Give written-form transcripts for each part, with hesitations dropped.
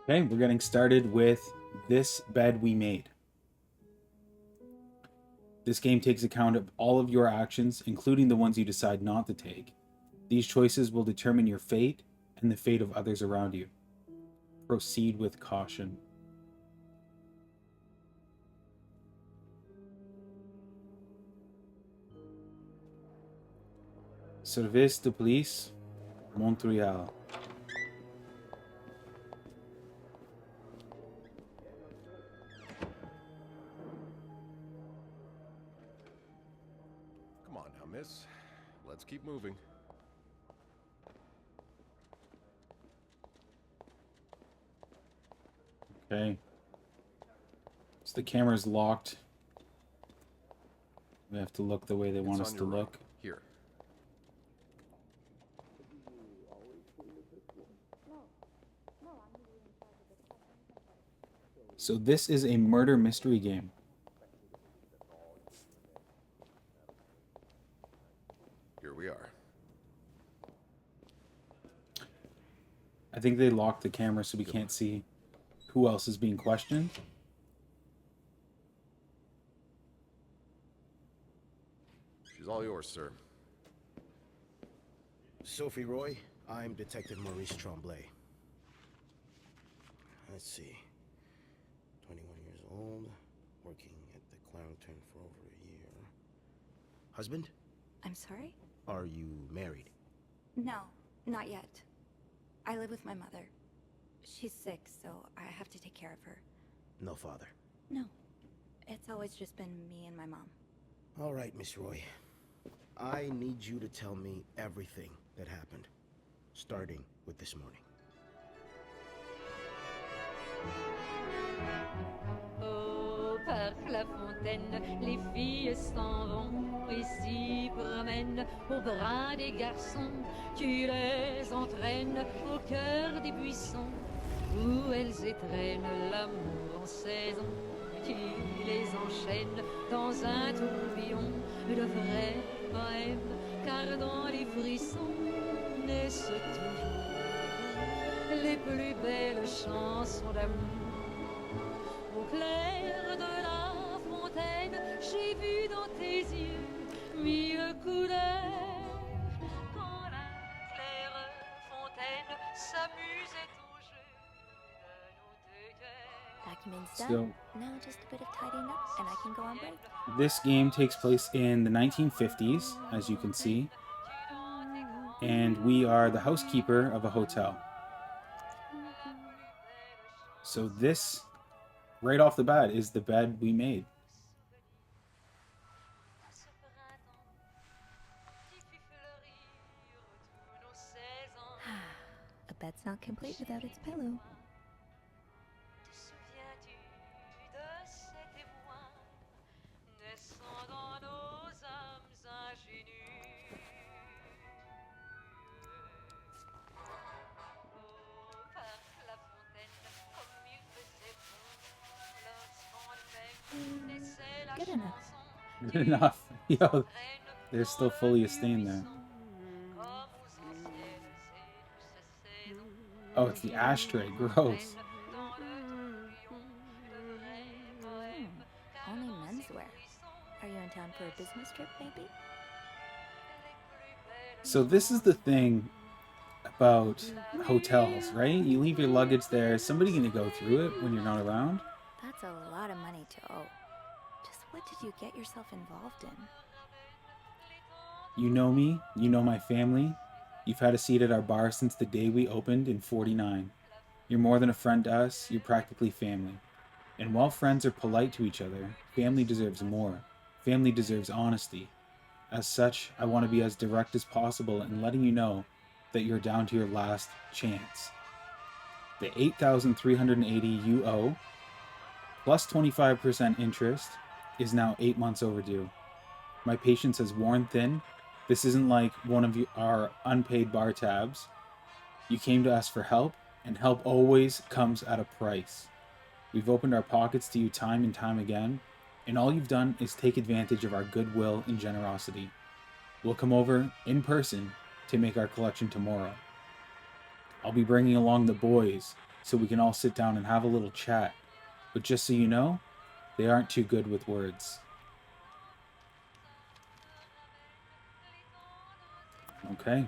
Okay, we're getting started with This Bed We Made. This game takes account of all of your actions, including the ones you decide not to take. These choices will determine your fate and the fate of others around you. Proceed with caution. Service de police, Montreal. Come on now, miss. Let's keep moving. Okay. So the camera's locked. We have to look the way they want us to look. Here. So this is a murder mystery game. Here we are. I think they locked the camera so we can't see who else is being questioned. She's all yours, sir. Sophie Roy, I'm Detective Maurice Tremblay. Let's see. 21 years old, working at the Clown Turn for over a year. Husband? I'm sorry? Are you married? No, not yet. I live with my mother. She's sick, so I have to take care of her. No father. No. It's always just been me and my mom. All right, Miss Roy. I need you to tell me everything that happened, starting with this morning. Au parc La Fontaine, les filles s'en vont et s'y promènent au bras des garçons. Tu les entraînes au cœur des buissons où elles étrennent l'amour en saison. Tu les enchaînes dans un tourbillon de vrai poème, car dans les frissons naissent toujours les plus belles chansons d'amour. Au clair de la fontaine, j'ai vu dans tes yeux mille couleurs. Quand la claire fontaine s'amusait au jeu de nos deux cœurs. Document's So- done. Now just a bit of tidying up and I can go on break. This game takes place in the 1950s, as you can see, and we are the housekeeper of a hotel. So this, right off the bat, is the bed we made. A bed's not complete without its pillow. Te souviens-tu de cette évoire naissant dans nos âmes ingénues? Au parc La Fontaine, comme il faisait bon lorsqu'en fait naissait la Good enough. chanson. Good enough. Yo, Reine there's still fully a stain there. comme aux anciennes et douces saisons. Oh, it's the ashtray. Gross. Only menswear. Are you in town for a business trip, maybe? So this is the thing about hotels, right? You leave your luggage there. Is somebody going to go through it when you're not around? That's a lot of money to owe. Just what did you get yourself involved in? You know me. You know my family. You've had a seat at our bar since the day we opened in 49. You're more than a friend to us. You're practically family. And while friends are polite to each other, family deserves more. Family deserves honesty. As such, I want to be as direct as possible in letting you know that you're down to your last chance. The $8,380 you owe, plus 25% interest, is now 8 months overdue. My patience has worn thin. This isn't like one of our unpaid bar tabs. You came to us for help, and help always comes at a price. We've opened our pockets to you time and time again, and all you've done is take advantage of our goodwill and generosity. We'll come over in person to make our collection tomorrow. I'll be bringing along the boys so we can all sit down and have a little chat. But just so you know, they aren't too good with words. Okay.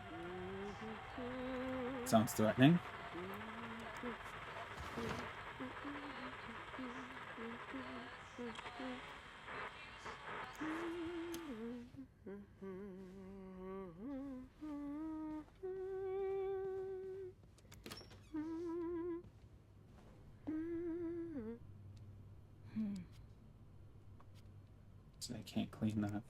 Sounds threatening. So I can't clean that.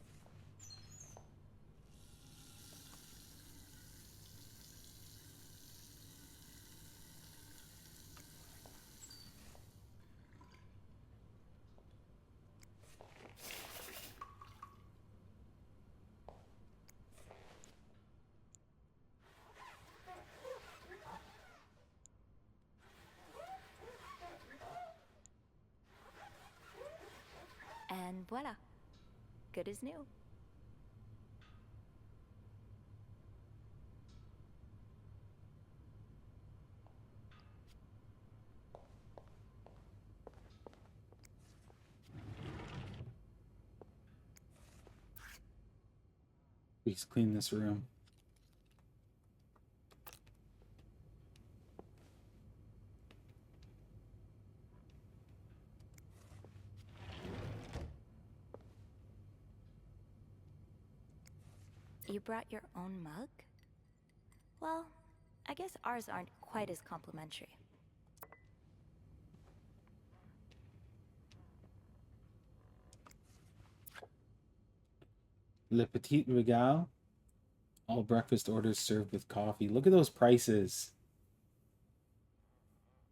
And voila. Good as new. Please clean this room. You brought your own mug? Well, I guess ours aren't quite as complimentary. Le Petit Regale. All breakfast orders served with coffee. Look at those prices.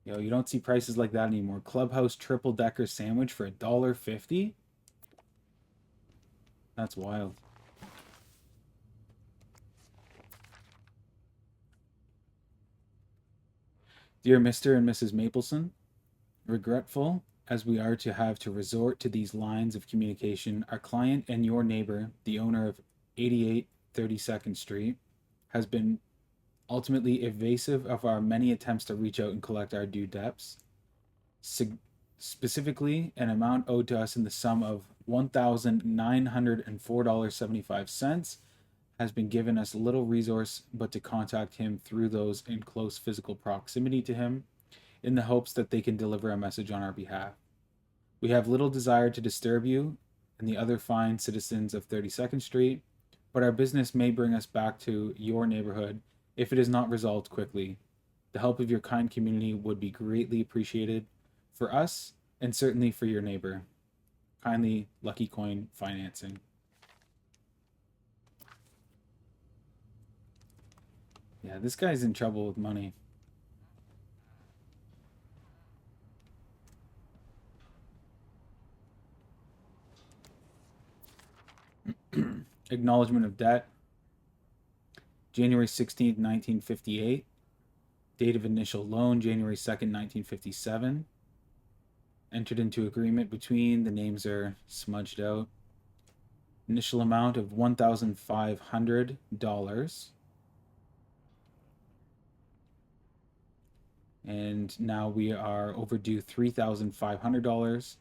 Yo, you don't see prices like that anymore. Clubhouse triple decker sandwich for $1.50? That's wild. Dear Mr. and Mrs. Mapleson, regretful as we are to have to resort to these lines of communication, our client and your neighbor, the owner of 88 32nd Street, has been ultimately evasive of our many attempts to reach out and collect our due debts. Specifically, an amount owed to us in the sum of $1,904.75 has been given us little resource but to contact him through those in close physical proximity to him, in the hopes that they can deliver a message on our behalf. We have little desire to disturb you and the other fine citizens of 32nd Street, but our business may bring us back to your neighborhood if it is not resolved quickly. The help of your kind community would be greatly appreciated for us and certainly for your neighbor. Kindly, Lucky Coin Financing. Yeah, this guy's in trouble with money. Acknowledgement of debt. January 16th, 1958. Date of initial loan, January 2nd, 1957. Entered into agreement between, the names are smudged out. Initial amount of $1,500. And now we are overdue $3,500.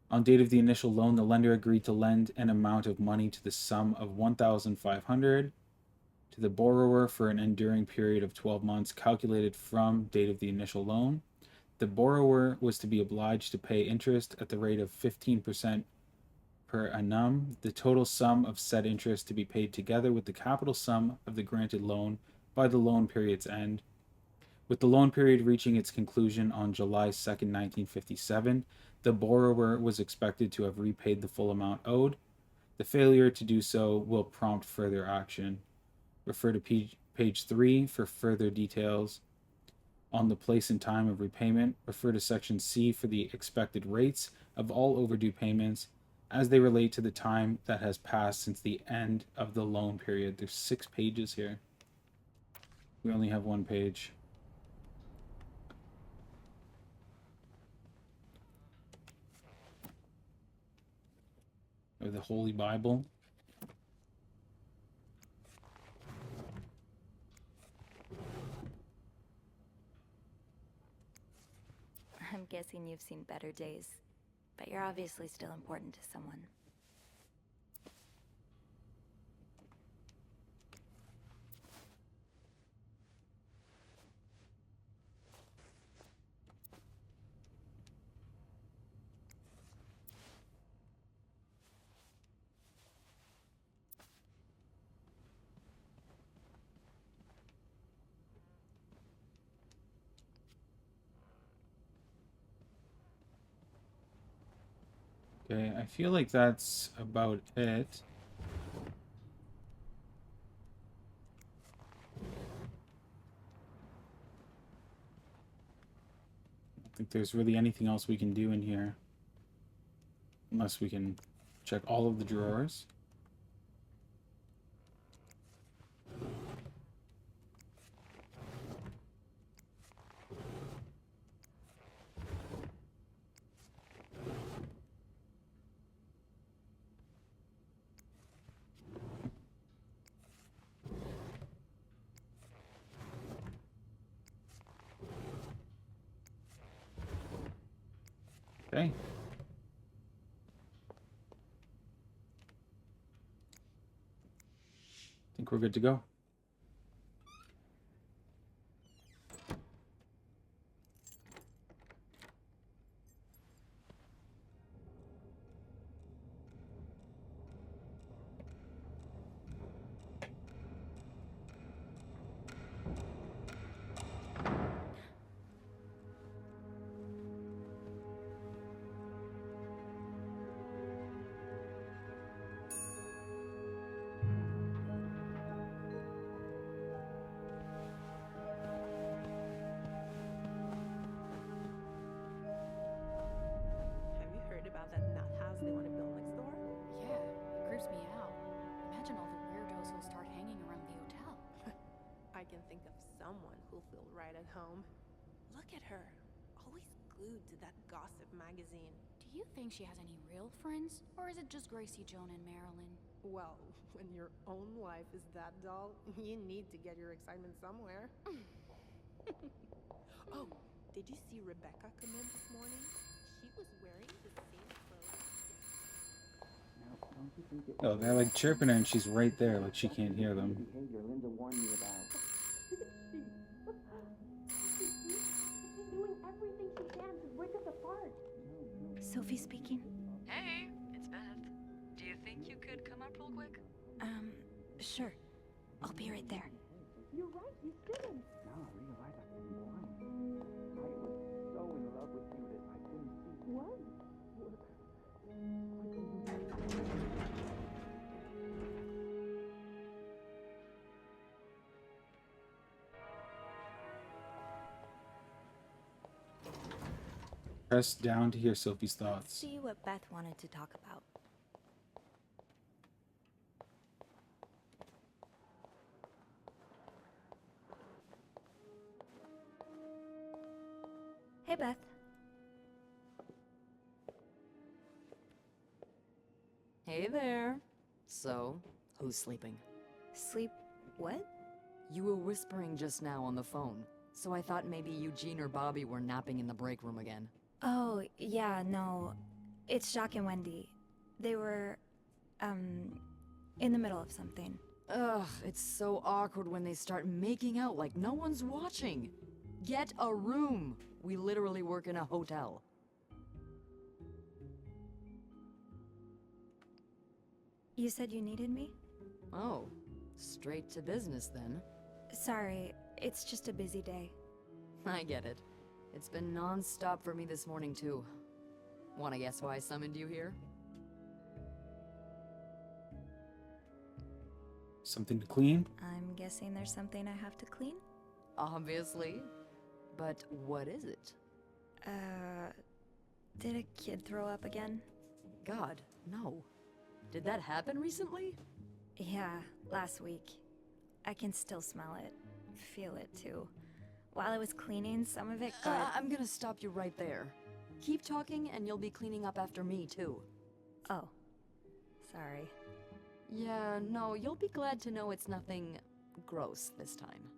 On date of the initial loan, the lender agreed to lend an amount of money to the sum of $1,500 to the borrower for an enduring period of 12 months calculated from date of the initial loan. The borrower was to be obliged to pay interest at the rate of 15% per annum, the total sum of said interest to be paid together with the capital sum of the granted loan by the loan period's end. With the loan period reaching its conclusion on July 2nd, 1957, the borrower was expected to have repaid the full amount owed. The failure to do so will prompt further action. Refer to page 3 for further details on the place and time of repayment. Refer to section C for the expected rates of all overdue payments as they relate to the time that has passed since the end of the loan period. There's 6 pages here. We only have 1 page. Or the Holy Bible. I'm guessing you've seen better days. But you're obviously still important to someone. Okay, I feel like that's about it. I don't think there's really anything else we can do in here. Unless we can check all of the drawers. Okay. I think we're good to go. Have you heard about that nut house they want to build next door? Yeah, it creeps me out. Imagine all the weirdos who'll start hanging around the hotel. I can think of someone who'll feel right at home. Look at her, always glued to that gossip magazine. Do you think she has any real friends? Or is it just Gracie, Joan, and Marilyn? Well, when your own life is that dull, you need to get your excitement somewhere. Oh, did you see Rebecca come in this morning? She was wearing the same clothes. Oh, they're like chirping her and she's right there, like she can't hear them. Behavior Linda warned me about. She's doing everything she can to break us apart. Sophie speaking. Hey, it's Beth. Do you think you could come up real quick? Sure. I'll be right there. You're right, you shouldn't. Now I realize I've been blind. I was so in love with you that I couldn't see. What? Press down to hear Sophie's thoughts. See what Beth wanted to talk about. Hey, Beth. Hey there. So, who's sleeping? Sleep what? You were whispering just now on the phone, so I thought maybe Eugene or Bobby were napping in the break room again. Oh, yeah, no. It's Jacques and Wendy. They were, in the middle of something. Ugh, it's so awkward when they start making out like no one's watching. Get a room. We literally work in a hotel. You said you needed me? Oh, straight to business then. Sorry, it's just a busy day. I get it. It's been non-stop for me this morning too. Wanna guess why I summoned you here? Something to clean? I'm guessing there's something I have to clean? Obviously. But what is it? Did a kid throw up again? God, no. Did that happen recently? Yeah, last week. I can still smell it. Feel it too. While I was cleaning, some of it got... I'm gonna stop you right there. Keep talking and you'll be cleaning up after me too. Oh. Sorry. Yeah, no, you'll be glad to know it's nothing gross this time.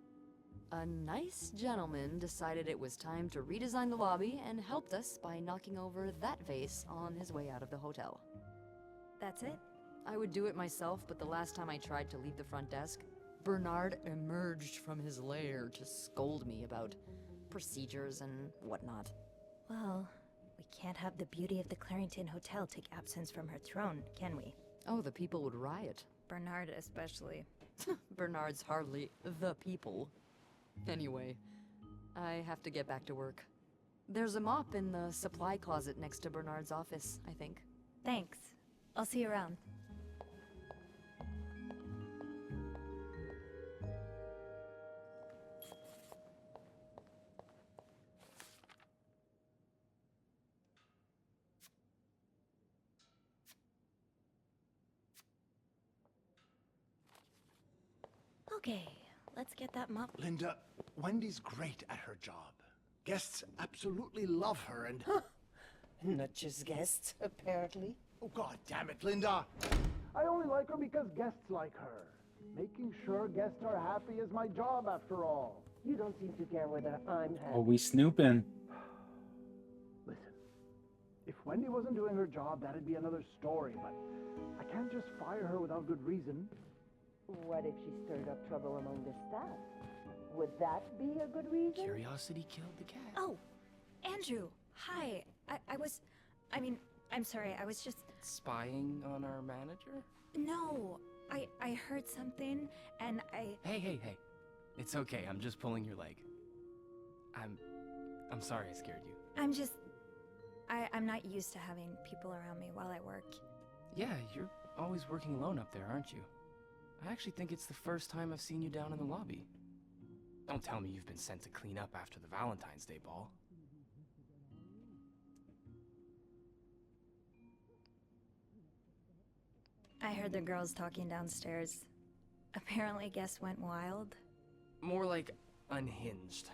A nice gentleman decided it was time to redesign the lobby and helped us by knocking over that vase on his way out of the hotel. That's it? I would do it myself, but the last time I tried to leave the front desk, Bernard emerged from his lair to scold me about procedures and whatnot. Well, we can't have the beauty of the Clarington Hotel take absence from her throne, can we? Oh, the people would riot. Bernard especially. Bernard's hardly the people. Anyway, I have to get back to work. There's a mop in the supply closet next to Bernard's office, I think. Thanks. I'll see you around. Okay, let's get that mop. Linda, Wendy's great at her job. Guests absolutely love her and... Not just guests, apparently. Oh, God damn it, Linda! I only like her because guests like her. Making sure guests are happy is my job, after all. You don't seem to care whether I'm happy. Oh, we snooping. Listen, if Wendy wasn't doing her job, that'd be another story, but I can't just fire her without good reason. What if she stirred up trouble among the staff? Would that be a good reason? Curiosity killed the cat. Oh, Andrew, hi. I'm sorry, I was just... Spying on our manager? No, I heard something, and I... Hey. It's okay, I'm just pulling your leg. I'm sorry I scared you. I'm not used to having people around me while I work. Yeah, you're always working alone up there, aren't you? I actually think it's the first time I've seen you down in the lobby. Don't tell me you've been sent to clean up after the Valentine's Day ball. I heard the girls talking downstairs. Apparently guests went wild. More like unhinged.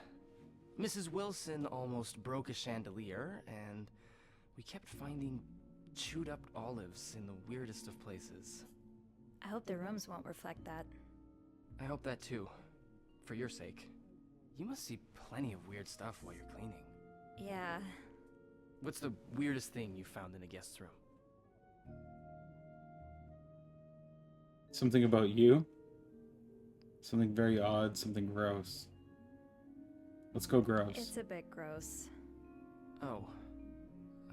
Mrs. Wilson almost broke a chandelier, and we kept finding chewed up olives in the weirdest of places. I hope the rooms won't reflect that. I hope that too. For your sake. You must see plenty of weird stuff while you're cleaning. Yeah. What's the weirdest thing you found in a guest's room? Something about you? Something very odd, something gross. Let's go gross. It's a bit gross. Oh.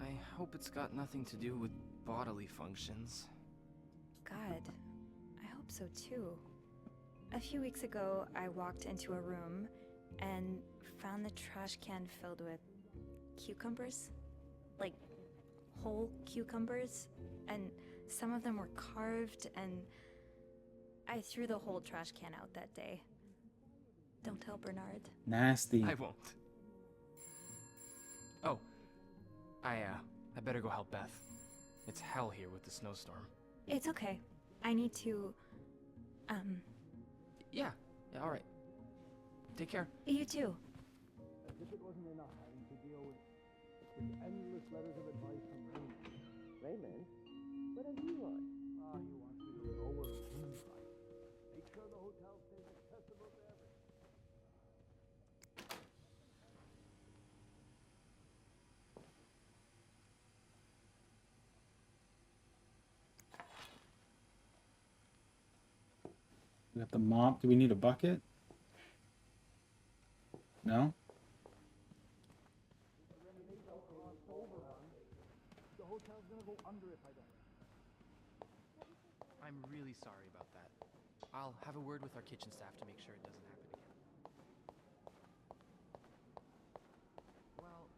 I hope it's got nothing to do with bodily functions. God, I hope so too. A few weeks ago, I walked into a room and found the trash can filled with cucumbers. Like, whole cucumbers. And some of them were carved, and I threw the whole trash can out that day. Don't tell Bernard. Nasty. I won't. Oh. I better go help Beth. It's hell here with the snowstorm. It's okay. I need to, Yeah, alright. Take care. You too. As if it wasn't enough having to deal with endless letters of advice from Raymond. Raymond? What does he want? He wants me to lower room prices. Make sure the hotel stays accessible to everyone. We got the mop. Do we need a bucket? No? The hotel's gonna go under if I don't. I'm really sorry about that. I'll have a word with our kitchen staff to make sure it doesn't happen again. Well...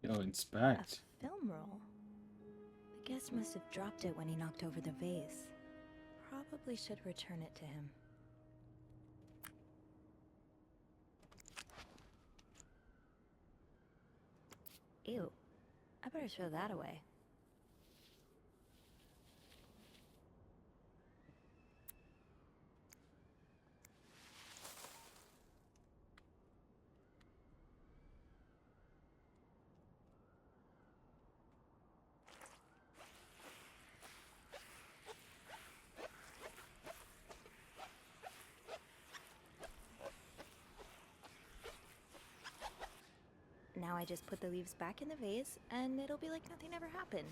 Yo, inspect. A film roll. The guest must have dropped it when he knocked over the vase. Probably should return it to him. Ew. I better throw that away. Now I just put the leaves back in the vase, and it'll be like nothing ever happened.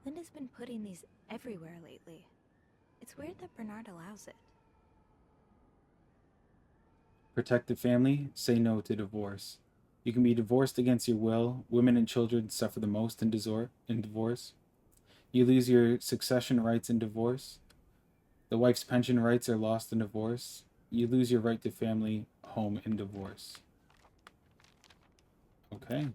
Linda's been putting these everywhere lately. It's weird that Bernard allows it. Protect the family, say no to divorce. You can be divorced against your will. Women and children suffer the most in divorce. You lose your succession rights in divorce. The wife's pension rights are lost in divorce. You lose your right to family, home in divorce. Okay.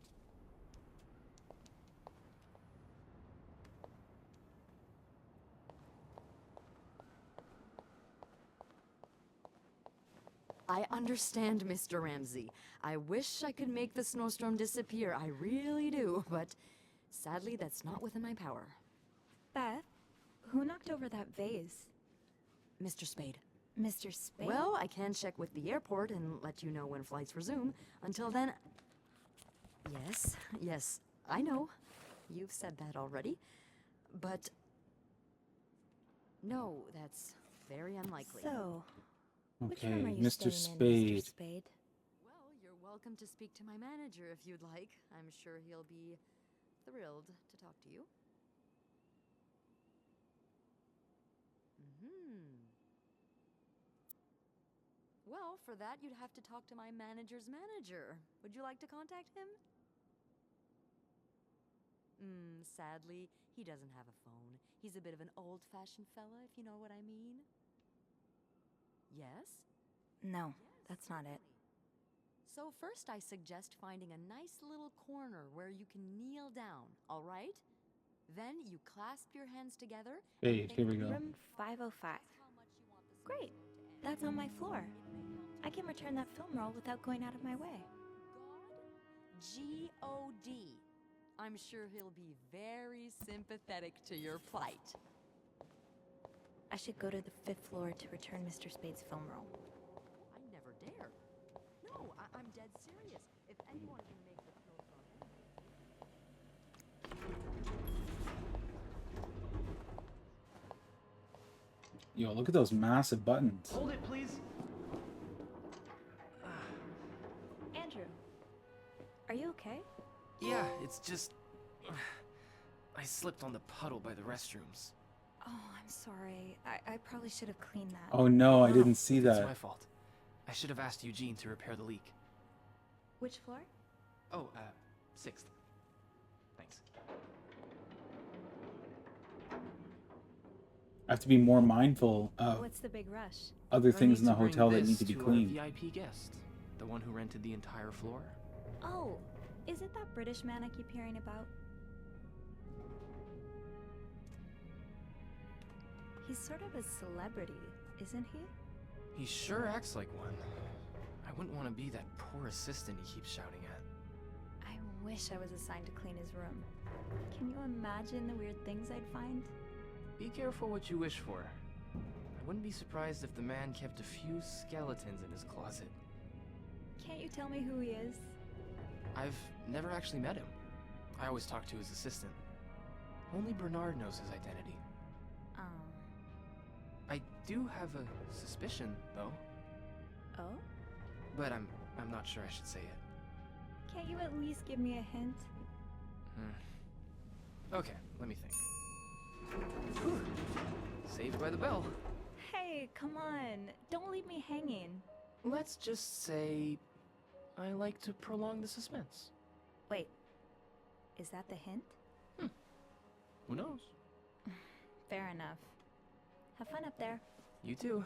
I understand, Mr. Ramsey. I wish I could make the snowstorm disappear. I really do, but sadly that's not within my power. Beth, who knocked over that vase? Mr. Spade. Mr. Spade? Well, I can check with the airport and let you know when flights resume. Until then... Yes, I know. You've said that already. But... no, that's very unlikely. So... which Okay, room are you Mr. staying in, Spade. Mr. Spade? Well, you're welcome to speak to my manager if you'd like. I'm sure he'll be thrilled to talk to you. Well, for that, you'd have to talk to my manager's manager. Would you like to contact him? Sadly, he doesn't have a phone. He's a bit of an old-fashioned fella, if you know what I mean. Yes? No, that's not it. So first I suggest finding a nice little corner where you can kneel down, all right? Then you clasp your hands together. Hey, here we go. Room 505. Great. That's on my floor. I can return that film roll without going out of my way. G-O-D. I'm sure he'll be very sympathetic to your plight. I should go to the 5th floor to return Mr. Spade's film roll. I never dare. No, I'm dead serious. If anyone can make the film roll... Yo, look at those massive buttons. Hold it, please. Andrew, are you okay? Yeah, it's just... I slipped on the puddle by the restrooms. Oh, I'm sorry. I probably should have cleaned that. Oh no, I didn't see It's that. my fault. I should have asked Eugene to repair the leak. Which floor? Oh, 6th. Thanks. I have to be more mindful of What's the big rush? other I things in need the to bring hotel that this need to be our cleaned. VIP guest, the one who rented the entire floor. Oh, is it that British man I keep hearing about? He's sort of a celebrity, isn't he? He sure acts like one. I wouldn't want to be that poor assistant he keeps shouting at. I wish I was assigned to clean his room. Can you imagine the weird things I'd find? Be careful what you wish for. I wouldn't be surprised if the man kept a few skeletons in his closet. Can't you tell me who he is? I've never actually met him. I always talk to his assistant. Only Bernard knows his identity. Oh. I do have a suspicion, though. Oh? But I'm not sure I should say it. Can't you at least give me a hint? Okay, let me think. Whew. Saved by the bell. Hey, come on. Don't leave me hanging. Let's just say I like to prolong the suspense. Wait. Is that the hint? Who knows? Fair enough. Have fun up there. You too.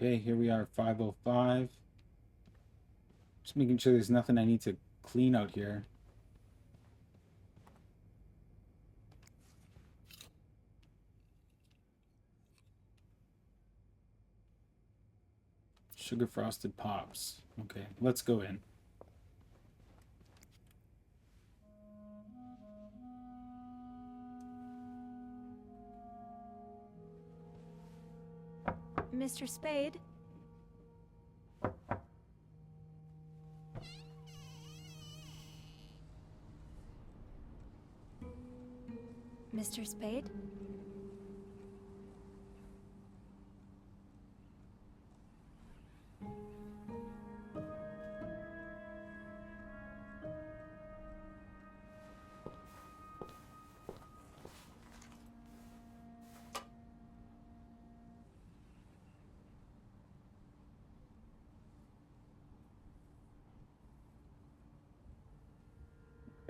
Okay, here we are, 505. Just making sure there's nothing I need to clean out here. Sugar frosted pops. Okay, let's go in. Mr. Spade? Mr. Spade?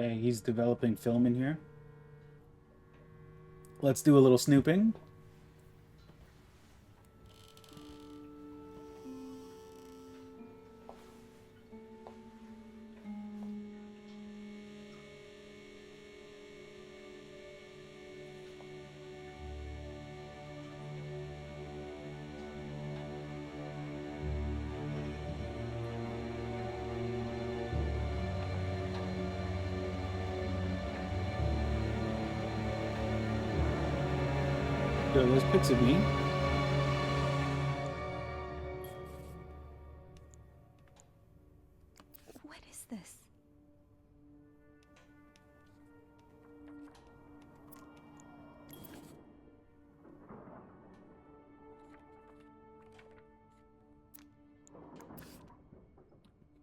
Okay, he's developing film in here. Let's do a little snooping. There, there's pics of me. What is this?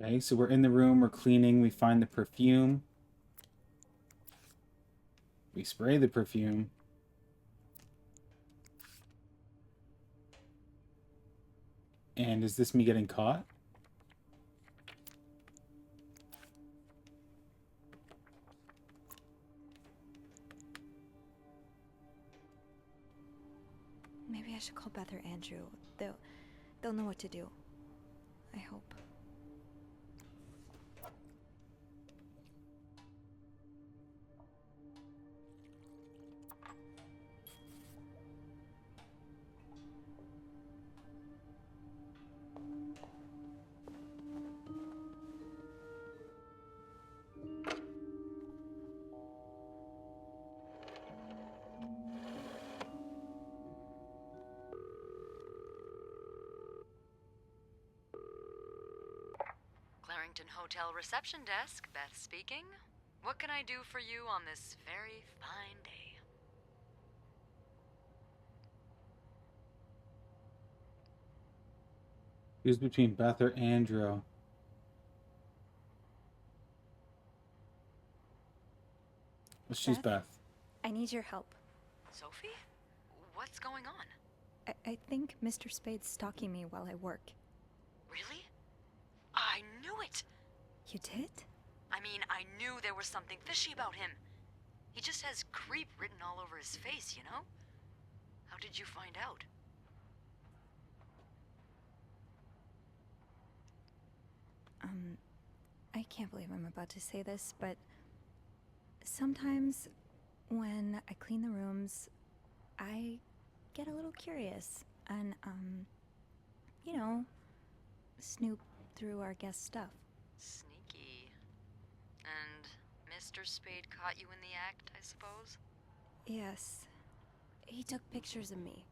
Okay, so we're in the room, we're cleaning, we find the perfume. We spray the perfume. And is this me getting caught? Maybe I should call Beth or Andrew. They'll know what to do. I hope. Clarrington Hotel reception desk, Beth speaking. What can I do for you on this very fine day? Who's between Beth or Andrew? Let's choose Beth. I need your help. Sophie? What's going on? I think Mr. Spade's stalking me while I work. Really? I knew it! You did? I mean, I knew there was something fishy about him. He just has creep written all over his face, you know? How did you find out? I can't believe I'm about to say this, but sometimes when I clean the rooms, I get a little curious and, you know, snoop through our guest stuff. Sneaky. And Mr. Spade caught you in the act, I suppose? Yes. He took pictures of me.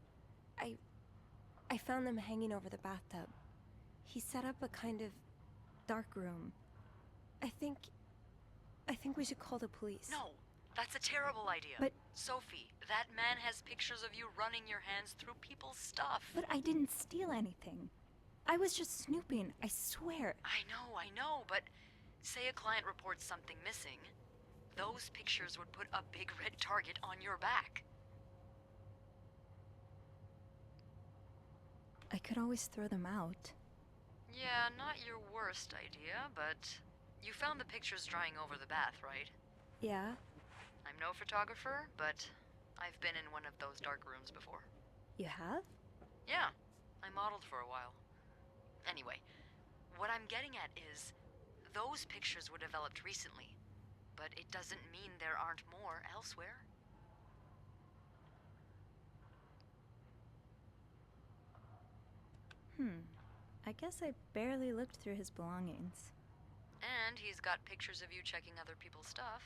I found them hanging over the bathtub. He set up a kind of dark room. I think we should call the police. No, that's a terrible idea. But Sophie, that man has pictures of you running your hands through people's stuff. But I didn't steal anything. I was just snooping, I swear. I know, but say a client reports something missing. Those pictures would put a big red target on your back. I could always throw them out. Yeah, not your worst idea, but you found the pictures drying over the bath, right? Yeah. I'm no photographer, but I've been in one of those dark rooms before. You have? Yeah, I modeled for a while. Anyway, what I'm getting at is, those pictures were developed recently, but it doesn't mean there aren't more elsewhere. I guess I barely looked through his belongings. And he's got pictures of you checking other people's stuff.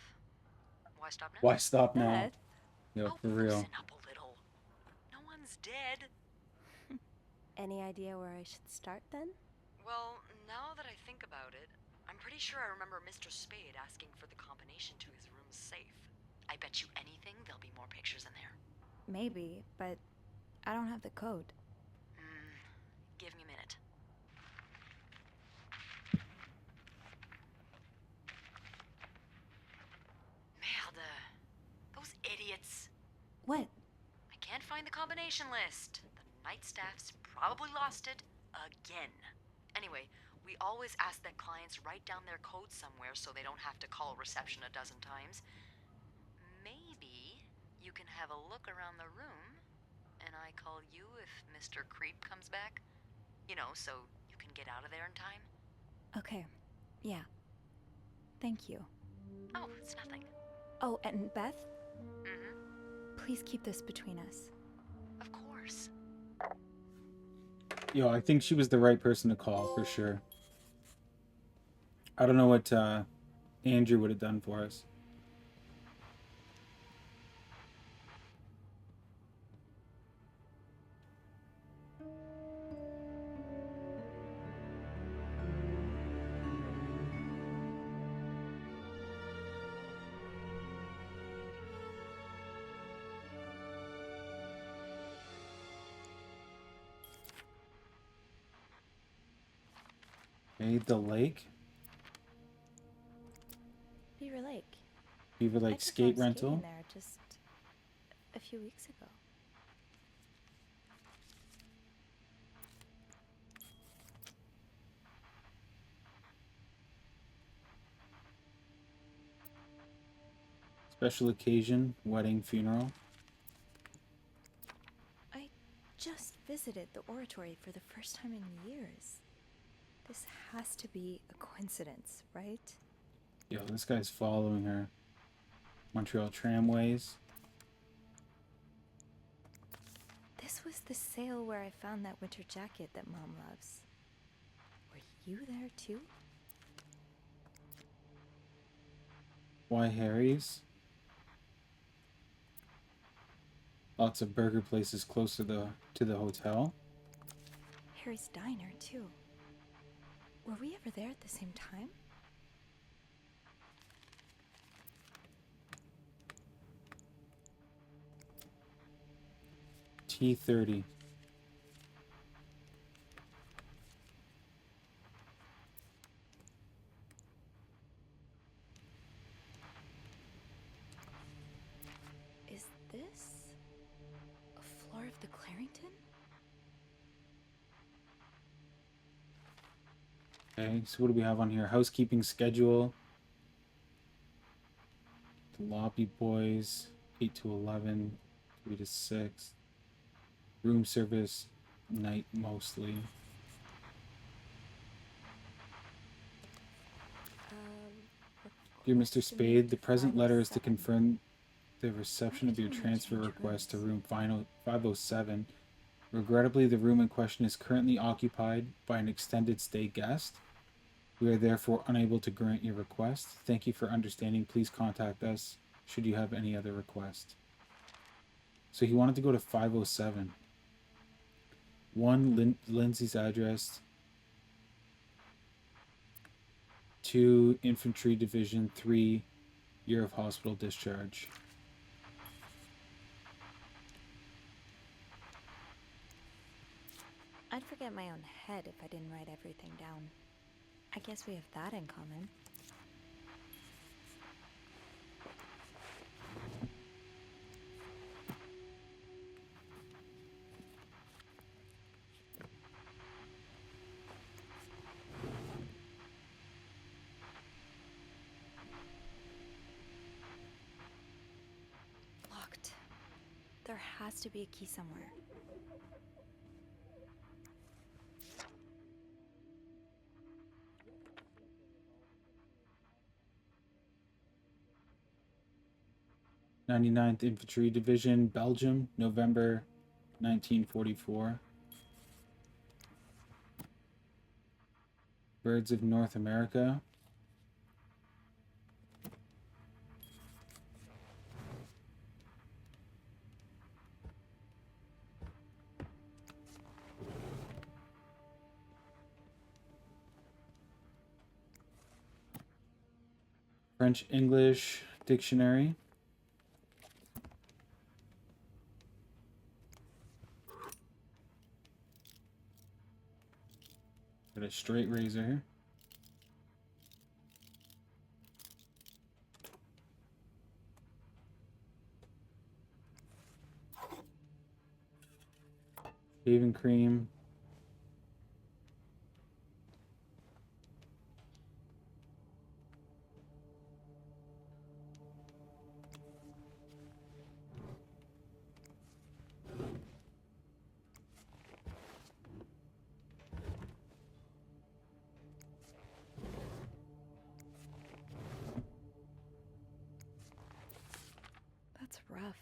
Why stop now? Why stop now? Beth? No, Oh, for real. loosen up a little. No one's dead. Any idea where I should start then? Well, now that I think about it, I'm pretty sure I remember Mr. Spade asking for the combination to his room's safe. I bet you anything there'll be more pictures in there. Maybe, but I don't have the code. Give me a minute. Merde. Those idiots. What? I can't find the combination list. The night staff's probably lost it again. Anyway, we always ask that clients write down their code somewhere so they don't have to call reception a dozen times. Maybe you can have a look around the room, and I call you if Mr. Creep comes back. You know, so you can get out of there in time. Okay. Yeah. Thank you. Oh, it's nothing. Oh, and Beth? Mm-hmm. Please keep this between us. Of course. Yo, I think she was the right person to call for sure. I don't know what Andrew would have done for us. The lake? Beaver Lake. Beaver Lake skate rental? There just a few weeks ago. Special occasion, wedding, funeral. I just visited the oratory for the first time in years. This has to be a coincidence, right? Yo, this guy's following her. Montreal tramways. This was the sale where I found that winter jacket that Mom loves. Were you there too? Why Harry's? Lots of burger places close to the hotel. Harry's Diner too. Were we ever there at the same time? T30. Is this a floor of the Clarington? Okay, so what do we have on here? Housekeeping schedule. The Lobby Boys, 8 to 11, 3 to 6. Room service, night mostly. Dear Mr. Spade, the present letter is to confirm the reception of your transfer request to room 507. Regrettably, the room in question is currently occupied by an extended stay guest. We are therefore unable to grant your request. Thank you for understanding. Please contact us should you have any other request. So he wanted to go to 507. 1, Lindsay's address. 2, Infantry Division. 3, year of hospital discharge. I'd forget my own head if I didn't write everything down. I guess we have that in common. Locked. There has to be a key somewhere. '99th Infantry Division, Belgium, November 1944. Birds of North America. French English dictionary. Got a straight razor. Shaving cream. That's rough.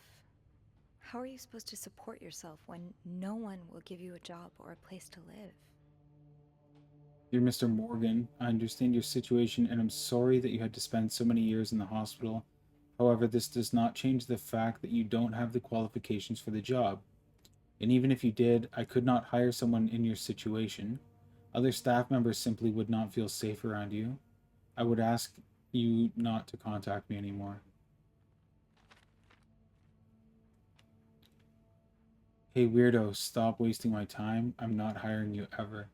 How are you supposed to support yourself when no one will give you a job or a place to live? Dear Mr. Morgan, I understand your situation and I'm sorry that you had to spend so many years in the hospital. However, this does not change the fact that you don't have the qualifications for the job. And even if you did, I could not hire someone in your situation. Other staff members simply would not feel safe around you. I would ask you not to contact me anymore. Hey weirdo, stop wasting my time. I'm not hiring you ever.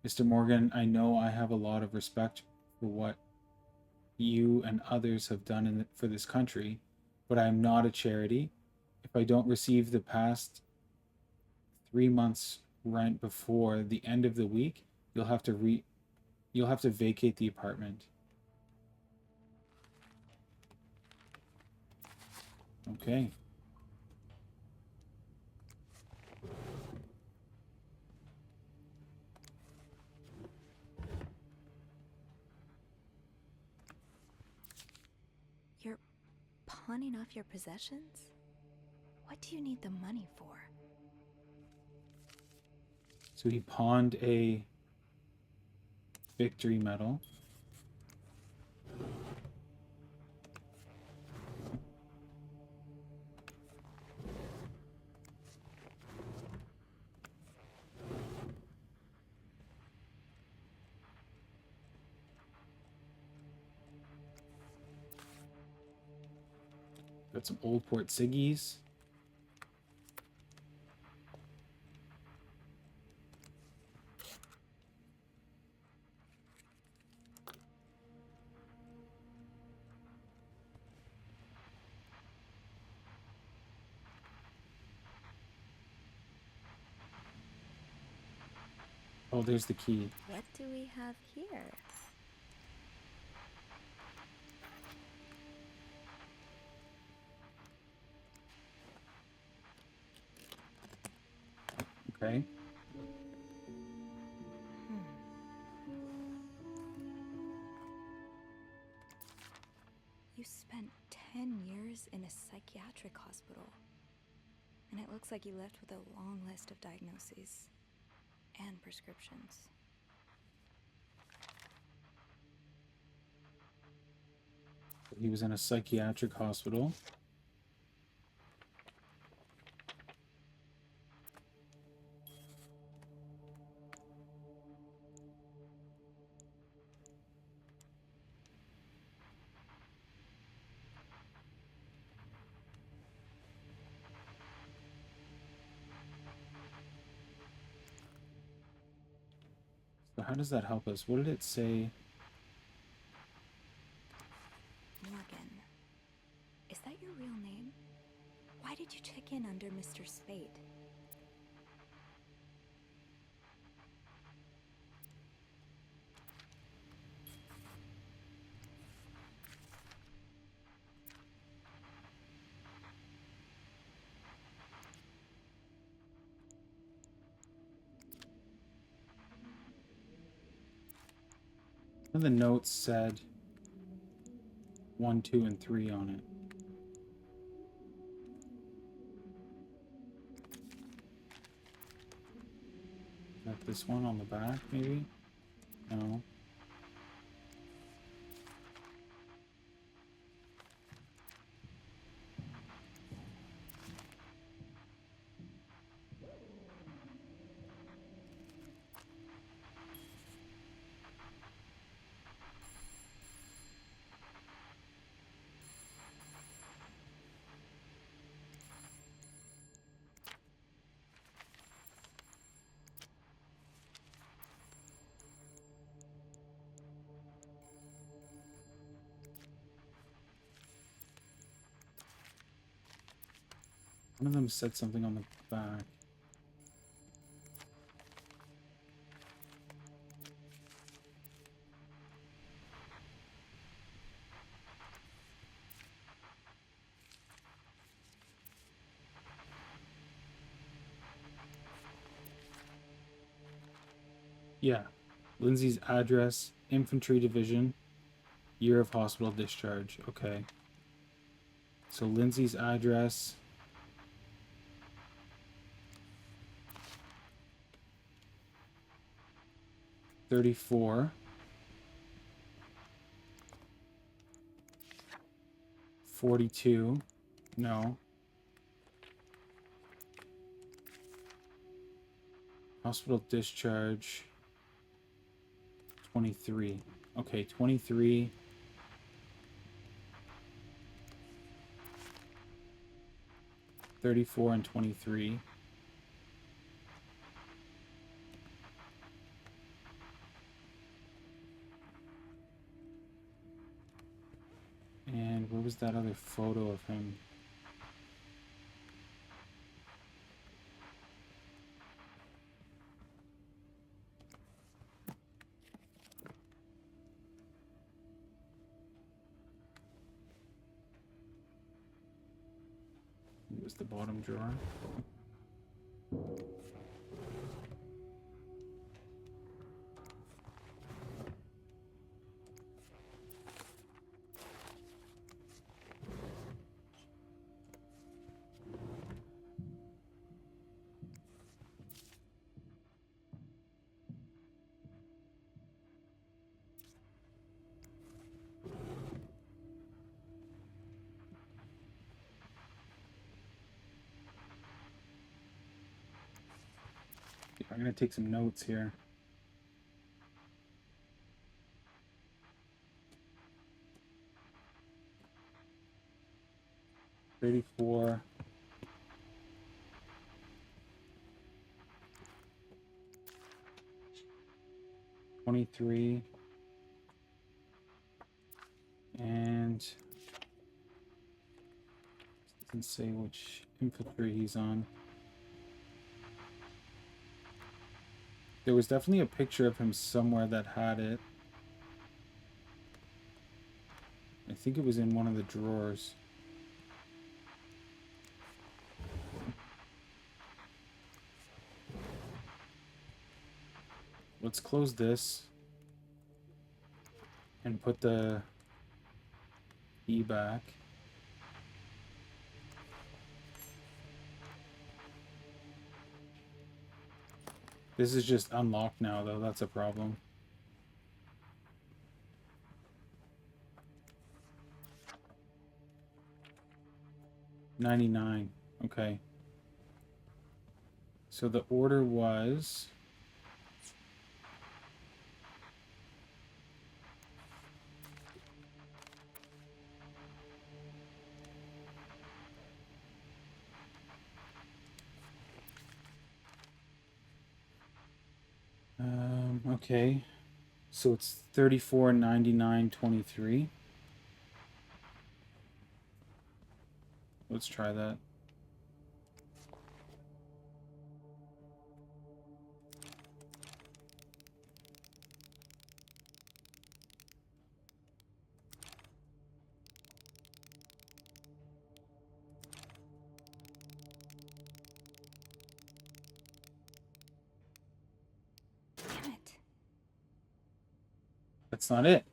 Mr. Morgan, I know I have a lot of respect for what you and others have done for this country, but I am not a charity. If I don't receive the past 3 months' rent before the end of the week, you'll have to vacate the apartment. Okay. You're pawning off your possessions? What do you need the money for? So he pawned a victory medal. Got some old Port Siggies. Oh, there's the key. What do we have here? Okay. You spent 10 years in a psychiatric hospital. And it looks like you left with a long list of diagnoses and prescriptions. He was in a psychiatric hospital. So how does that help us? What did it say? Morgan. Is that your real name? Why did you check in under Mr. Spade? One of the notes said 1, 2, and 3 on it. Is that this one on the back, maybe? No. One of them said something on the back. Yeah. Lindsay's address, infantry division, year of hospital discharge. Okay. So Lindsay's address. $34. 42. No. Hospital discharge. 23. Okay, 23. $34 and 23. And where was that other photo of him? It was the bottom drawer. I'm gonna take some notes here. $34. 23. And doesn't say which infantry he's on. There was definitely a picture of him somewhere that had it. I think it was in one of the drawers. Let's close this and put the key back. This is just unlocked now, though. That's a problem. $99. Okay. So the order was... okay. So it's 34, 99, 23. Let's try that. Damn it. That's not it.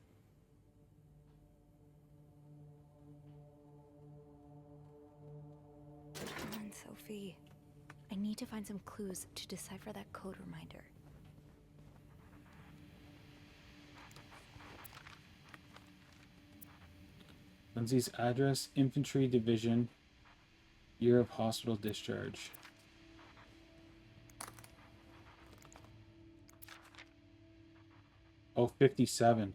Come on, Sophie. I need to find some clues to decipher that code reminder. Lindsay's address, infantry division, year of hospital discharge. Oh, 57.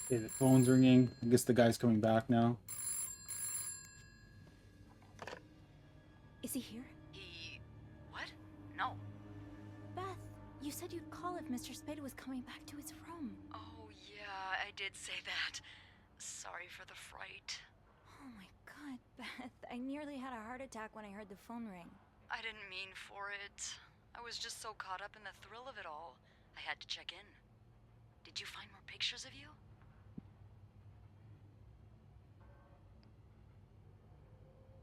Okay, the phone's ringing. I guess the guy's coming back now. Is he here? He... what? No. Beth, You said you'd call if Mr. Spade was coming back to his room. Oh, yeah, I did say that. Sorry for the fright. Oh my god, Beth. I nearly had a heart attack when I heard the phone ring. I didn't mean for it. I was just so caught up in the thrill of it all. I had to check in. Did you find more pictures of you?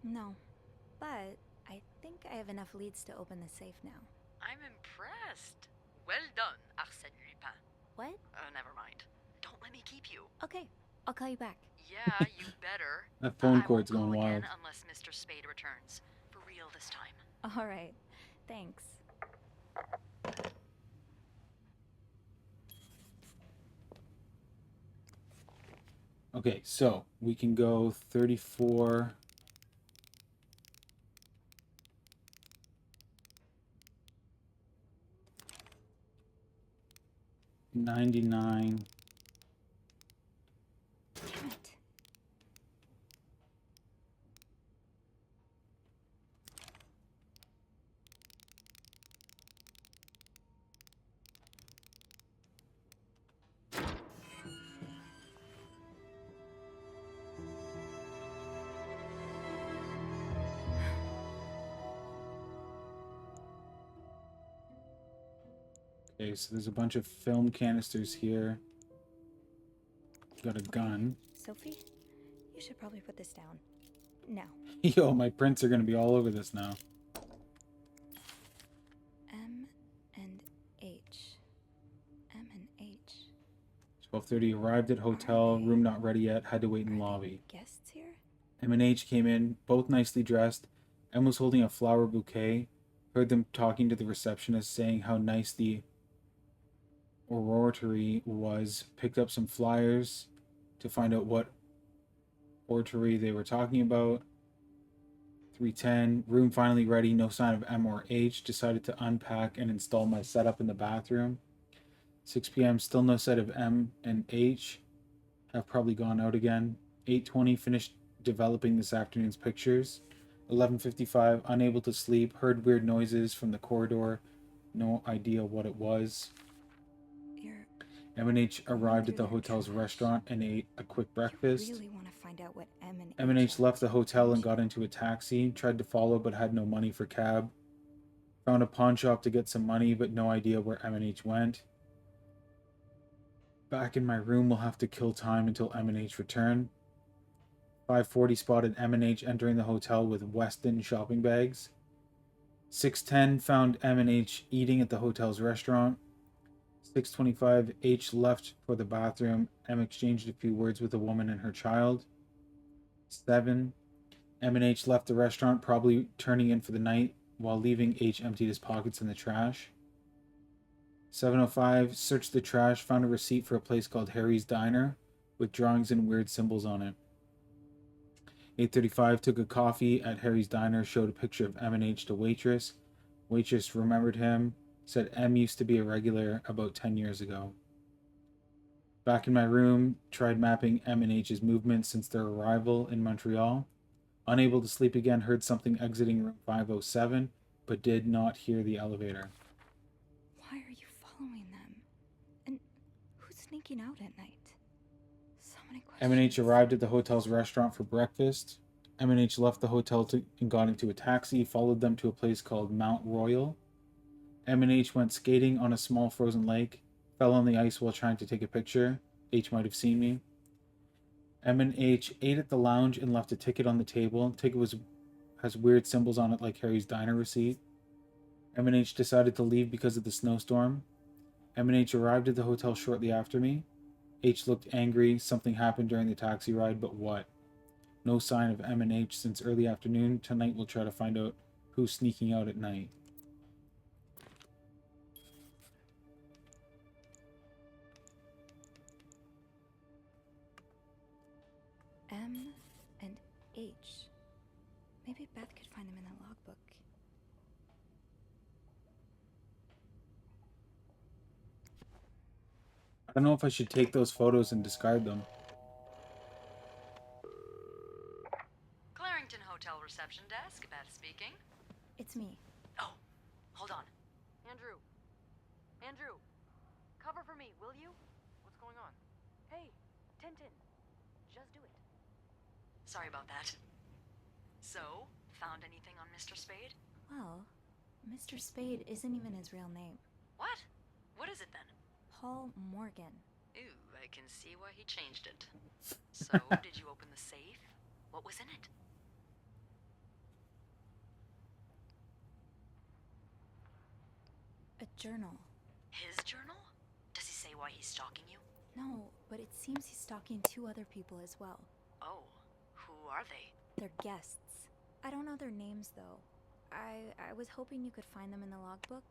No, but I think I have enough leads to open the safe now. I'm impressed. Well done, Arsène Lupin. What? Never mind. Don't let me keep you. Okay, I'll call you back. Yeah, you better. That phone I cord's won't going call wild. again unless Mr. Spade returns. For real this time. All right, thanks. Okay, so we can go 34. $99. Damn it. Okay, so there's a bunch of film canisters here. Got a gun. Sophie, you should probably put this down. Now. Yo, my prints are gonna be all over this now. M and H. M and H. 12:30, arrived at hotel, room not ready yet, had to wait in lobby. Guests here? M and H came in, both nicely dressed. M was holding a flower bouquet. Heard them talking to the receptionist, saying how nice the oratory was. Picked up some flyers to find out what oratory they were talking about. 3:10, room finally ready, no sign of M or H. Decided to unpack and install my setup in the bathroom. 6 p.m, still no sight of M and H. Have probably gone out again. 8:20, finished developing this afternoon's pictures. 11:55, unable to sleep, heard weird noises from the corridor. No idea what it was. M&H arrived at the hotel's restaurant and ate a quick breakfast. You really want to find out what M&H left the hotel and got into a taxi. Tried to follow but had no money for cab. Found a pawn shop to get some money but no idea where M&H went. Back in my room, we'll have to kill time until M&H return. 5:40, spotted M&H entering the hotel with Weston shopping bags. 6:10, found M&H eating at the hotel's restaurant. 6:25, H left for the bathroom. M exchanged a few words with a woman and her child. 7, M and H left the restaurant, probably turning in for the night. While leaving, H emptied his pockets in the trash. 7:05, searched the trash, found a receipt for a place called Harry's Diner with drawings and weird symbols on it. 8:35, took a coffee at Harry's Diner, showed a picture of M and H to waitress. Waitress remembered him, said M used to be a regular about 10 years ago. Back in my room, tried mapping M and H's movements since their arrival in Montreal. Unable to sleep again, heard something exiting room 507, but did not hear the elevator. Why are you following them? And who's sneaking out at night? So many questions. M&H arrived at the hotel's restaurant for breakfast. M&H left the hotel and got into a taxi, followed them to a place called Mount Royal. M&H went skating on a small frozen lake, fell on the ice while trying to take a picture. H might have seen me. M&H ate at the lounge and left a ticket on the table. Ticket has weird symbols on it like Harry's Diner receipt. M&H decided to leave because of the snowstorm. M&H arrived at the hotel shortly after me. H looked angry. Something happened during the taxi ride, but what? No sign of M&H since early afternoon. Tonight we'll try to find out who's sneaking out at night. M and H. Maybe Beth could find them in the logbook. I don't know if I should take those photos and discard them. Clarington Hotel reception desk, Beth speaking. It's me. Oh, hold on. Andrew, Andrew, cover for me, will you? What's going on? Hey, Tintin, just do it. Sorry about that. So, found anything on Mr. Spade? Well, Mr. Spade isn't even his real name. What? What is it then? Paul Morgan. Ooh, I can see why he changed it. So, did you open the safe? What was in it? A journal. His journal? Does he say why he's stalking you? No, but it seems he's stalking 2 other people as well. Oh, who are they? They're guests. I don't know their names, though. I was hoping you could find them in the logbook.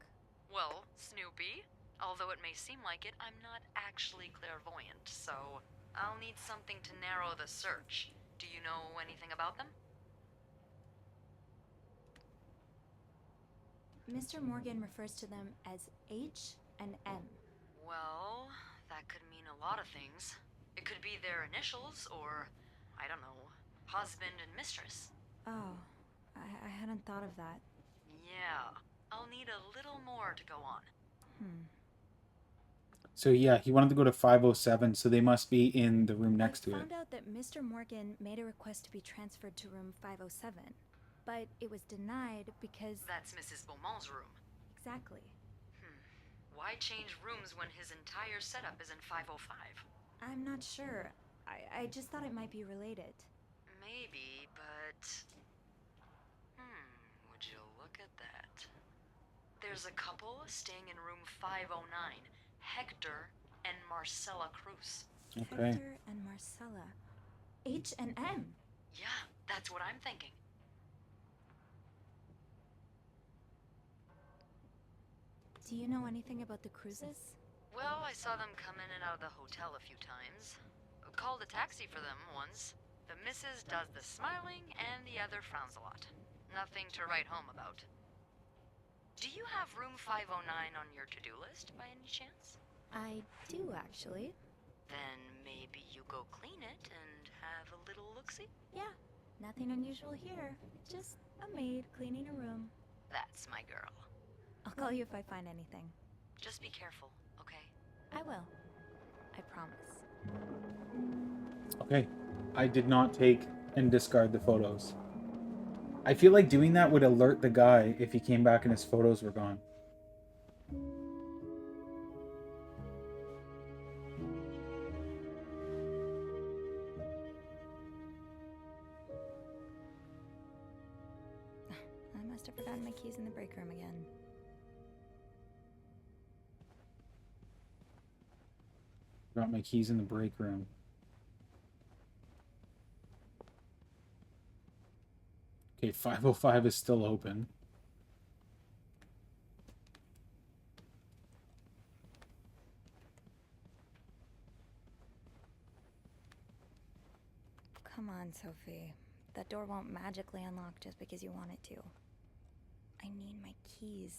Well, Snoopy, although it may seem like it, I'm not actually clairvoyant, so I'll need something to narrow the search. Do you know anything about them? Mr. Morgan refers to them as H and M. Well, that could mean a lot of things. It could be their initials, or, I don't know, husband and mistress. Oh, I hadn't thought of that. Yeah, I'll need a little more to go on. So yeah, he wanted to go to 507, so they must be in the room next to it. I found out that Mr. Morgan made a request to be transferred to room 507, but it was denied because... That's Mrs. Beaumont's room. Exactly. Why change rooms when his entire setup is in 505? I'm not sure. I just thought it might be related. Maybe, but... would you look at that? There's a couple staying in room 509. Hector and Marcella Cruz. Okay. Hector and Marcella. H and M. Yeah, that's what I'm thinking. Do you know anything about the Cruzes? Well, I saw them come in and out of the hotel a few times. Called a taxi for them once. The missus does the smiling and the other frowns a lot. Nothing to write home about. Do you have room 509 on your to-do list by any chance? I do, actually. Then maybe you go clean it and have a little look-see? Yeah, nothing unusual here. Just a maid cleaning a room. That's my girl. I'll call you if I find anything. Just be careful, okay? I will. I promise. Okay. I did not take and discard the photos. I feel like doing that would alert the guy if he came back and his photos were gone. I must have forgotten my keys in the break room again. Got my keys in the break room. Okay, 505 is still open. Come on, Sophie. That door won't magically unlock just because you want it to. I need my keys.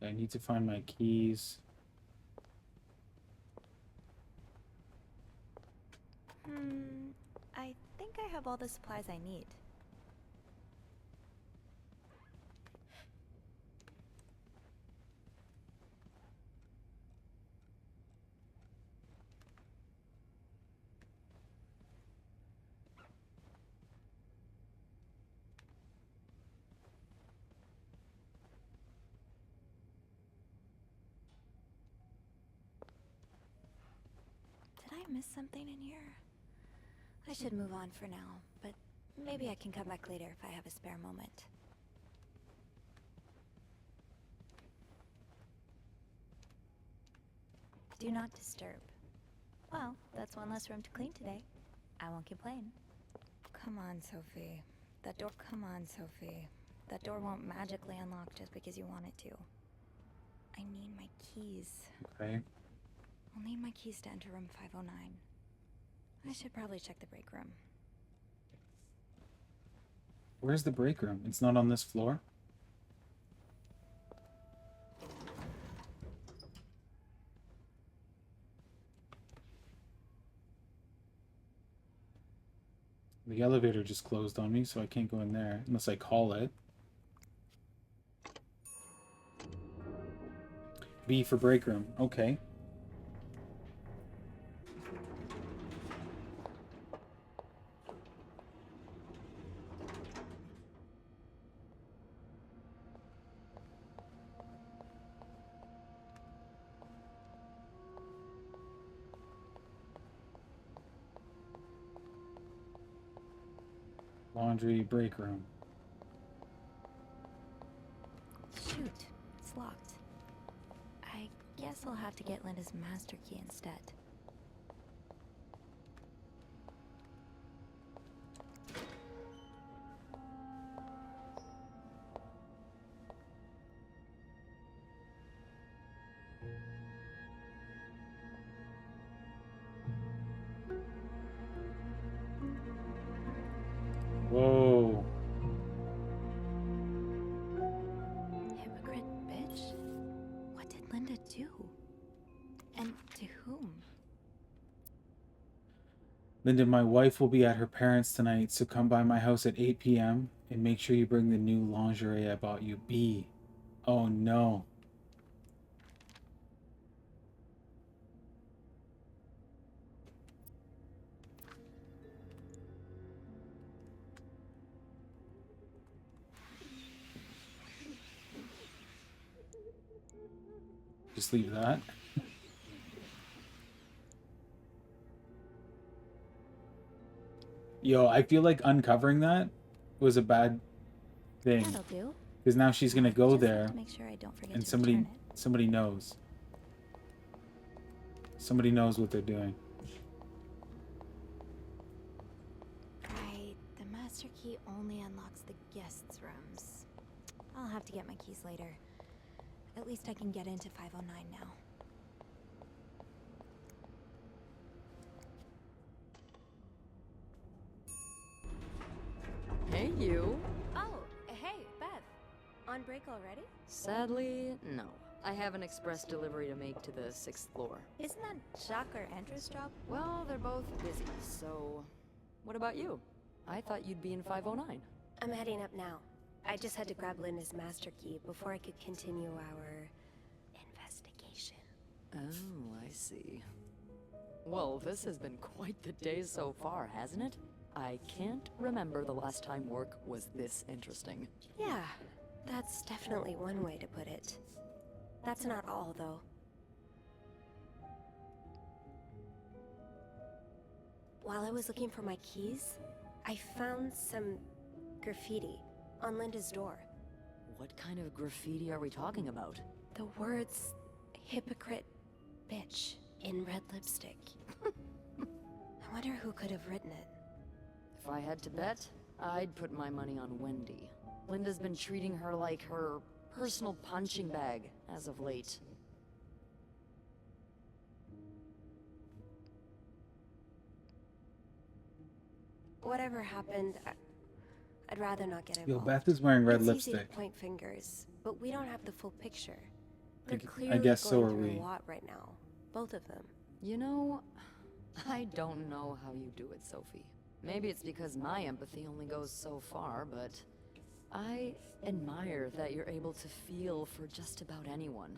I need to find my keys. I think I have all the supplies I need. Did I miss something in here? I should move on for now, but maybe I can come back later if I have a spare moment. Do not disturb. Well, that's one less room to clean today. I won't complain. Come on, Sophie. Come on, Sophie. That door won't magically unlock just because you want it to. I need my keys. Okay. I'll need my keys to enter room 509. I should probably check the break room. Where's the break room? It's not on this floor? elevator just closed on me, so I can't go in there unless I call it. B for break room. Okay. Laundry break room. Shoot, it's locked. I guess I'll have to get Linda's master key instead. Whoa. Hypocrite bitch? What did Linda do? And to whom? Linda, my wife will be at her parents' tonight, so come by my house at 8 p.m. and make sure you bring the new lingerie I bought you. B. Oh no. Just leave that. Yo, I feel like uncovering that was a bad thing. That'll do. Because now she's gonna go Just have there to make sure I don't forget and to return somebody knows. Somebody knows what they're doing. Right, the master key only unlocks the guests' rooms. I'll have to get my keys later. At least I can get into 509 now. Hey, you. Oh, hey, Beth. On break already? Sadly, no. I have an express delivery to make to the 6th floor. Isn't that Jacques or Andrew's job? Well, they're both busy, so... What about you? I thought you'd be in 509. I'm heading up now. I just had to grab Linda's master key before I could continue our... investigation. Oh, I see. Well, this has been quite the day so far, hasn't it? I can't remember the last time work was this interesting. Yeah, that's definitely one way to put it. That's not all, though. While I was looking for my keys, I found some graffiti on Linda's door. What kind of graffiti are we talking about? The words, hypocrite bitch, in red lipstick. I wonder who could have written it. If I had to bet, I'd put my money on Wendy. Linda's been treating her like her personal punching bag as of late. Whatever happened, I'd rather not get involved. Yo, Beth is wearing red It's easy lipstick. to point fingers, but we don't have the full picture. I They're gu- I clearly guess so going are through we. a lot right now. Both of them. You know, I don't know how you do it, Sophie. Maybe it's because my empathy only goes so far, but I admire that you're able to feel for just about anyone.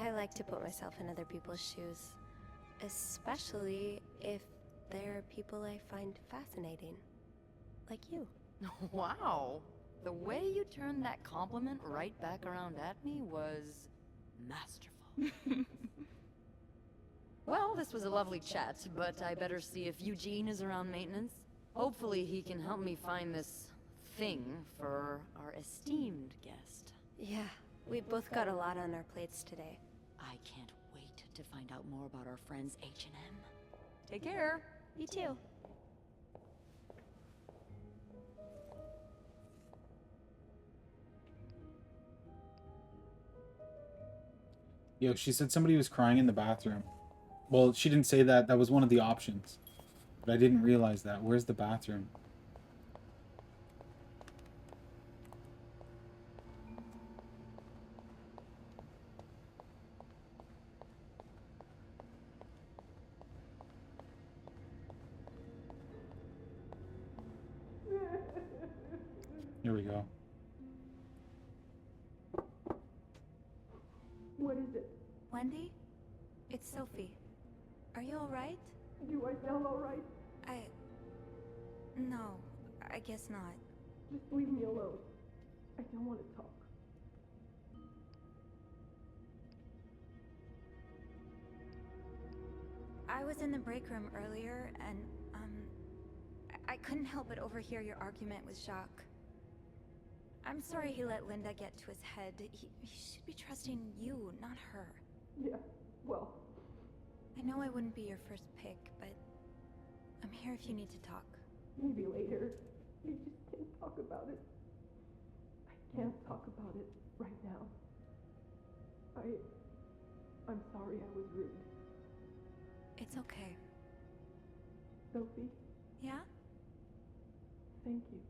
I like to put myself in other people's shoes, especially if they're people I find fascinating, like you. Wow! The way you turned that compliment right back around at me was masterful. Well, this was a lovely chat, but I better see if Eugene is around maintenance. Hopefully he can help me find this thing for our esteemed guest. Yeah, we both got a lot on our plates today. I can't wait to find out more about our friends H&M. Take care. You too. Yo, she said somebody was crying in the bathroom. Well, she didn't say that. That was one of the options. But I didn't realize that. Where's the bathroom? Here we go. What is it? Wendy? It's Sophie. Are you alright? Do I sound alright? No, I guess not. Just leave me alone. I don't want to talk. I was in the break room earlier, and, I couldn't help but overhear your argument with Jacques. I'm sorry he let Linda get to his head. He should be trusting you, not her. Yeah, well... I know I wouldn't be your first pick, but I'm here if you need to talk. Maybe later. I just can't talk about it. I can't talk about it right now. I'm sorry I was rude. It's okay. Sophie? Yeah? Thank you.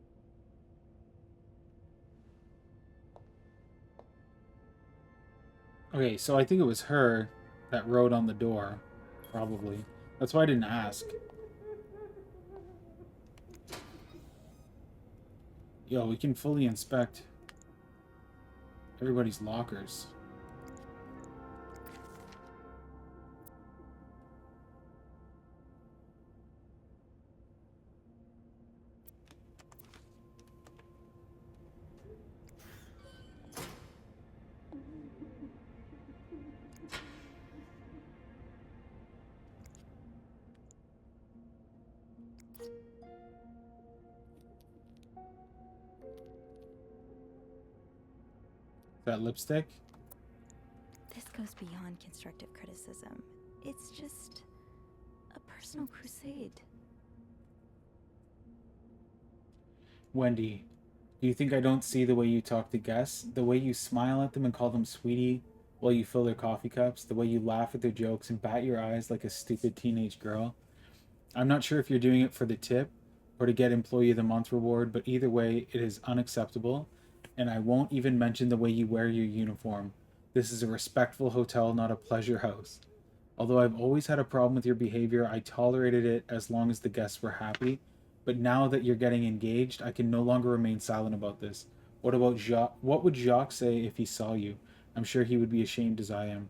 Okay, so I think it was her that wrote on the door. Probably. That's why I didn't ask. Yo, we can fully inspect everybody's lockers. That lipstick? This goes beyond constructive criticism. It's just a personal crusade. Wendy, do you think I don't see the way you talk to guests? The way you smile at them and call them sweetie while you fill their coffee cups? The way you laugh at their jokes and bat your eyes like a stupid teenage girl? I'm not sure if you're doing it for the tip or to get Employee of the Month reward, but either way, it is unacceptable. And I won't even mention the way you wear your uniform. This is a respectful hotel, not a pleasure house. Although I've always had a problem with your behavior, I tolerated it as long as the guests were happy. But now that you're getting engaged, I can no longer remain silent about this. What about Jacques? What would Jacques say if he saw you? I'm sure he would be ashamed as I am.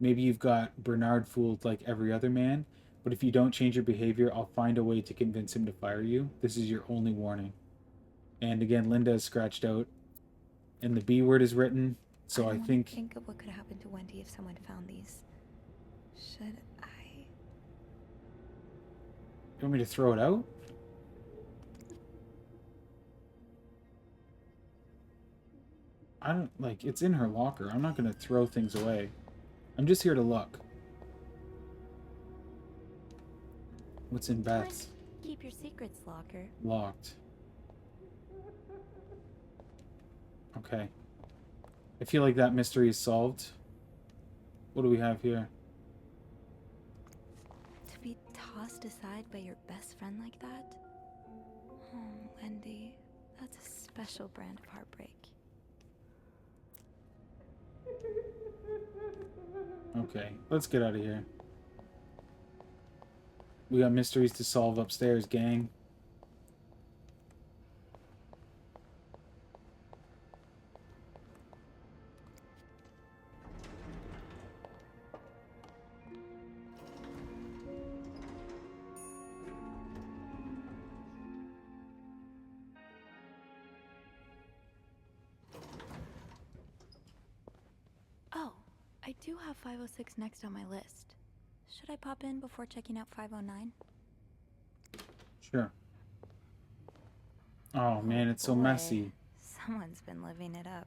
Maybe you've got Bernard fooled like every other man, but if you don't change your behavior, I'll find a way to convince him to fire you. This is your only warning. And again, Linda is scratched out. And the B word is written, so I think... Think of what could happen to Wendy if someone found these. Should I... You want me to throw it out? I don't, like, it's in her locker. I'm not going to throw things away. I'm just here to look. What's in Beth's? Keep your secrets locker. Locked. Okay. I feel like that mystery is solved. What do we have here? To be tossed aside by your best friend like that? Oh, Wendy, that's a special brand of heartbreak. Okay, let's get out of here. We got mysteries to solve upstairs, gang. Oh, I do have 506 next on my list. Should I pop in before checking out 509? Sure. Oh man, it's so Boy, messy. Someone's been living it up.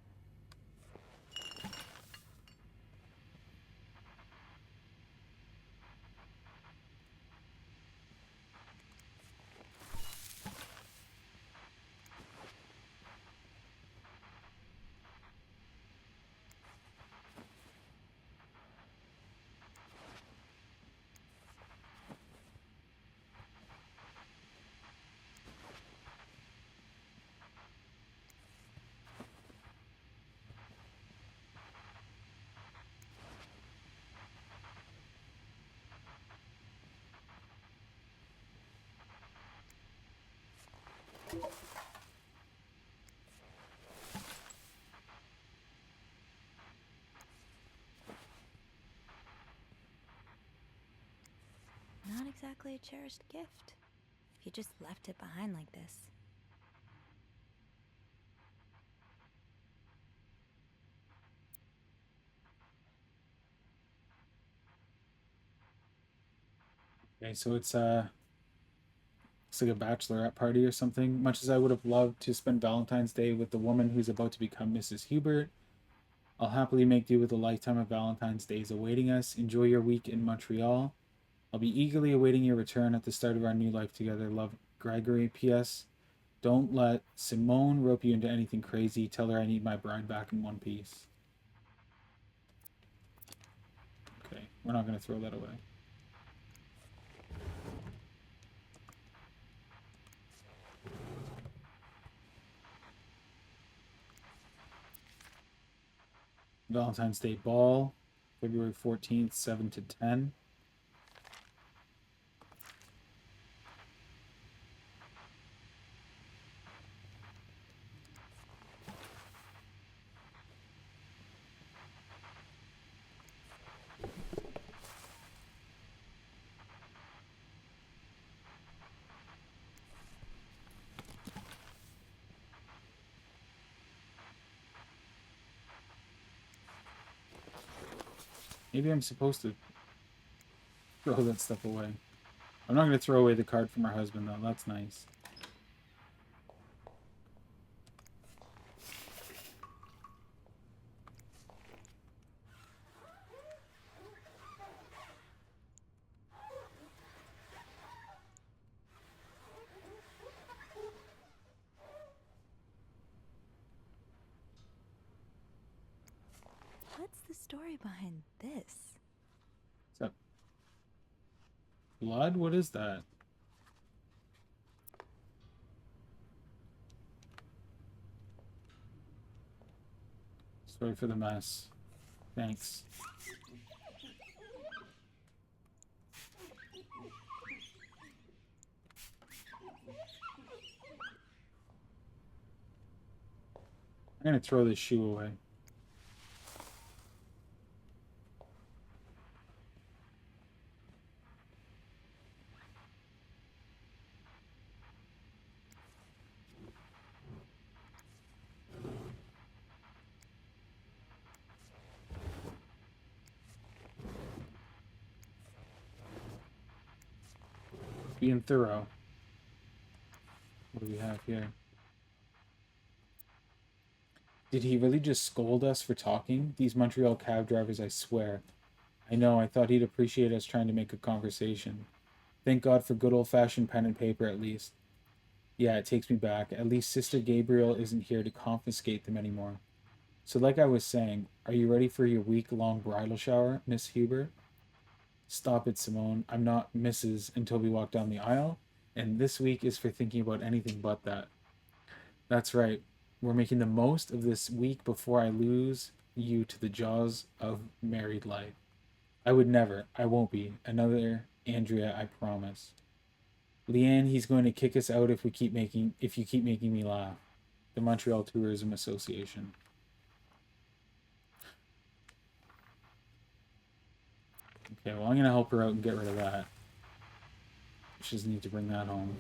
exactly a cherished gift. If you just left it behind like this. Okay, so it's like a bachelorette party or something. Much as I would have loved to spend Valentine's Day with the woman who's about to become Mrs. Hubert, I'll happily make do with a lifetime of Valentine's Days awaiting us. Enjoy your week in Montreal. I'll be eagerly awaiting your return at the start of our new life together. Love, Gregory. P.S. Don't let Simone rope you into anything crazy. Tell her I need my bride back in one piece. Okay, we're not going to throw that away. Valentine's Day Ball, February 14th, 7 to 10. Maybe I'm supposed to throw that stuff away. I'm not going to throw away the card from her husband, though. That's nice. What's the story behind this? Is that blood? What is that? Sorry for the mess. Thanks. I'm going to throw this shoe away. Being thorough. What do we have here? Did he really just scold us for talking? These Montreal cab drivers, I swear. I know, I thought he'd appreciate us trying to make a conversation. Thank God for good old-fashioned pen and paper, at least. Yeah, it takes me back. At least Sister Gabriel isn't here to confiscate them anymore. So like I was saying, are you ready for your week-long bridal shower, Miss Hubert? Stop it, Simone. I'm not Mrs. until we walk down the aisle, and this week is for thinking about anything but that. That's right. We're making the most of this week before I lose you to the jaws of married life. I would never. I won't be. Another Andrea, I promise. Leanne, he's going to kick us out if you keep making me laugh. The Montreal Tourism Association. Okay, well, I'm going to help her out and get rid of that. She doesn't need to bring that home.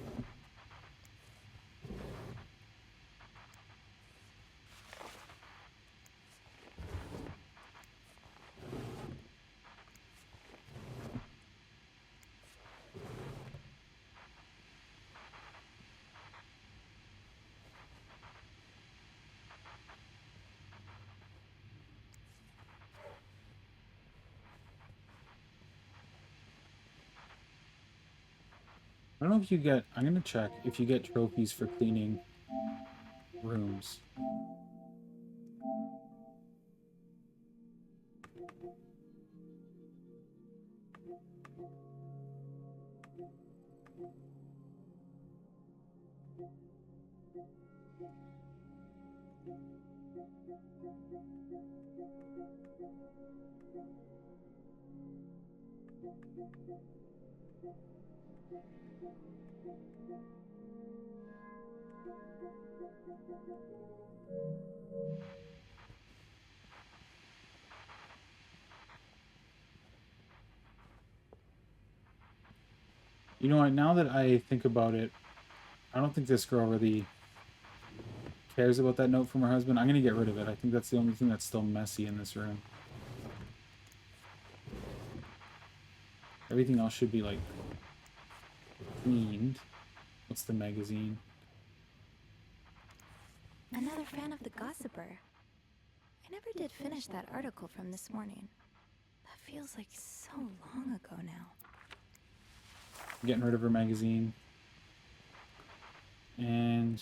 I don't know if you get... I'm going to check if you get trophies for cleaning rooms. You know what? Now that I think about it, I don't think this girl really cares about that note from her husband. I'm gonna get rid of it. I think that's the only thing that's still messy in this room. Everything else should be, like, cleaned. What's the magazine? Another fan of the Gossiper. I never did finish that article from this morning. That feels like so long ago now. Getting rid of her magazine. And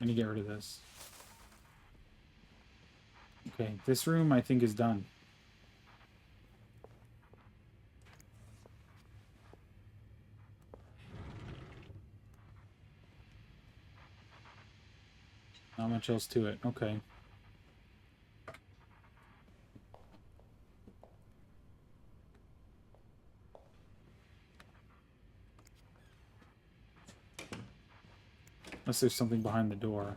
I'm gonna get rid of this. Okay, this room I think is done. Not much else to it. Okay. Unless there's something behind the door.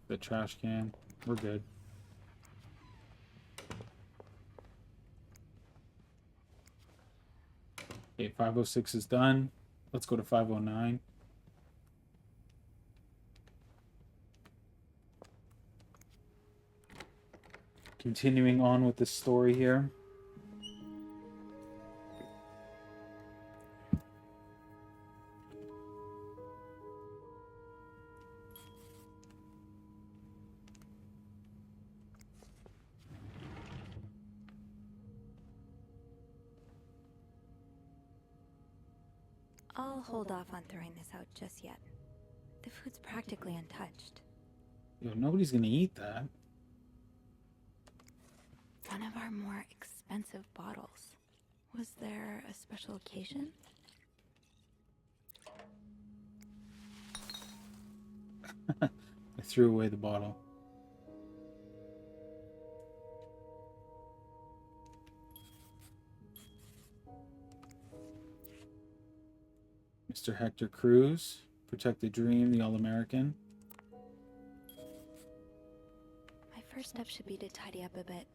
The trash can. We're good. Okay, 506 is done. Let's go to 509. Continuing on with the story here. I'll hold off on throwing this out just yet. The food's practically untouched. Yo, nobody's gonna eat that. One of our more expensive bottles. Was there a special occasion? I threw away the bottle. Mr. Hector Cruz, Protect the Dream, the All-American. My first step should be to tidy up a bit.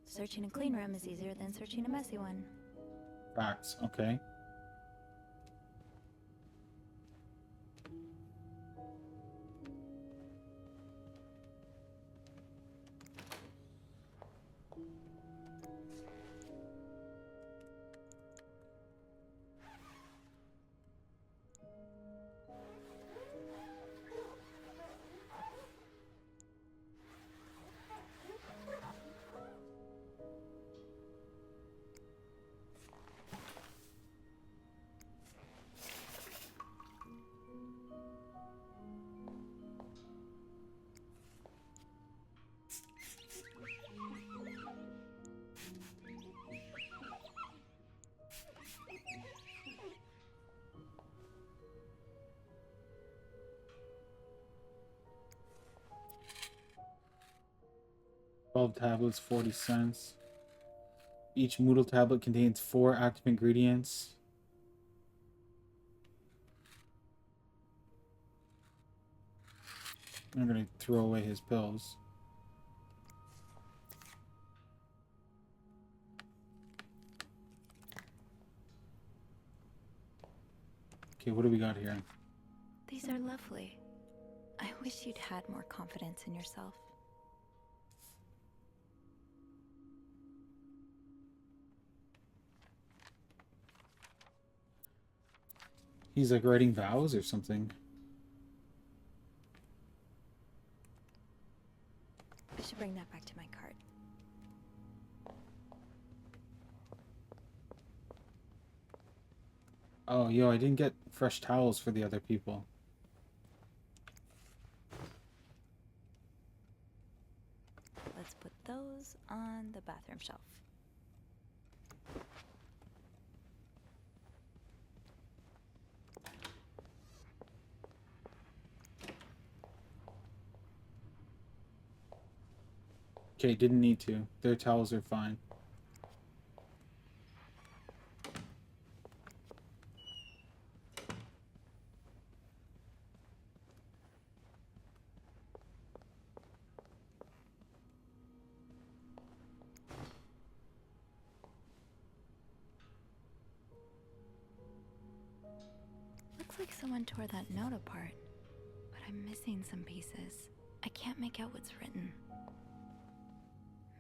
Searching a clean room is easier than searching a messy one. Facts, okay. Tablets, 40 cents. Each Moodle tablet contains 4 active ingredients. I'm gonna throw away his pills. Okay, what do we got here? These are lovely. I wish you'd had more confidence in yourself. He's like writing vows or something. I should bring that back to my cart. Oh, yo, I didn't get fresh towels for the other people. Let's put those on the bathroom shelf. Okay, didn't need to. Their towels are fine. someone tore that note apart, but I'm missing some pieces. I can't make out what's written.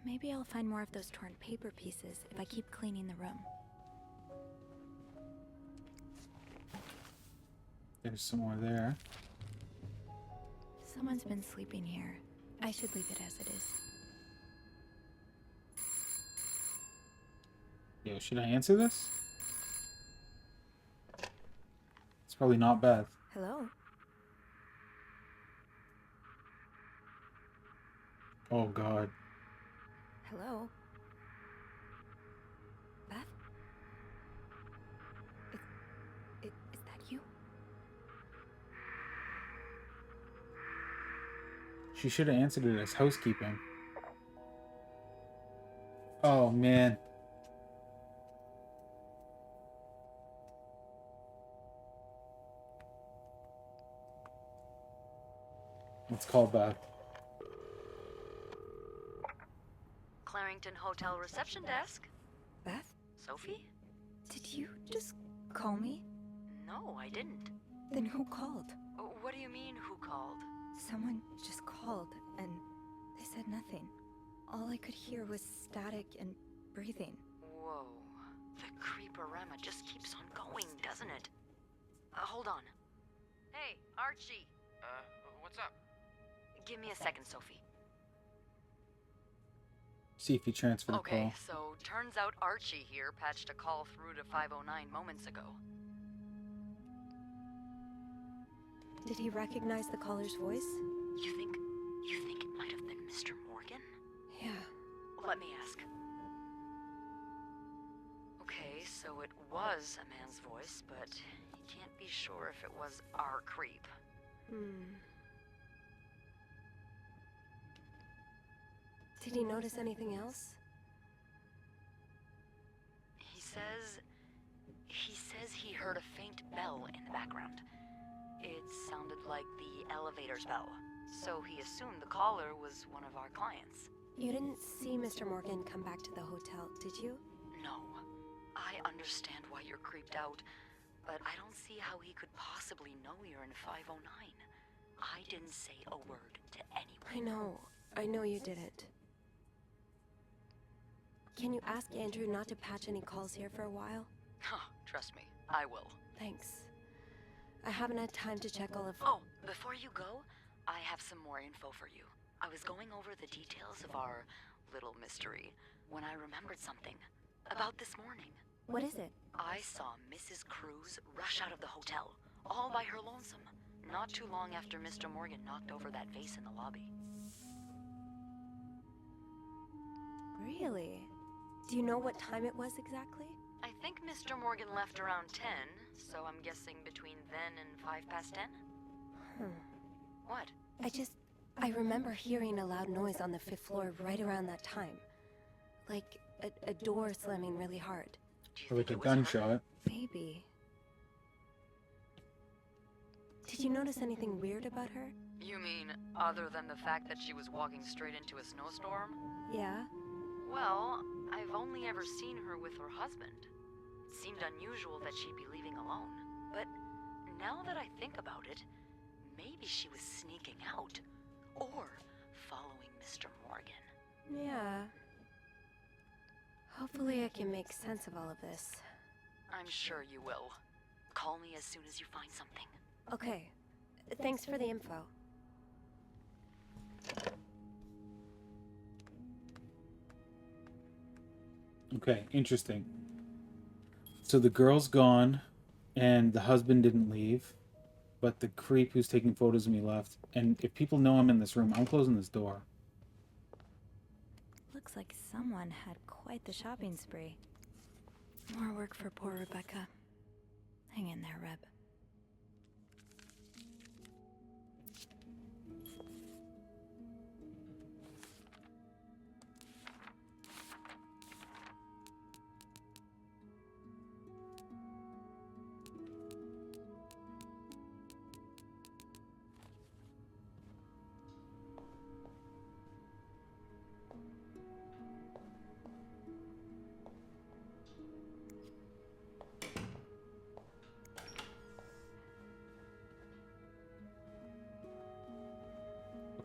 Maybe I'll find more of those torn paper pieces if I keep cleaning the room. There's some more there. Someone's been sleeping here. I should leave it as it is. Yo, should I answer this? It's probably not Beth. Hello? Oh god. Hello? Beth? Is that you? She should have answered it as housekeeping. Oh man. Let's call Beth. Clarington Hotel reception desk. Beth? Sophie? Did you just call me? No, I didn't. Then who called? What do you mean, who called? Someone just called, and they said nothing. All I could hear was static and breathing. Whoa. The creeporama just keeps on going, doesn't it? Hold on. Hey, Archie. What's up? Give me a second, Sophie. See if he transferred the Okay, call. so turns out Archie here patched a call through to 509 moments ago. Did he recognize the caller's voice? You think it might have been Mr. Morgan? Yeah. Let me ask. Okay, so it was a man's voice, but he can't be sure if it was our creep. Did he notice anything else? He says he heard a faint bell in the background. It sounded like the elevator's bell, so he assumed the caller was one of our clients. You didn't see Mr. Morgan come back to the hotel, did you? No. I understand why you're creeped out, but I don't see how he could possibly know you're in 509. I didn't say a word to anyone. I know you didn't. Can you ask Andrew not to patch any calls here for a while? Trust me, I will. Thanks. I haven't had time to check all of... Oh, before you go, I have some more info for you. I was going over the details of our little mystery when I remembered something about this morning. What is it? I saw Mrs. Cruz rush out of the hotel, all by her lonesome, not too long after Mr. Morgan knocked over that vase in the lobby. Really? Do you know what time it was exactly? I think Mr. Morgan left around 10, so I'm guessing between then and 10:05. What? I remember hearing a loud noise on the 5th floor right around that time. Like a door slamming really hard. Or like a gunshot. Maybe. Did you notice anything weird about her? You mean, other than the fact that she was walking straight into a snowstorm? Yeah? Well, I've only ever seen her with her husband. It seemed unusual that she'd be leaving alone. But now that I think about it, maybe she was sneaking out. Or following Mr. Morgan. Yeah. Hopefully I can make sense of all of this. I'm sure you will. Call me as soon as you find something. Okay. Thanks for the info. Okay, interesting. So the girl's gone, and the husband didn't leave, but the creep who's taking photos of me left. And if people know I'm in this room, I'm closing this door. Looks like someone had quite the shopping spree. More work for poor Rebecca. Hang in there, Reb.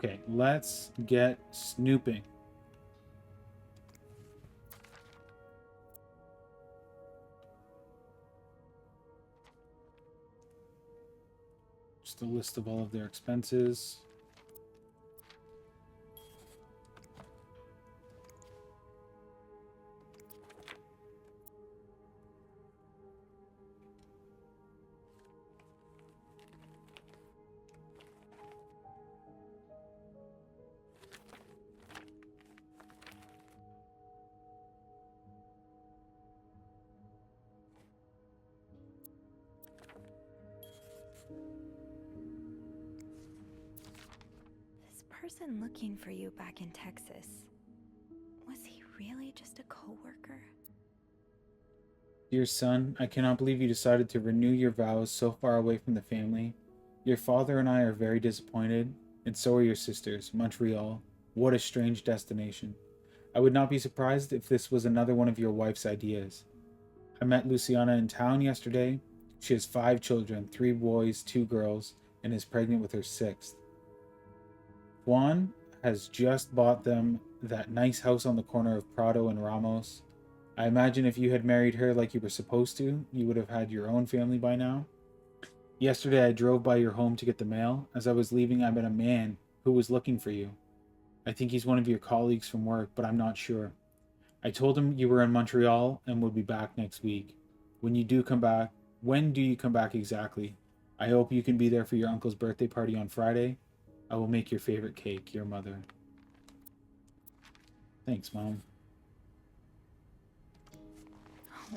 Okay, let's get snooping. Just a list of all of their expenses. This person looking for you back in Texas, was he really just a co-worker? Dear son, I cannot believe you decided to renew your vows so far away from the family. Your father and I are very disappointed, and so are your sisters. Montreal. What a strange destination. I would not be surprised if this was another one of your wife's ideas. I met Luciana in town yesterday. She has 5 children, 3 boys, 2 girls, and is pregnant with her 6th. Juan has just bought them that nice house on the corner of Prado and Ramos. I imagine if you had married her like you were supposed to, you would have had your own family by now. Yesterday I drove by your home to get the mail. As I was leaving, I met a man who was looking for you. I think he's one of your colleagues from work, but I'm not sure. I told him you were in Montreal and would be back next week. When do you come back exactly? I hope you can be there for your uncle's birthday party on Friday. I will make your favorite cake, your mother. Thanks, Mom.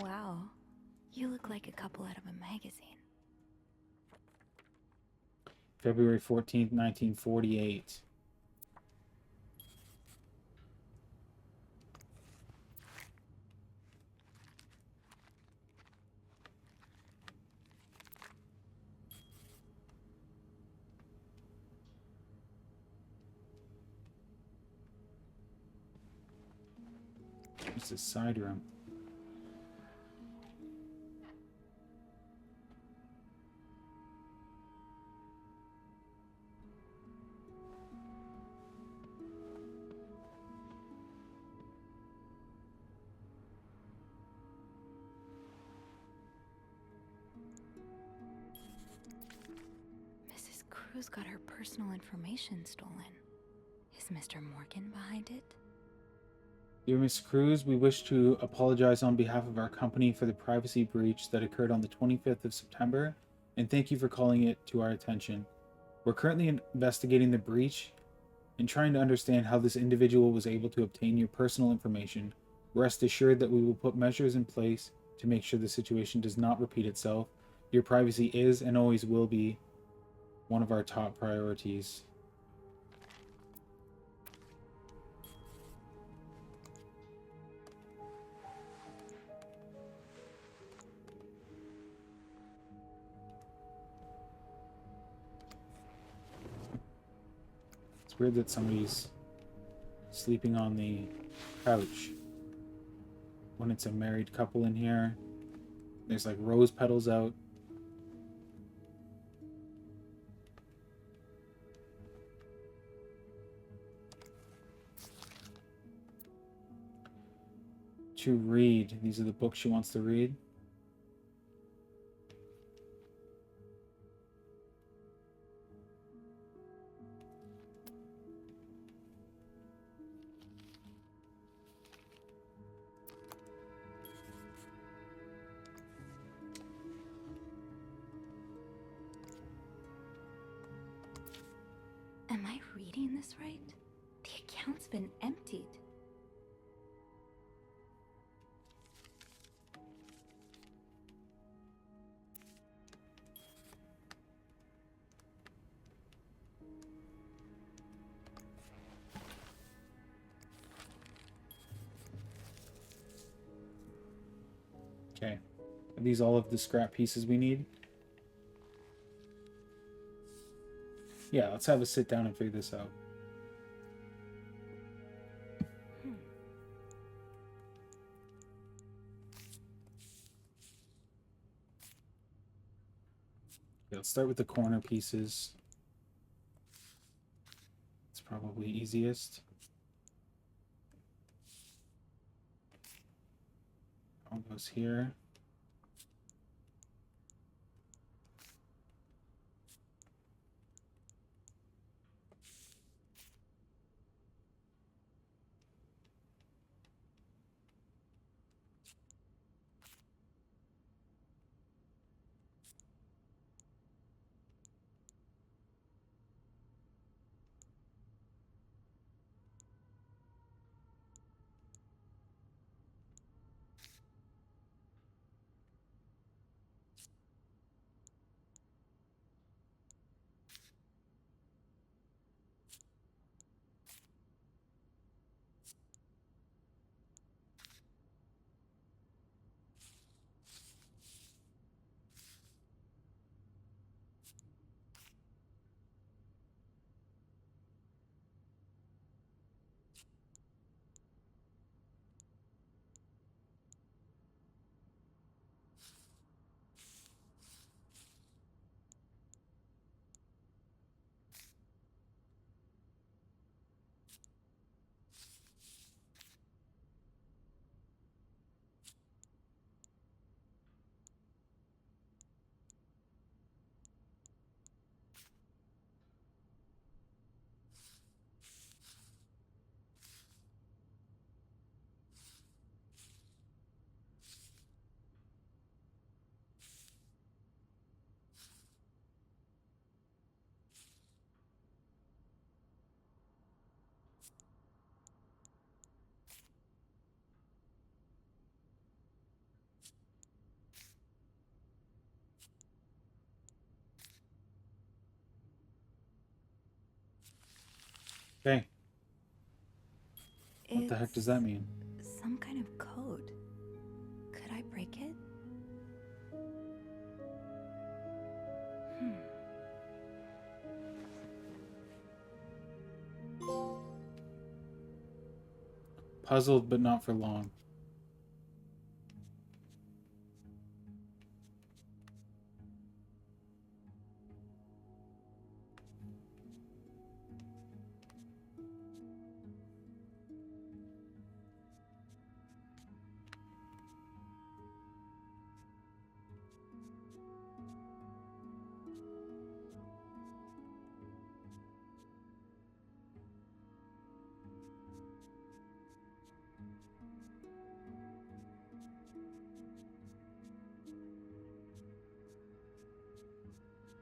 Wow, you look like a couple out of a magazine. February 14th, 1948. It's a side room. Mrs. Cruz got her personal information stolen. Is Mr. Morgan behind it? Dear Miss Cruz, we wish to apologize on behalf of our company for the privacy breach that occurred on the 25th of September, and thank you for calling it to our attention. We're currently investigating the breach and trying to understand how this individual was able to obtain your personal information. Rest assured that we will put measures in place to make sure the situation does not repeat itself. Your privacy is and always will be one of our top priorities. It's weird that somebody's sleeping on the couch when it's a married couple in here. There's like rose petals out. To read. These are the books she wants to read. Am I reading this right? The account's been emptied. Okay. Are these all of the scrap pieces we need? Yeah, let's have a sit down and figure this out. Okay, let's start with the corner pieces. Let's probably easiest. All goes here. Okay. What the heck does that mean? Some kind of code. Could I break it? Puzzled, but not for long.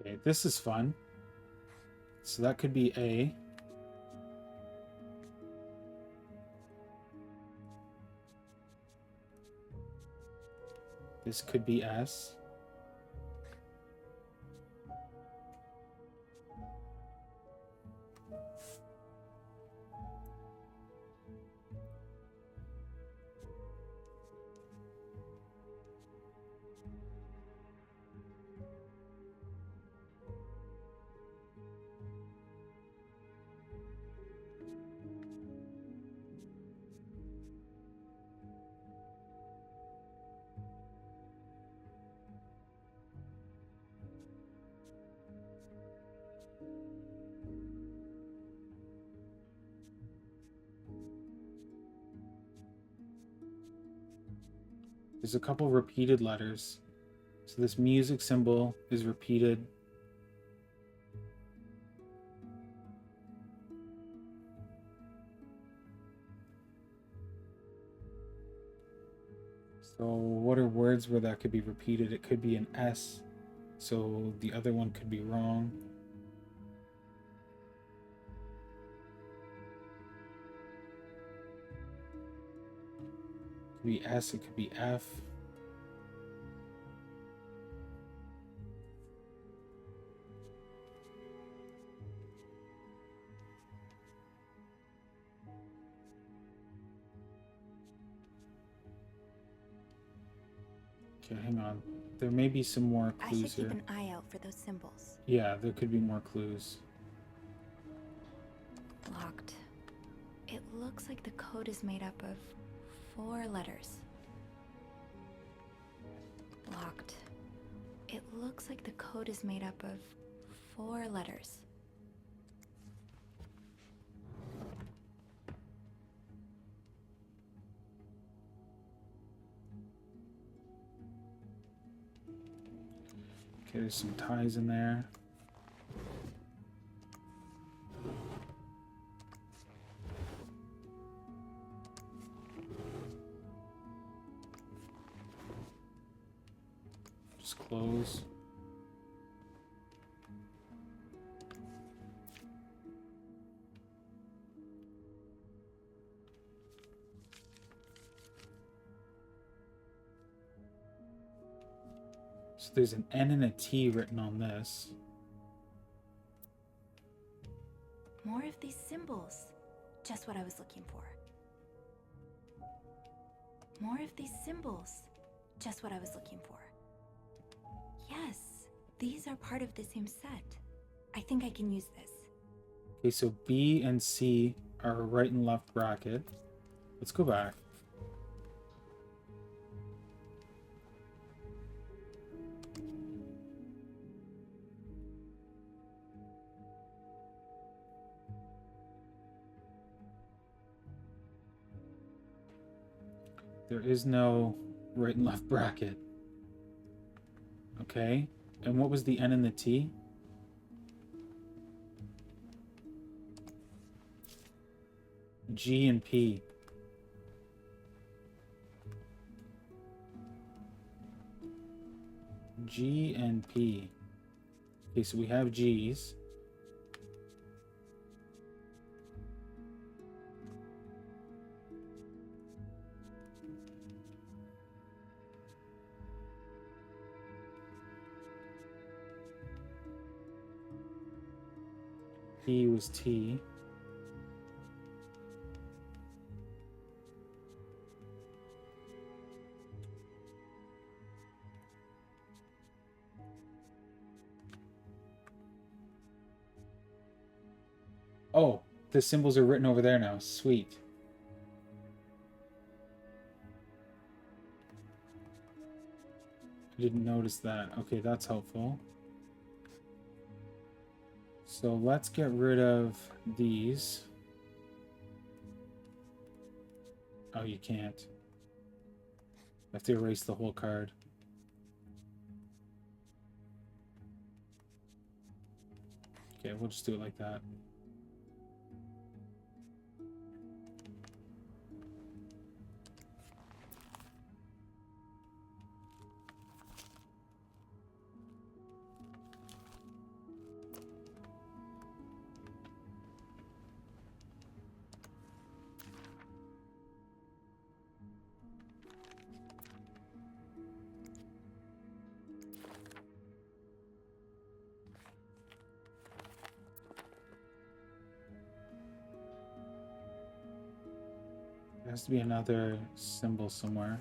Okay, this is fun. So that could be A. This could be S. There's a couple repeated letters. So this music symbol is repeated. So what are words where that could be repeated? It could be an S, so the other one could be wrong. It could be S, it could be F. Okay, hang on. There may be some more I clues should keep here. an eye out for those symbols. Yeah, there could be more clues. Locked. It looks like the code is made up of 4 letters. Locked. It looks like the code is made up of 4 letters. Okay, there's some ties in there. Just close. So there's an N and a T written on this. More of these symbols. Just what I was looking for. More of these symbols. Just what I was looking for. Yes, these are part of the same set. I think I can use this. Okay, so B and C are a right and left bracket. Let's go back. There is no right and left bracket. Okay, and what was the N and the T? G and P. G and P. Okay, so we have G's. P was T. Oh, the symbols are written over there now. Sweet. I didn't notice that. Okay, that's helpful. So let's get rid of these. Oh, you can't. I have to erase the whole card. Okay, we'll just do it like that. There has to be another symbol somewhere.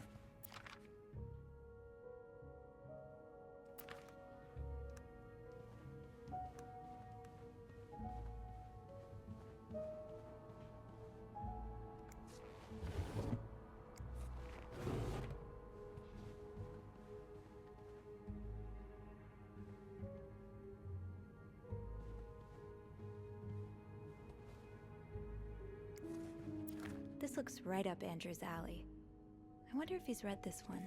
This looks right up Andrew's alley. I wonder if he's read this one.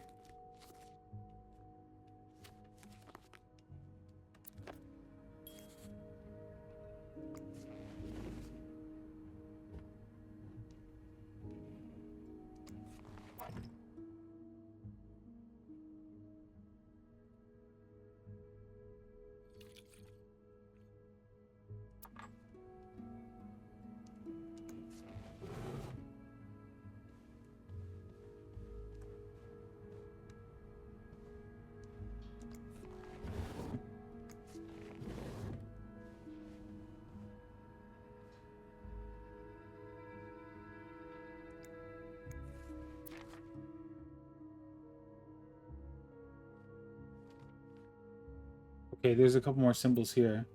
Okay, there's a couple more symbols here.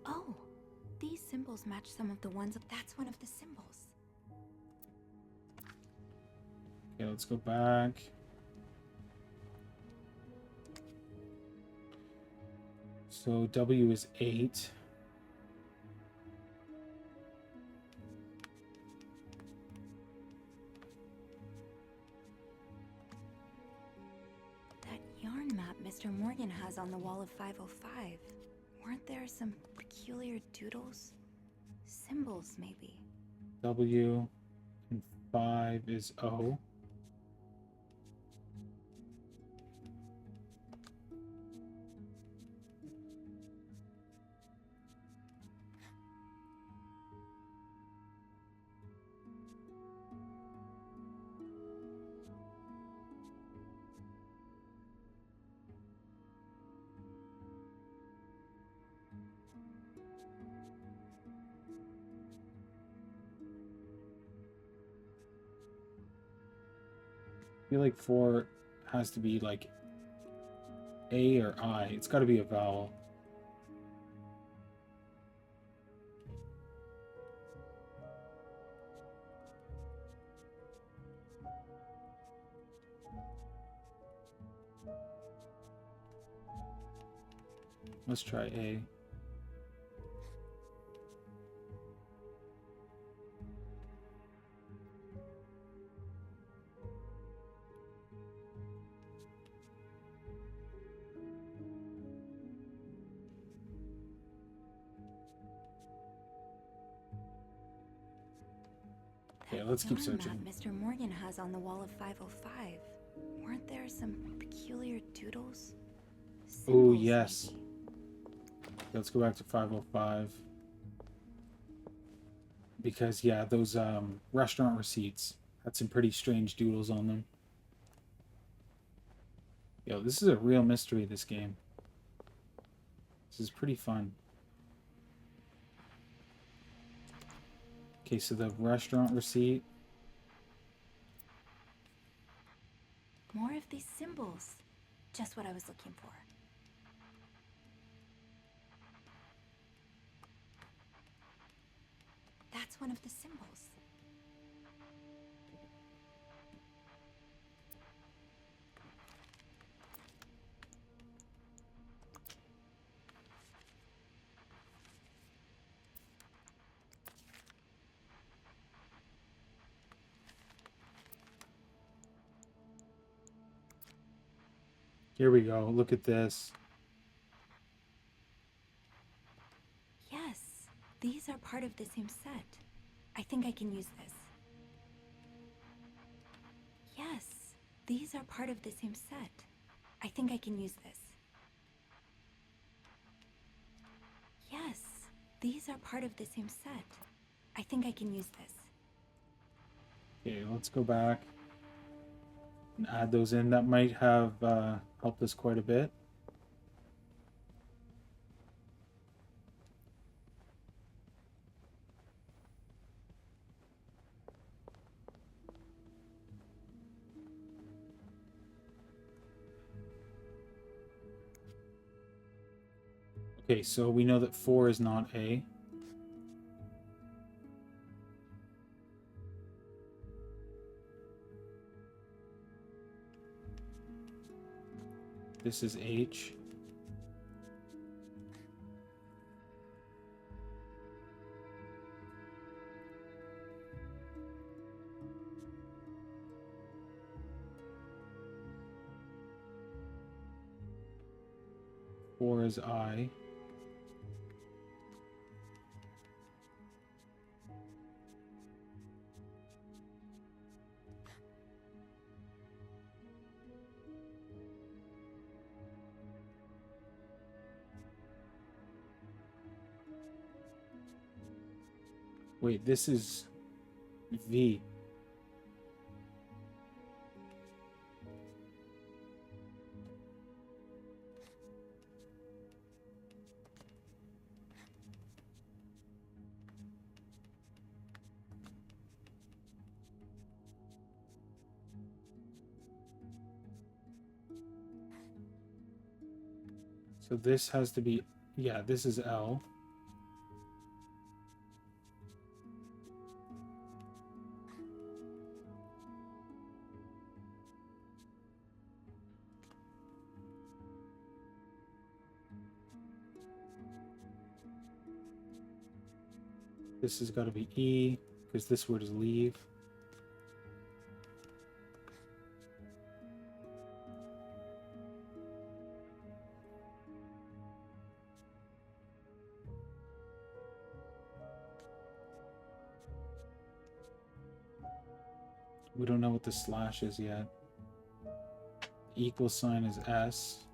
Oh, these symbols match some of the ones. That's one of the symbols. Okay, let's go back. So W is 8. That yarn map Mr. Morgan has on the wall of 505. Weren't there some peculiar doodles? Symbols, maybe. W and 5 is O. I feel like 4 has to be like A or I. It's got to be a vowel. Let's try A. Okay, let's keep searching. Mr. Morgan has on the wall of 505. Weren't there some peculiar doodles? Oh, yes. Maybe. Let's go back to 505. Because, yeah, those restaurant receipts had some pretty strange doodles on them. Yo, this is a real mystery, this game. This is pretty fun. Okay, so the restaurant receipt. More of these symbols. Just what I was looking for. That's one of the symbols. Here we go. Look at this. Yes, these are part of the same set. I think I can use this. Yes, these are part of the same set. I think I can use this. Yes, these are part of the same set. I think I can use this. Okay, let's go back and add those in. That might have helped us quite a bit. Okay, so we know that 4 is not A. This is H. Four is I. Wait, this is V. So this has to be, yeah, this is L. This has got to be E, because this word is leave. We don't know what the slash is yet. Equal sign is S.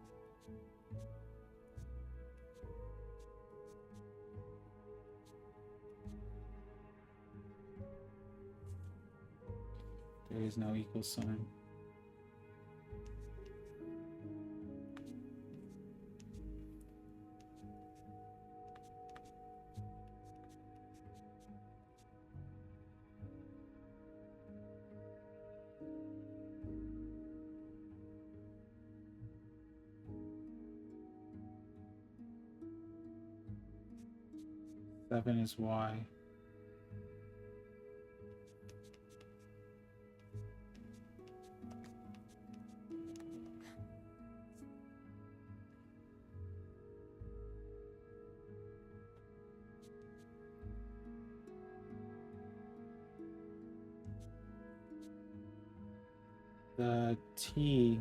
There is no equal sign. Seven is Y. The T,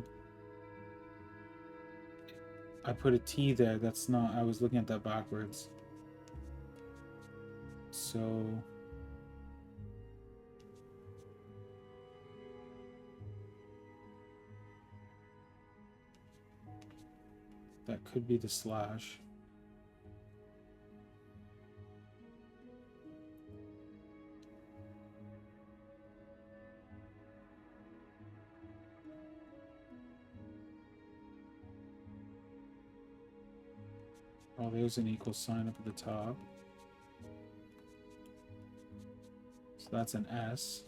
I put a T there. That's not, I was looking at that backwards. So that could be the slash. Oh, there's an equal sign up at the top. So that's an S.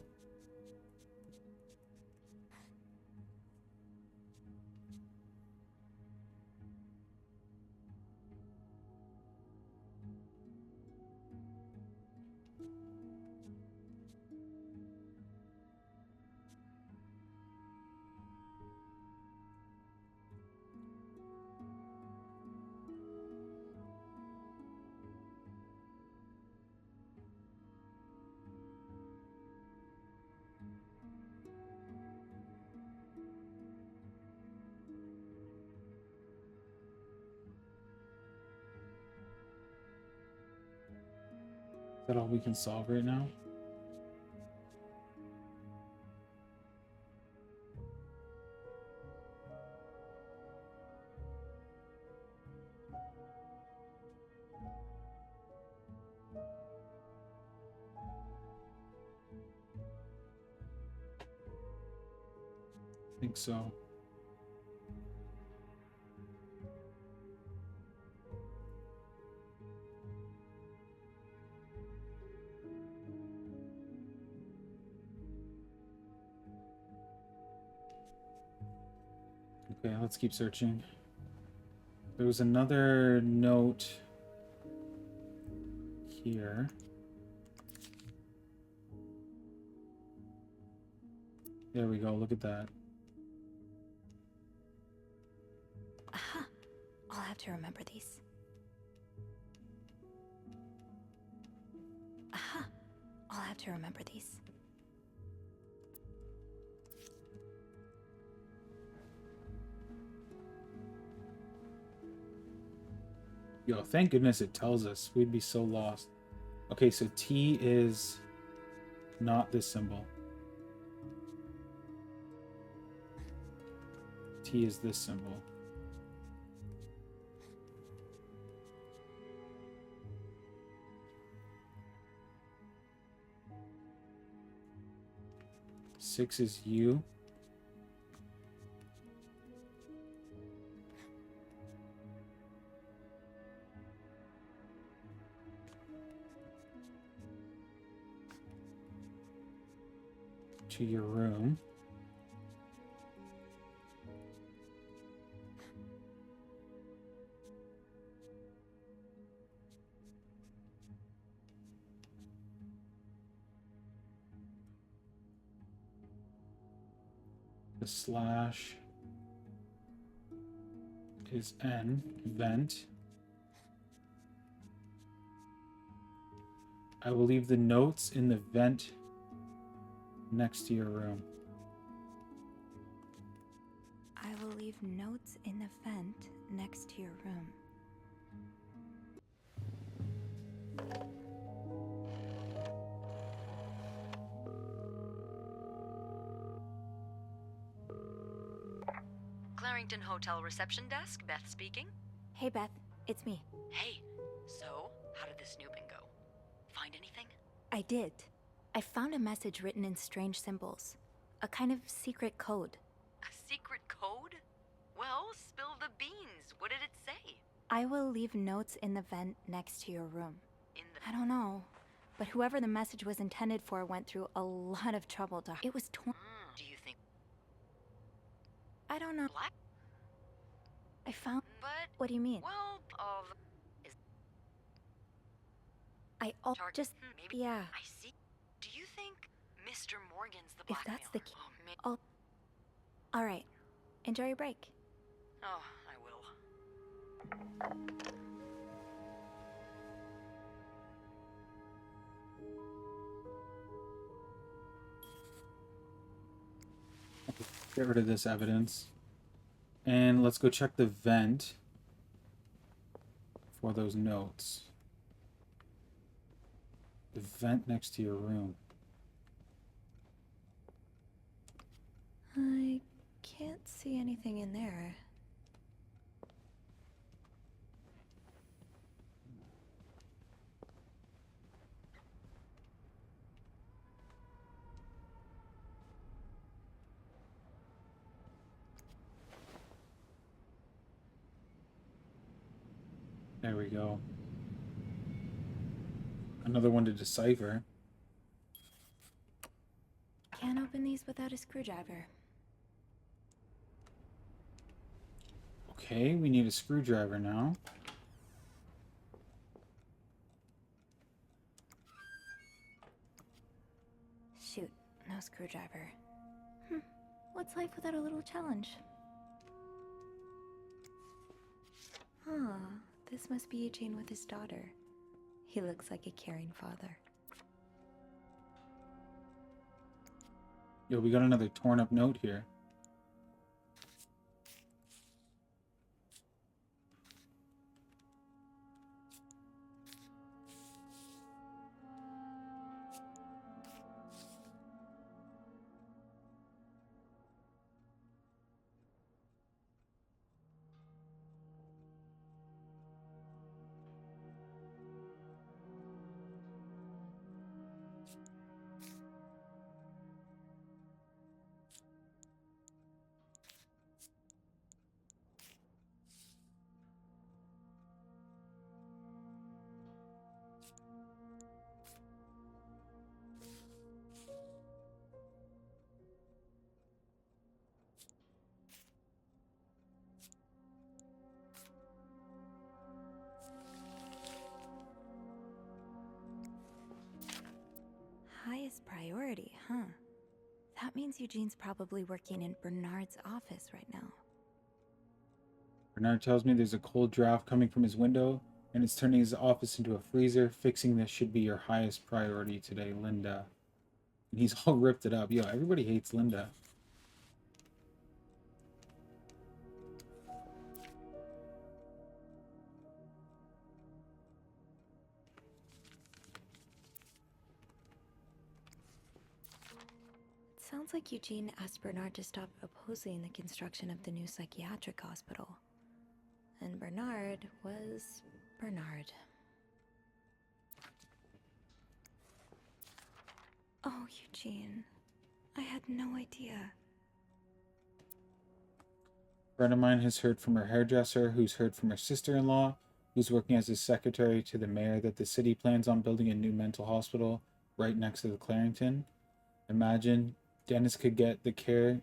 Is that all we can solve right now? I think so. Okay, let's keep searching. There was another note here. There we go, look at that. Aha! I'll have to remember these. Aha! I'll have to remember these. Yo, thank goodness it tells us. We'd be so lost. Okay, so T is not this symbol. T is this symbol. Six is U. To your room. The slash is N, vent. I will leave the notes in the vent next to your room. I will leave notes in the vent next to your room. Wellington Hotel reception desk, Beth speaking. Hey, Beth. It's me. Hey, so how did the snooping go? Find anything? I did. I found a message written in strange symbols. A kind of secret code. A secret code? Well, spill the beans. What did it say? I will leave notes in the vent next to your room. I don't know. But whoever the message was intended for went through a lot of trouble to... It was torn... Do you think... I don't know. Black? I found... But... What do you mean? Well, is... Just... Maybe... Yeah. I see. Do you think Mr. Morgan's the If blackmailer? that's the case... Alright. Enjoy your break. Oh, I will. Get rid of this evidence. And let's go check the vent for those notes. The vent next to your room. I can't see anything in there. There we go. Another one to decipher. Can't open these without a screwdriver. Okay, we need a screwdriver now. Shoot, no screwdriver. What's life without a little challenge? Huh, this must be Eugene with his daughter. He looks like a caring father. Yo, we got another torn up note here. Highest priority, huh? That means Eugene's probably working in Bernard's office right now. Bernard tells me there's a cold draft coming from his window, and it's turning his office into a freezer. Fixing this should be your highest priority today, Linda. And he's all ripped it up. Yo, everybody hates Linda. Sounds like Eugene asked Bernard to stop opposing the construction of the new psychiatric hospital. And Bernard was Bernard. Oh, Eugene. I had no idea. A friend of mine has heard from her hairdresser, who's heard from her sister-in-law, who's working as his secretary to the mayor, that the city plans on building a new mental hospital right next to the Clarington. Imagine Dennis could get the care,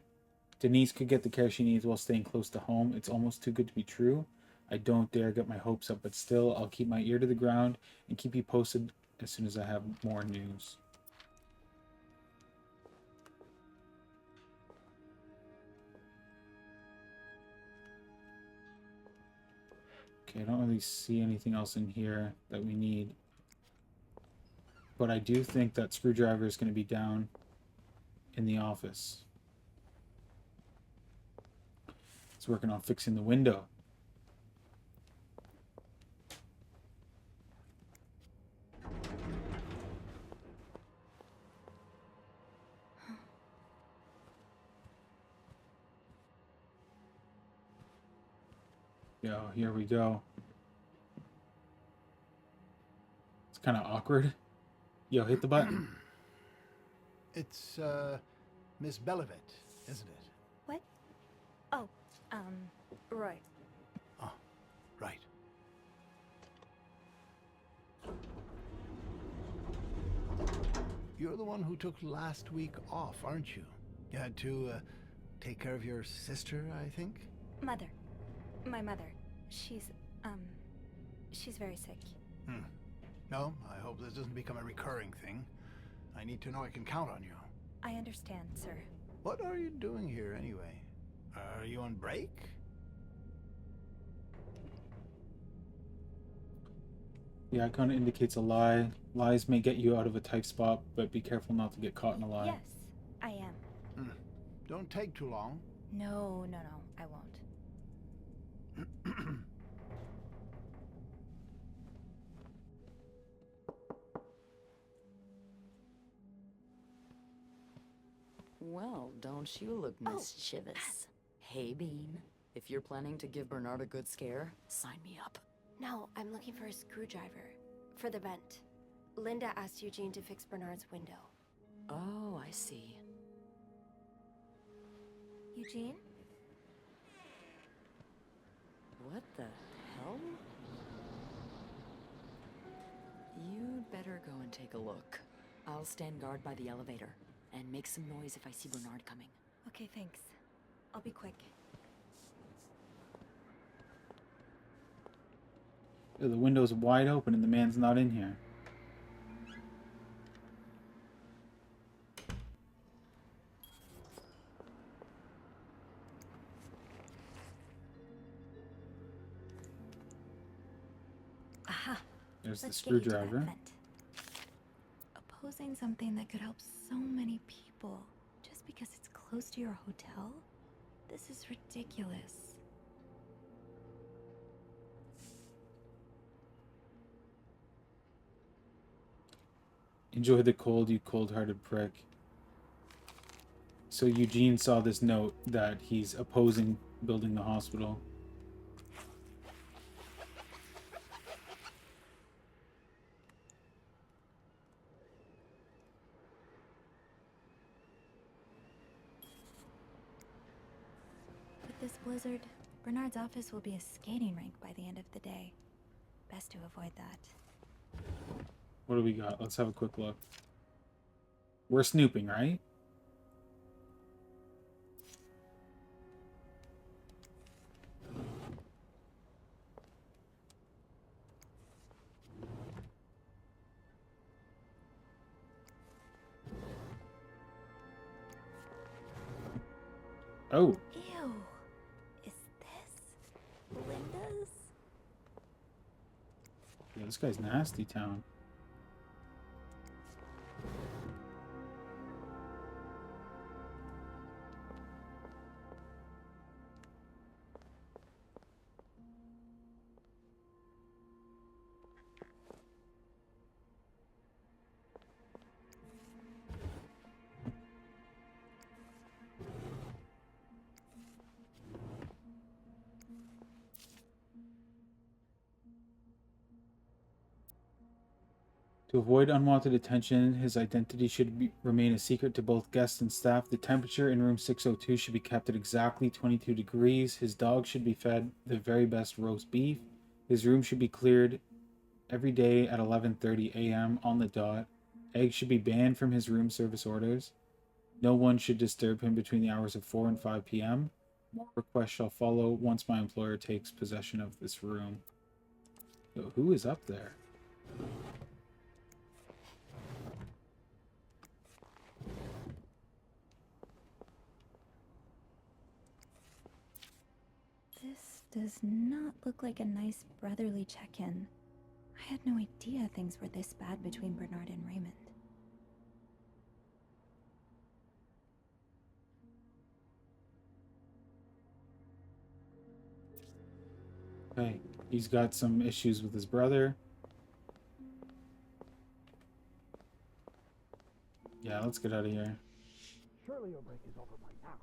Denise could get the care she needs while staying close to home. It's almost too good to be true. I don't dare get my hopes up, but still, I'll keep my ear to the ground and keep you posted as soon as I have more news. Okay, I don't really see anything else in here that we need. But I do think that screwdriver is going to be down in the office. It's working on fixing the window. Yo, here we go. It's kind of awkward. Yo, hit the button. It's, Miss Belivet, isn't it? What? Oh, Roy. Oh, right. You're the one who took last week off, aren't you? You had to, take care of your sister, I think? Mother. My mother. She's very sick. No, I hope this doesn't become a recurring thing. I need to know I can count on you. I understand, sir. What are you doing here, anyway? Are you on break? The icon indicates a lie. Lies may get you out of a tight spot, but be careful not to get caught in a lie. Yes, I am. Don't take too long. No, I won't. Well, don't you look mischievous. Hey, Bean. If you're planning to give Bernard a good scare, sign me up. No, I'm looking for a screwdriver. For the vent. Linda asked Eugene to fix Bernard's window. Oh, I see. Eugene? What the hell? You'd better go and take a look. I'll stand guard by the elevator, and make some noise if I see Bernard coming. Okay, thanks. I'll be quick. The window's wide open and the man's not in here. Aha. There's the Let's get you to that screwdriver. vent. Opposing something that could help so many people just because it's close to your hotel? This is ridiculous. Enjoy the cold, you cold-hearted prick. So Eugene saw this note that he's opposing building the hospital. With this blizzard, Bernard's office will be a skating rink by the end of the day. Best to avoid that. What do we got? Let's have a quick look. We're snooping, right? Oh. Ew. Is this Linda's? Yeah, this guy's nasty town. To avoid unwanted attention, his identity should remain a secret to both guests and staff. The temperature in room 602 should be kept at exactly 22 degrees. His dog should be fed the very best roast beef. His room should be cleared every day at 11:30 a.m. on the dot. Eggs should be banned from his room service orders. No one should disturb him between the hours of 4 and 5 p.m. More requests shall follow once my employer takes possession of this room. Yo, who is up there? This does not look like a nice brotherly check-in. I had no idea things were this bad between Bernard and Raymond. Okay, he's got some issues with his brother. Yeah, let's get out of here. Surely your break is over by now.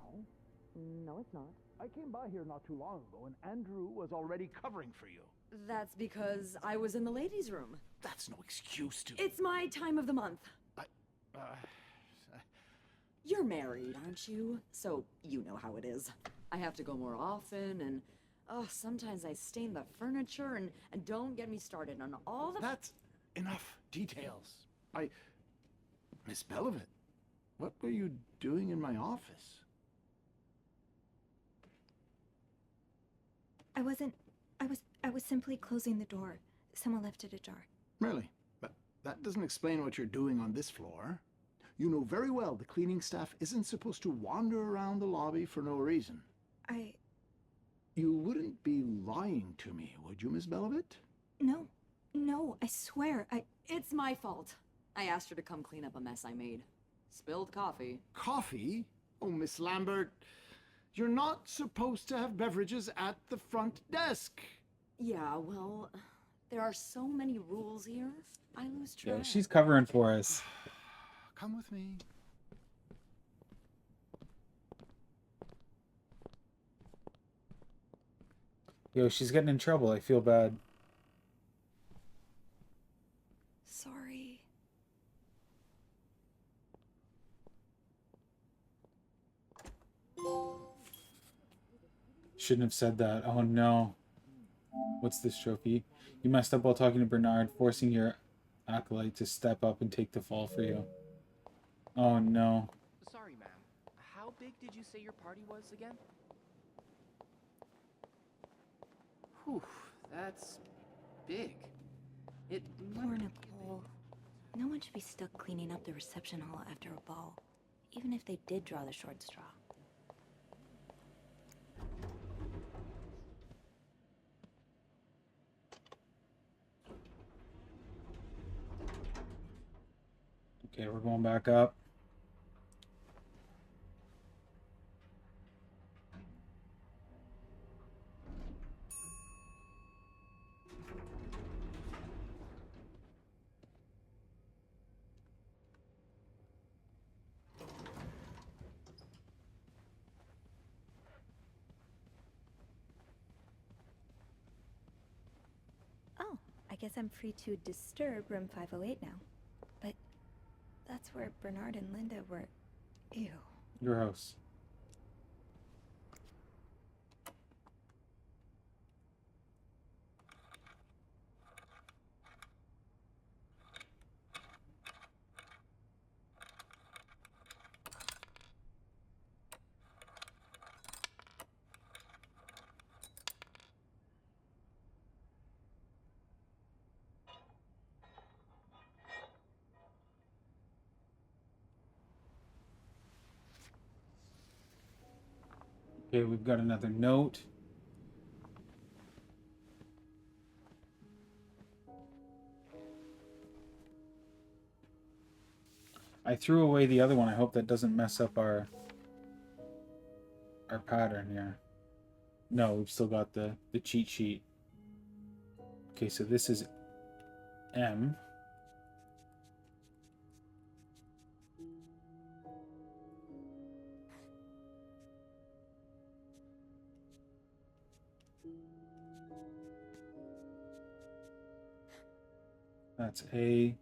No, it's not. I came by here not too long ago, and Andrew was already covering for you. That's because I was in the ladies' room. That's no excuse to... It's my time of the month. uh, You're married, aren't you? So you know how it is. I have to go more often, and sometimes I stain the furniture, and don't get me started on all the... That's enough details. Miss Belivet, what were you doing in my office? I was simply closing the door. Someone left it ajar. Really? But that doesn't explain what you're doing on this floor. You know very well the cleaning staff isn't supposed to wander around the lobby for no reason. You wouldn't be lying to me, would you, Miss Belivet? No, I swear, It's my fault. I asked her to come clean up a mess I made. Spilled coffee. Coffee? Oh, Miss Lambert, you're not supposed to have beverages at the front desk. Yeah, well, there are so many rules here. I lose track. Yeah, she's covering for us. Come with me. Yo, she's getting in trouble. I feel bad. sorry. Shouldn't have said that. Oh no. What's this trophy? You messed up while talking to Bernard, forcing your acolyte to step up and take the fall for you. Oh no. Sorry, ma'am. How big did you say your party was again? Whew, that's big. Poor Nicole. No one should be stuck cleaning up the reception hall after a ball, even if they did draw the short straw. Okay, we're going back up. Oh, I guess I'm free to disturb room 508 now. But that's where Bernard and Linda were. Ew. Your house. Okay, we've got another note. I threw away the other one. I hope that doesn't mess up our pattern here. No, we've still got the cheat sheet. Okay, so this is M. That's A.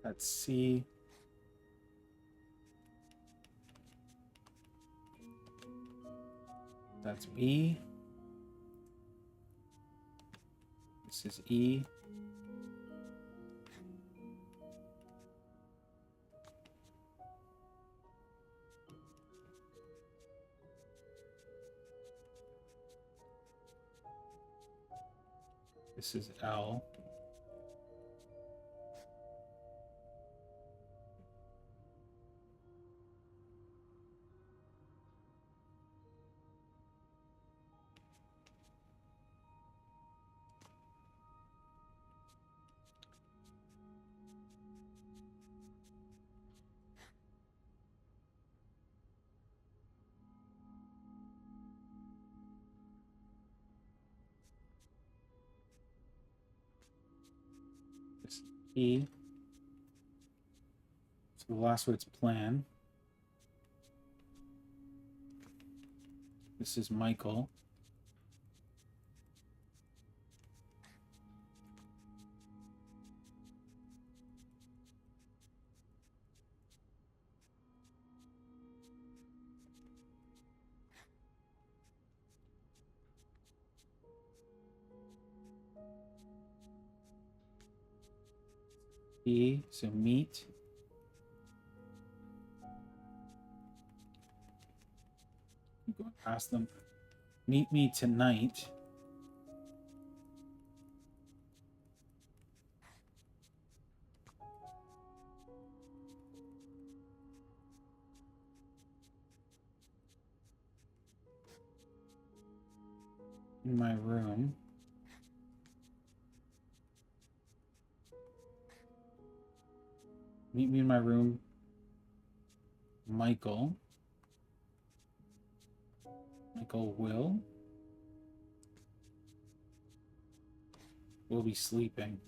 That's C. That's B. This is E. This is L. E. So the last word's plan. This is Michael. E, so meet. I'm going past them. Meet me tonight. In my room. Meet me in my room. Michael. Michael will be sleeping.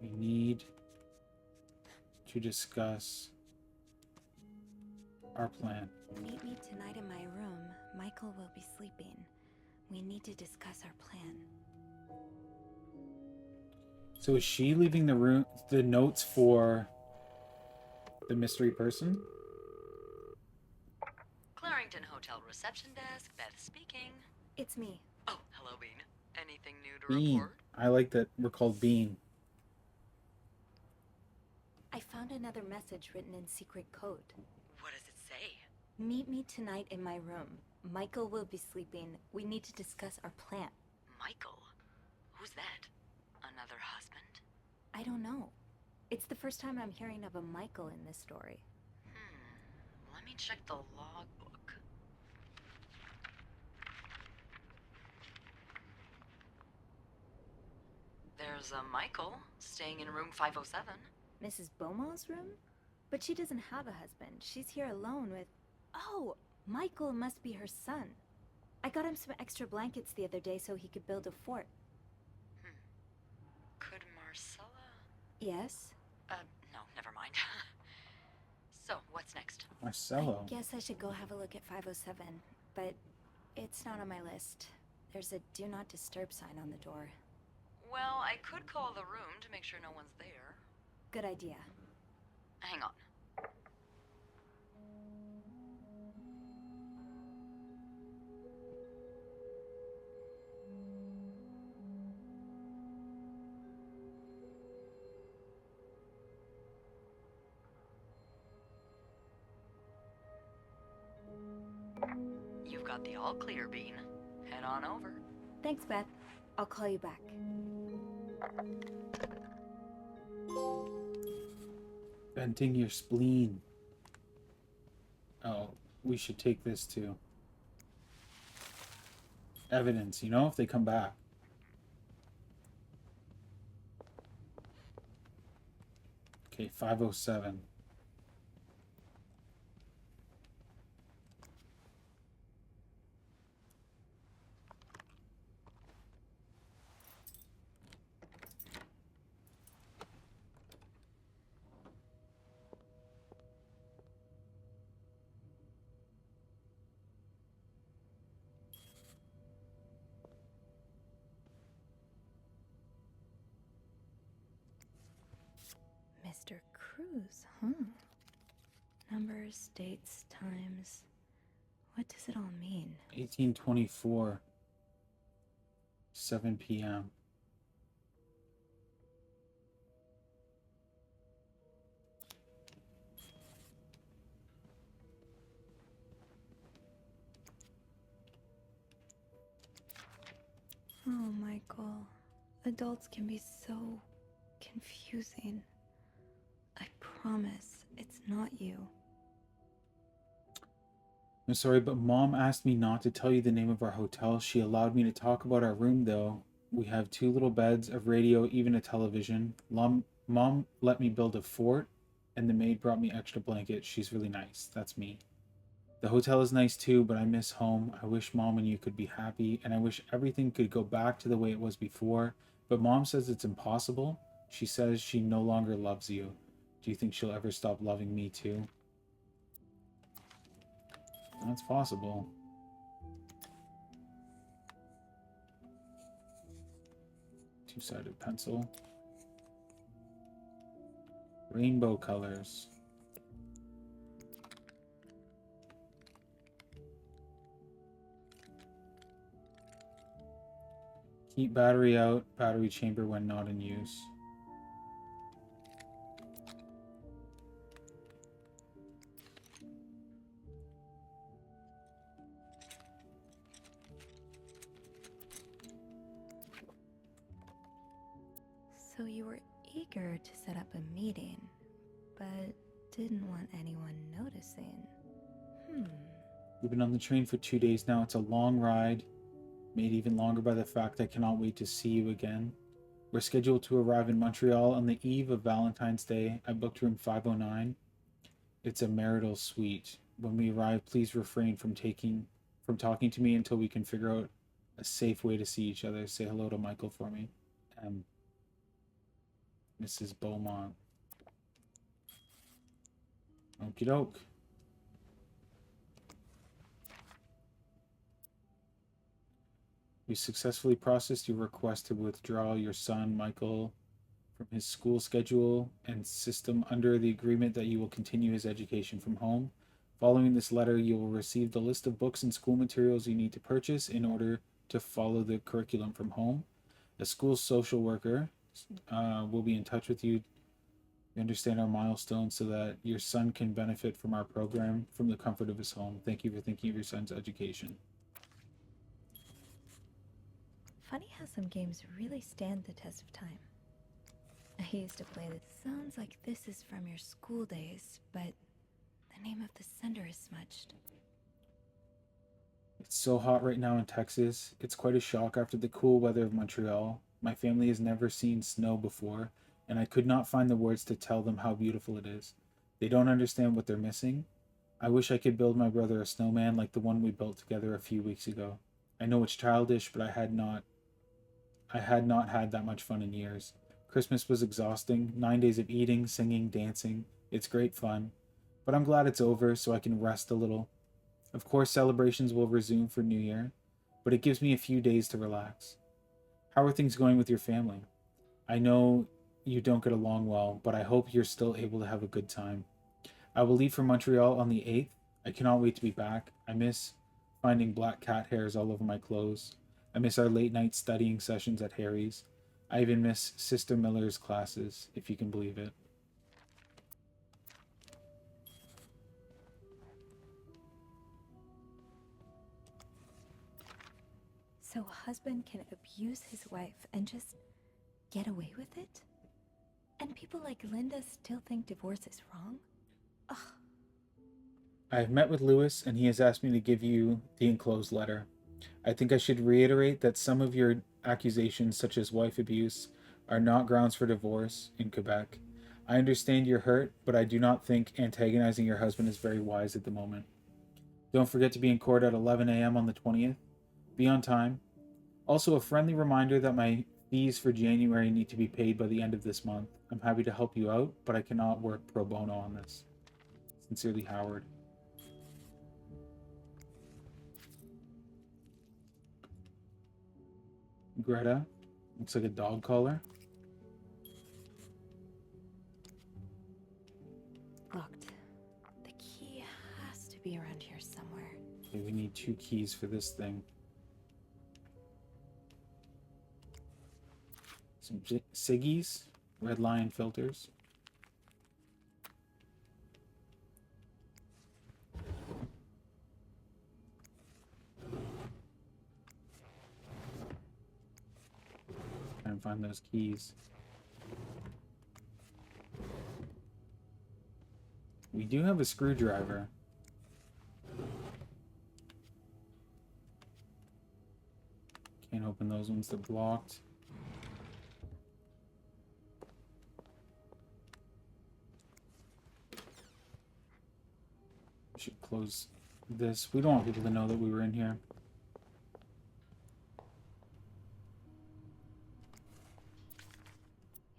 We need to discuss our plan. Meet me tonight in my room. Michael will be sleeping. We need to discuss our plan. So is she leaving the room, the notes for the mystery person? Clarington Hotel reception desk, Beth speaking. It's me. Oh, hello, Bean. Anything new to Bean. report? I like that we're called Bean. I found another message written in secret code. What does it say? Meet me tonight in my room. Michael will be sleeping. We need to discuss our plan. Michael? Who's that? Another husband? I don't know. It's the first time I'm hearing of a Michael in this story. Let me check the logbook. There's a Michael staying in room 507. Mrs. Beaumont's room? But she doesn't have a husband. She's here alone with... Oh, Michael must be her son. I got him some extra blankets the other day so he could build a fort. Could Marcella? Yes? No, never mind. So, what's next? Marcello. I guess I should go have a look at 507, but it's not on my list. There's a do not disturb sign on the door. Well, I could call the room to make sure no one's there. Good idea. Hang on. You've got the all clear, Bean. Head on over. Thanks, Beth. I'll call you back. Venting your spleen. Oh, we should take this too. Evidence, you know, if they come back. Okay, 507. Mr. Cruz, huh? Numbers, dates, times. What does it all mean? 1824. 7 p.m. Oh, Michael. Adults can be so confusing. I promise it's not you. I'm sorry, but Mom asked me not to tell you the name of our hotel. She allowed me to talk about our room, though. We have 2 little beds, a radio, even a television. Mom let me build a fort, and the maid brought me extra blankets. She's really nice. That's me. The hotel is nice too, but I miss home. I wish Mom and you could be happy, and I wish everything could go back to the way it was before, but Mom says it's impossible. She says she no longer loves you. Do you think she'll ever stop loving me too? That's possible. Two-sided pencil. Rainbow colors. Keep battery out, battery chamber when not in use. So you were eager to set up a meeting, but didn't want anyone noticing. We've been on the train for 2 days now. It's a long ride, made even longer by the fact I cannot wait to see you again. We're scheduled to arrive in Montreal on the eve of Valentine's Day. I booked room 509. It's a marital suite. When we arrive, please refrain from talking to me until we can figure out a safe way to see each other. Say hello to Michael for me. Mrs. Beaumont. Okie doke. We successfully processed your request to withdraw your son, Michael, from his school schedule and system under the agreement that you will continue his education from home. Following this letter, you will receive the list of books and school materials you need to purchase in order to follow the curriculum from home. A school social worker will be in touch with you to understand our milestones so that your son can benefit from our program from the comfort of his home. Thank you for thinking of your son's education. Funny how some games really stand the test of time. I used to play this. Sounds like this is from your school days, but the name of the sender is smudged. It's so hot right now in Texas. It's quite a shock after the cool weather of Montreal. My family has never seen snow before, and I could not find the words to tell them how beautiful it is. They don't understand what they're missing. I wish I could build my brother a snowman like the one we built together a few weeks ago. I know it's childish, but I had not had that much fun in years. Christmas was exhausting. 9 days of eating, singing, dancing. It's great fun. But I'm glad it's over so I can rest a little. Of course, celebrations will resume for New Year, but it gives me a few days to relax. How are things going with your family? I know you don't get along well, but I hope you're still able to have a good time. I will leave for Montreal on the 8th. I cannot wait to be back. I miss finding black cat hairs all over my clothes. I miss our late night studying sessions at Harry's. I even miss Sister Miller's classes, if you can believe it. So a husband can abuse his wife and just get away with it? And people like Linda still think divorce is wrong? Ugh. I have met with Lewis, and he has asked me to give you the enclosed letter. I think I should reiterate that some of your accusations, such as wife abuse, are not grounds for divorce in Quebec. I understand you're hurt, but I do not think antagonizing your husband is very wise at the moment. Don't forget to be in court at 11 a.m. on the 20th. Be on time. Also, a friendly reminder that my fees for January need to be paid by the end of this month. I'm happy to help you out, but I cannot work pro bono on this. Sincerely, Howard. Greta. Looks like a dog collar. Locked. The key has to be around here somewhere. Okay, we need 2 keys for this thing. Some Siggies. Red Lion filters. Try and find those keys. We do have a screwdriver. Can't open those ones, they're blocked. Should close this. We don't want people to know that we were in here.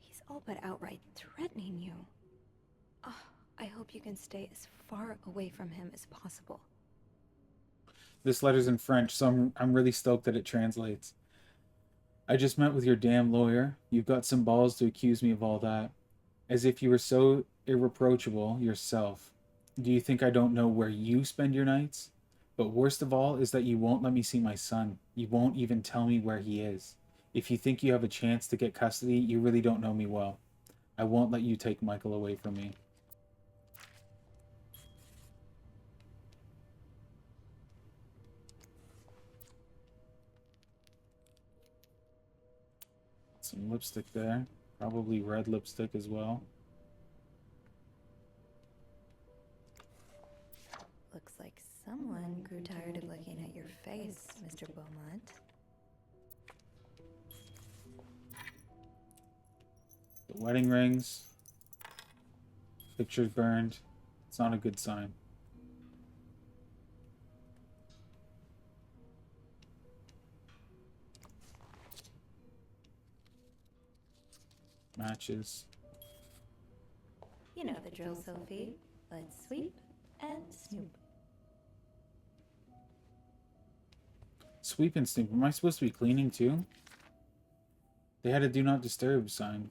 He's all but outright threatening you. Oh, I hope you can stay as far away from him as possible. This letter's in French, so I'm really stoked that it translates. I just met with your damn lawyer. You've got some balls to accuse me of all that. As if you were so irreproachable yourself. Do you think I don't know where you spend your nights? But worst of all is that you won't let me see my son. You won't even tell me where he is. If you think you have a chance to get custody, you really don't know me well. I won't let you take Michael away from me. Some lipstick there. Probably red lipstick as well. Looks like someone grew tired of looking at your face, Mr. Beaumont. The wedding rings. Pictures burned. It's not a good sign. Matches. You know the drill, Sophie. Let's sweep and snoop. Sweep and snoop. Am I supposed to be cleaning too? They had a do not disturb sign.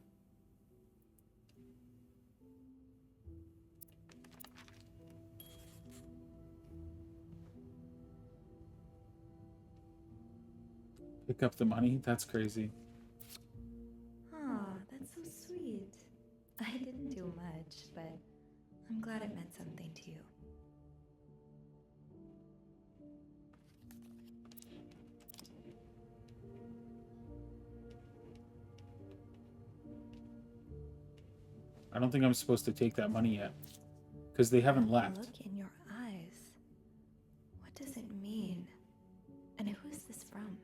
Pick up the money? That's crazy. Aw, that's so sweet. I didn't do much, but I'm glad it meant something to you. I don't think I'm supposed to take that money yet. Because they haven't left. Look in your eyes. What does it mean? And who is this from?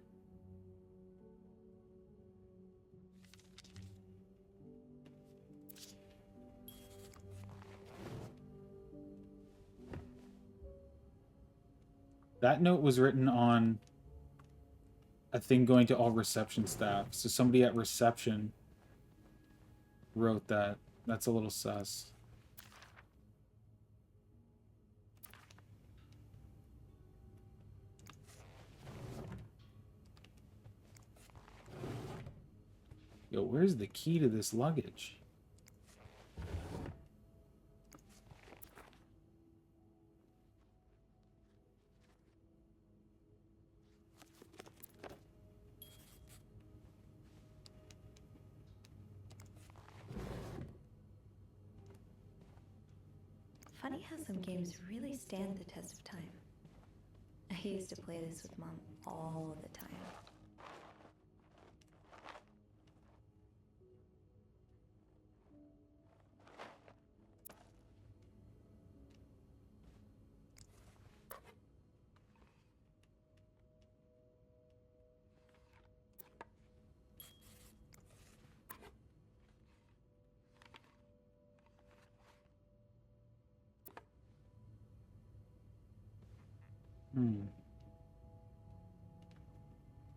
That note was written on a thing going to all reception staff. So somebody at reception wrote that. That's a little sus. Yo, where's the key to this luggage? Funny how some games really stand the test of time. I used to play this with Mom all the time.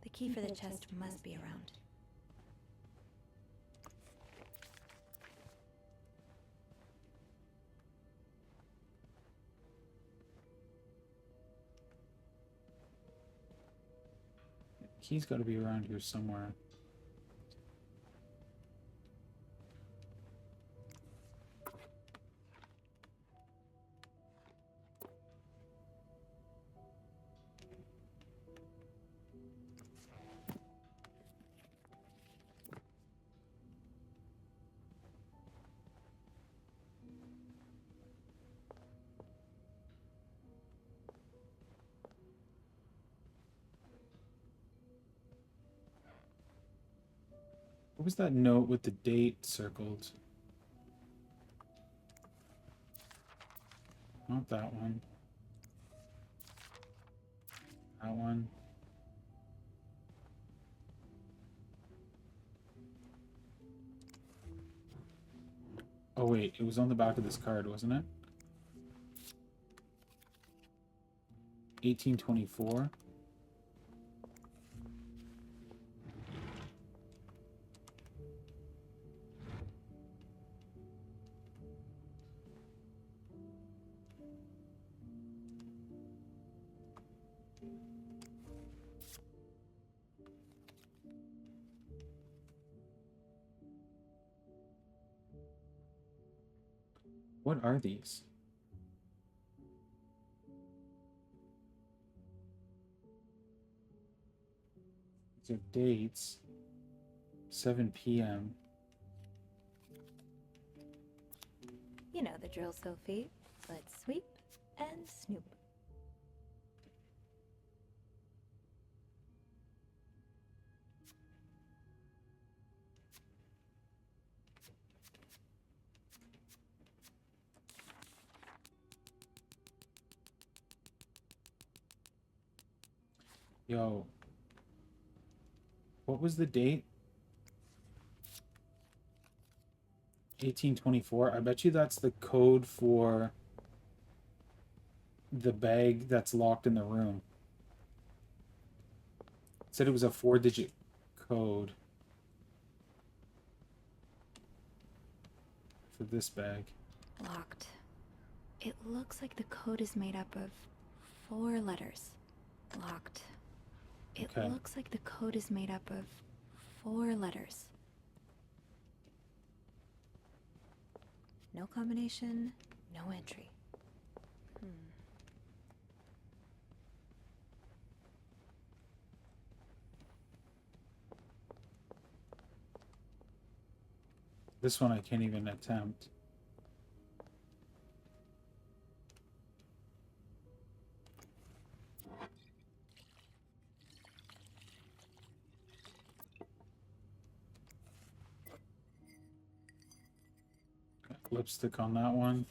The key for the chest must be around. Key's got to be around here somewhere. What was that note with the date circled? Not that one. That one. Oh wait, it was on the back of this card, wasn't it? 1824. What are these? These are dates. 7 p.m. You know the drill, Sophie. Let's sweep and snoop. Yo. What was the date? 1824. I bet you that's the code for the bag that's locked in the room. It said it was a 4-digit code for this bag. Locked. It looks like the code is made up of 4 letters. Locked. It looks like the code is made up of 4 letters. No combination, no entry. This one I can't even attempt. Got lipstick on that one.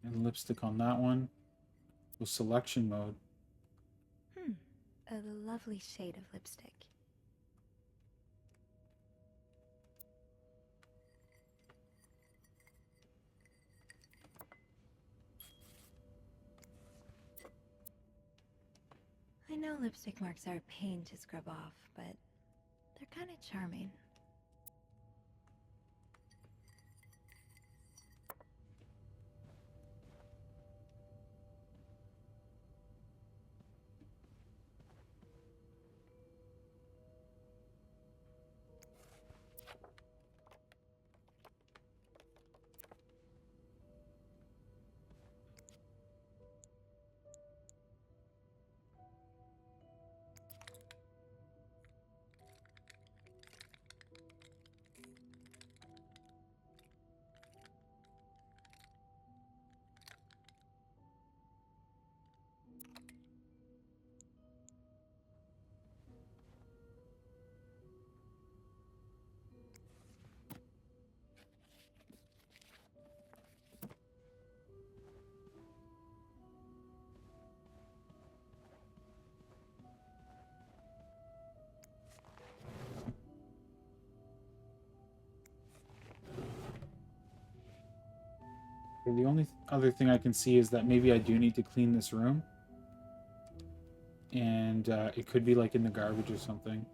And lipstick on that one. With selection mode. A lovely shade of lipstick. I know lipstick marks are a pain to scrub off, but they're kind of charming. The only other thing I can see is that maybe I do need to clean this room. And it could be like in the garbage or something.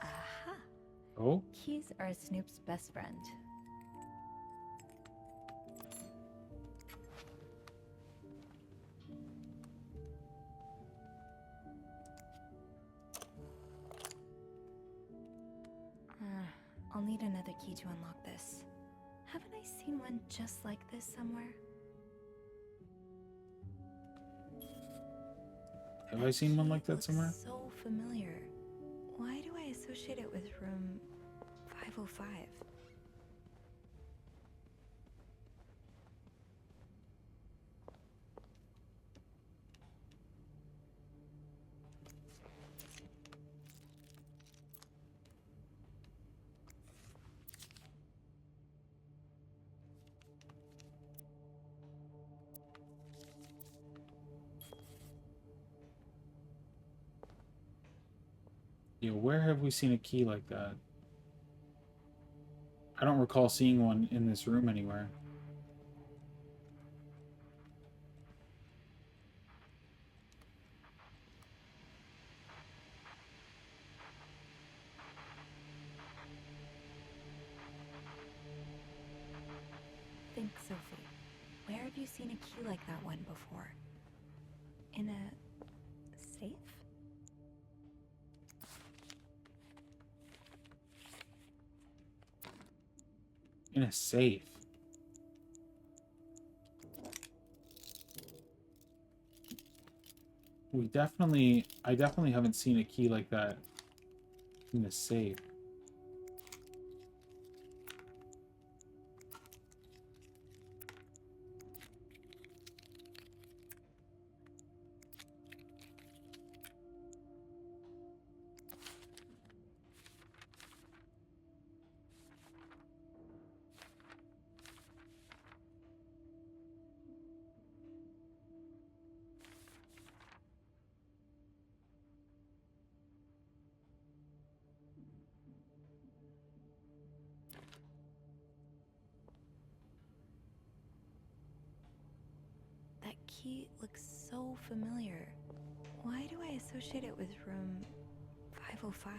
Aha! Oh? Keys are Snoop's best friend. I'll need another key to unlock this. Haven't I seen one just like this somewhere? Have I seen one like that somewhere? So familiar. Why do I associate it with room 505? Yeah, where have we seen a key like that? I don't recall seeing one in this room anywhere. Think, Sophie. Where have you seen a key like that one before? In a safe? In a safe. I definitely haven't seen a key like that in the safe. That key looks so familiar. Why do I associate it with room 505?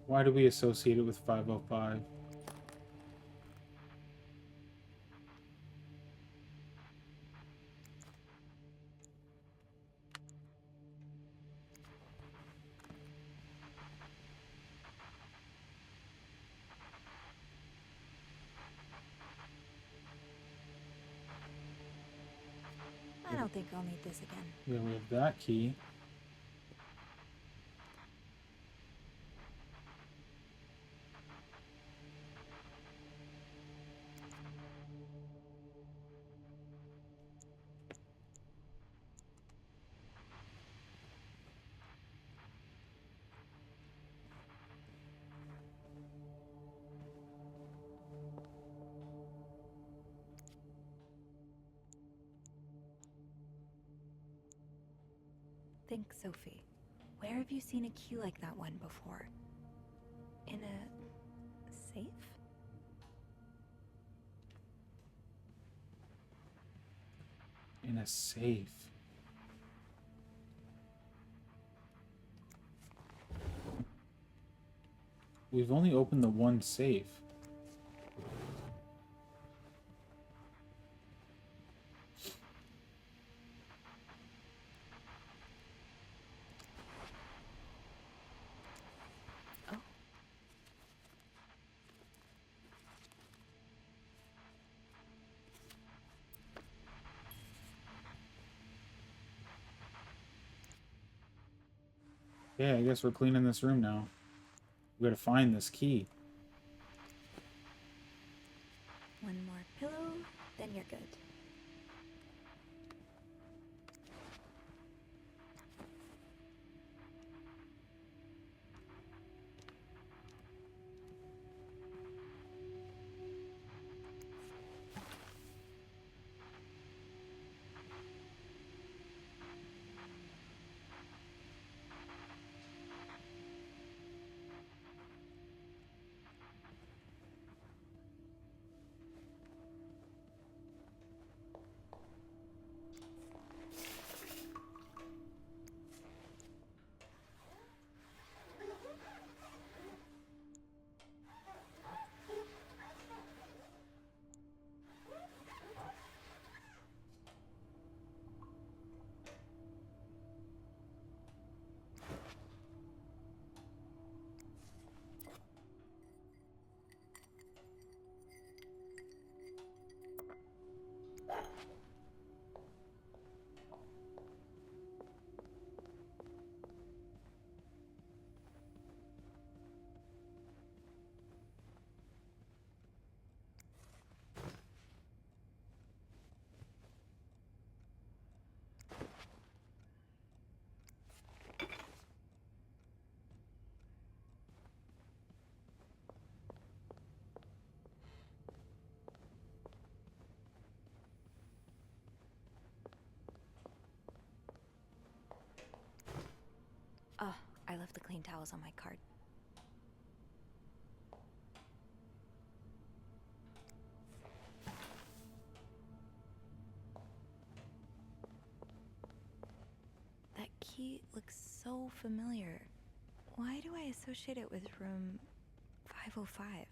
Why do we associate it with 505? I don't think I'll need this again. Yeah, we have that key. Think, Sophie. Where have you seen a key like that one before? In a safe? In a safe. We've only opened the one safe. Yeah, I guess we're cleaning this room now. We gotta find this key. One more pillow, then you're good. I left the clean towels on my cart. That key looks so familiar. Why do I associate it with room 505?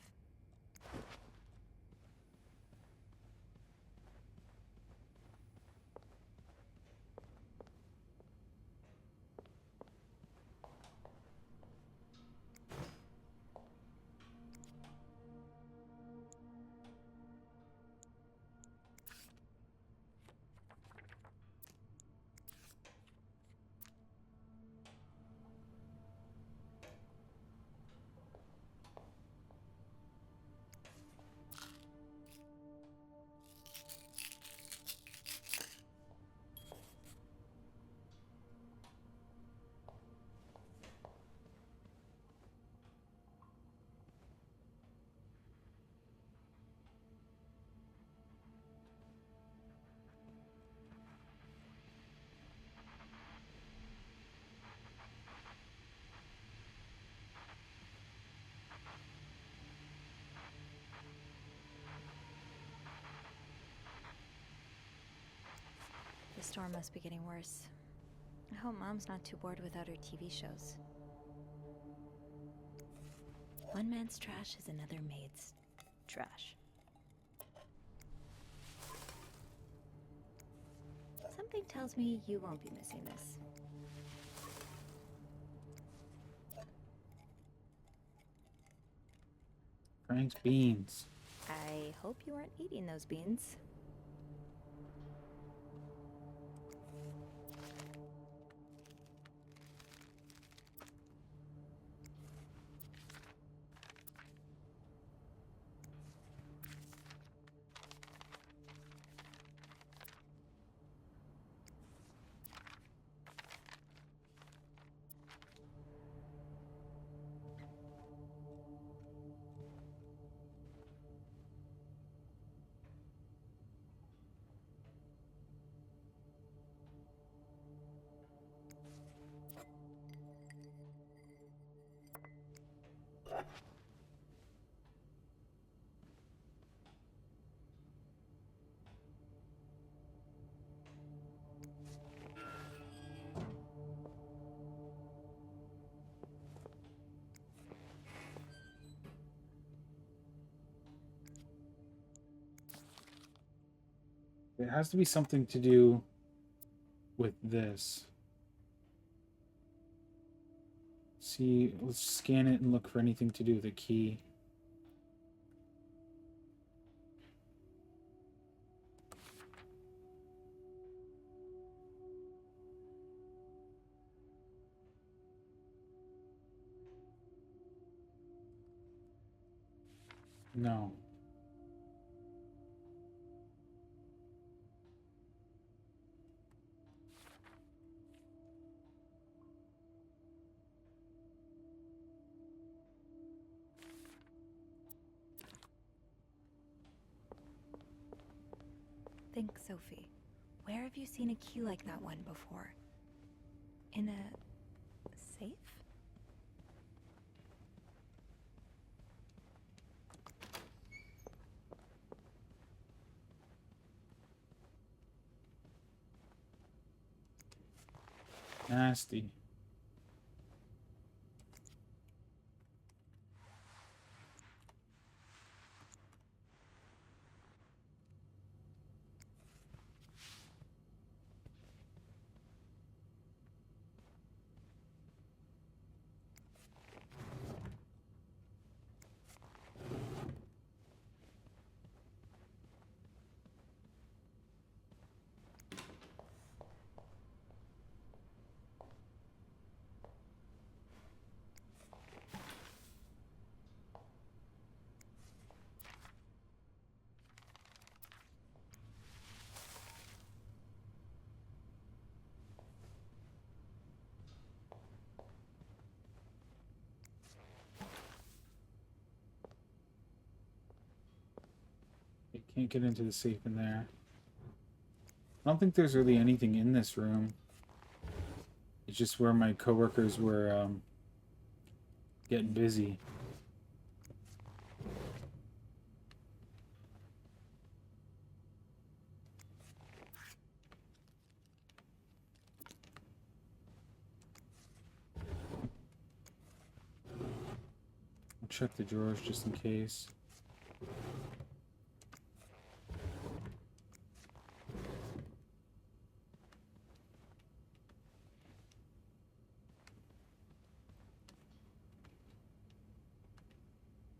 The storm must be getting worse. I hope Mom's not too bored without her TV shows. One man's trash is another maid's trash. Something tells me you won't be missing this. Frank's beans. I hope you aren't eating those beans. It has to be something to do with this. See, let's scan it and look for anything to do with the key. No. Think, Sophie. Where have you seen a key like that one before? In a safe? Nasty. Can't get into the safe in there. I don't think there's really anything in this room. It's just where my coworkers were getting busy. I'll check the drawers just in case.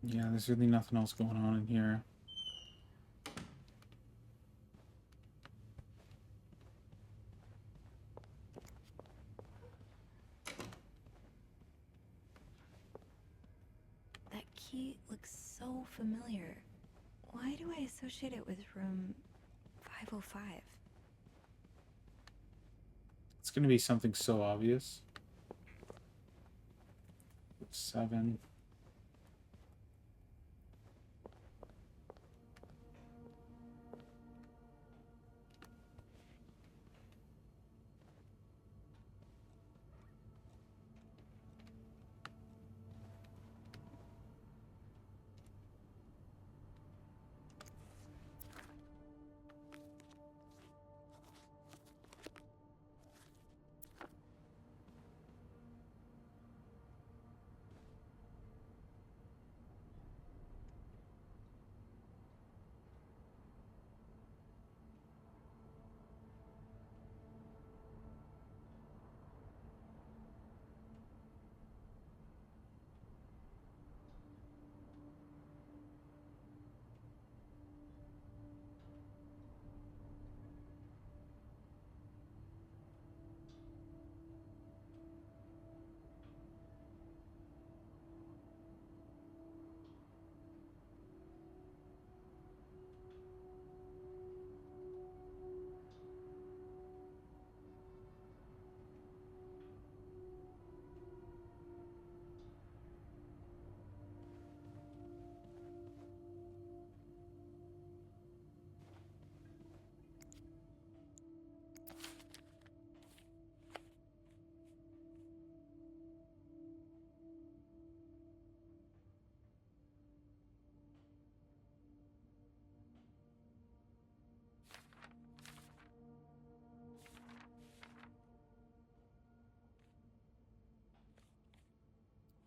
Yeah, there's really nothing else going on in here. That key looks so familiar. Why do I associate it with room 505? It's gonna be something so obvious. 7.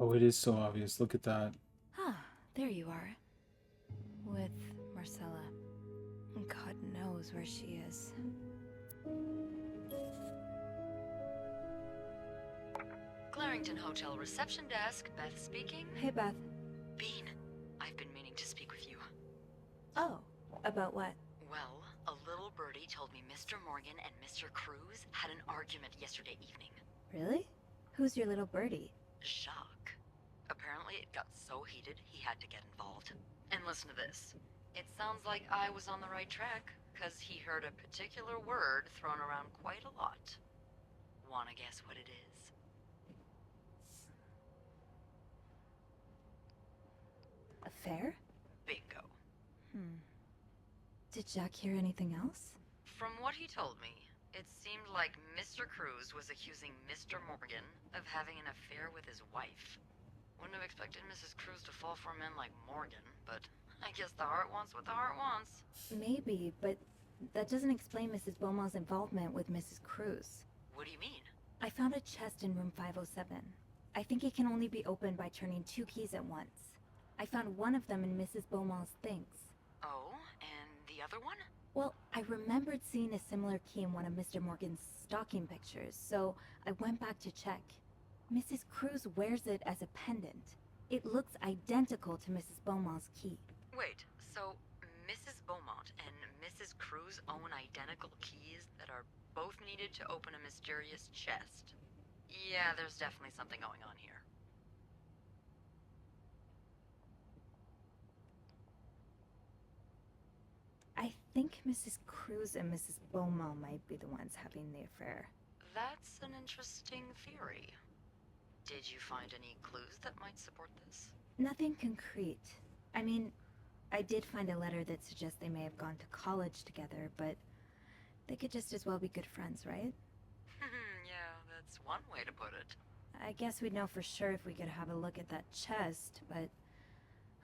Oh, it is so obvious. Look at that. Huh, there you are. With Marcella. God knows where she is. Clarington Hotel reception desk, Beth speaking. Hey, Beth. Bean, I've been meaning to speak with you. Oh, about what? Well, a little birdie told me Mr. Morgan and Mr. Cruz had an argument yesterday evening. Really? Who's your little birdie? Jacques. Apparently it got so heated he had to get involved. And listen to this. It sounds like I was on the right track, because he heard a particular word thrown around quite a lot. Wanna guess what it is? Affair? Bingo. Did Jack hear anything else? From what he told me, it seemed like Mr. Cruz was accusing Mr. Morgan of having an affair with his wife. Wouldn't have expected Mrs. Cruz to fall for a man like Morgan, but I guess the heart wants what the heart wants. Maybe, but that doesn't explain Mrs. Beaumont's involvement with Mrs. Cruz. What do you mean? I found a chest in room 507. I think it can only be opened by turning 2 keys at once. I found one of them in Mrs. Beaumont's things. Oh, and the other one? Well, I remembered seeing a similar key in one of Mr. Morgan's stocking pictures, so I went back to check. Mrs. Cruz wears it as a pendant. It looks identical to Mrs. Beaumont's key. Wait, so Mrs. Beaumont and Mrs. Cruz own identical keys that are both needed to open a mysterious chest? Yeah, there's definitely something going on here. I think Mrs. Cruz and Mrs. Beaumont might be the ones having the affair. That's an interesting theory. Did you find any clues that might support this? Nothing concrete. I mean, I did find a letter that suggests they may have gone to college together, but they could just as well be good friends, right? Yeah, That's one way to put it. I guess we'd know for sure if we could have a look at that chest, but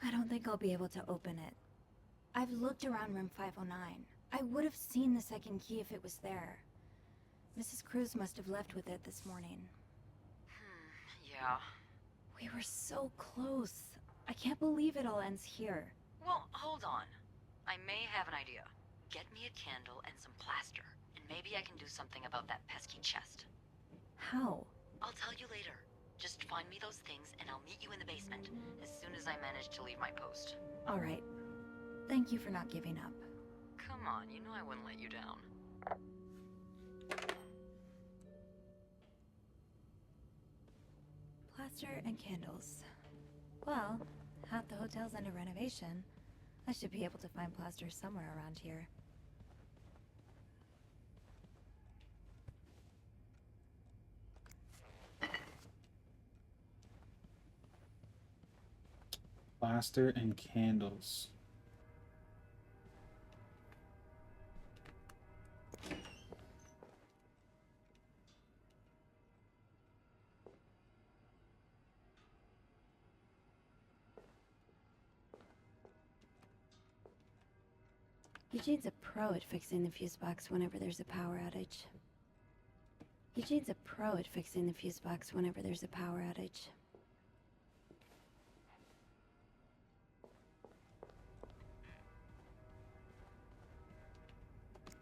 I don't think I'll be able to open it. I've looked around room 509. I would have seen the second key if it was there. Mrs. Cruz must have left with it this morning. Yeah. We were so close. I can't believe it all ends here. Well, hold on. I may have an idea. Get me a candle and some plaster, and maybe I can do something about that pesky chest. How? I'll tell you later. Just find me those things, and I'll meet you in the basement as soon as I manage to leave my post. All right. Thank you for not giving up. Come on, you know I wouldn't let you down. Plaster and candles. Well, half the hotel's under renovation. I should be able to find plaster somewhere around here. Plaster and candles. Eugene's a pro at fixing the fuse box whenever there's a power outage. Eugene's a pro at fixing the fuse box whenever there's a power outage.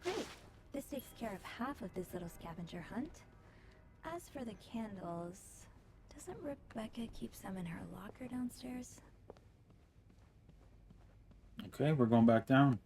Great! This takes care of half of this little scavenger hunt. As for the candles, doesn't Rebecca keep some in her locker downstairs? Okay, we're going back down.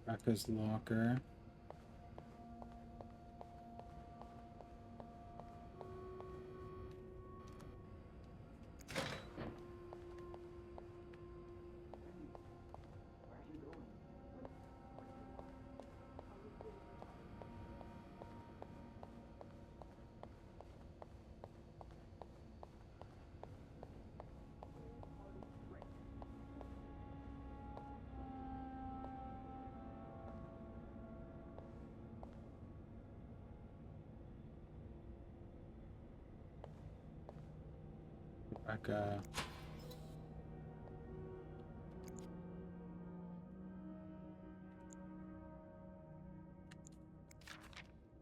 Rebecca's locker. Rebecca.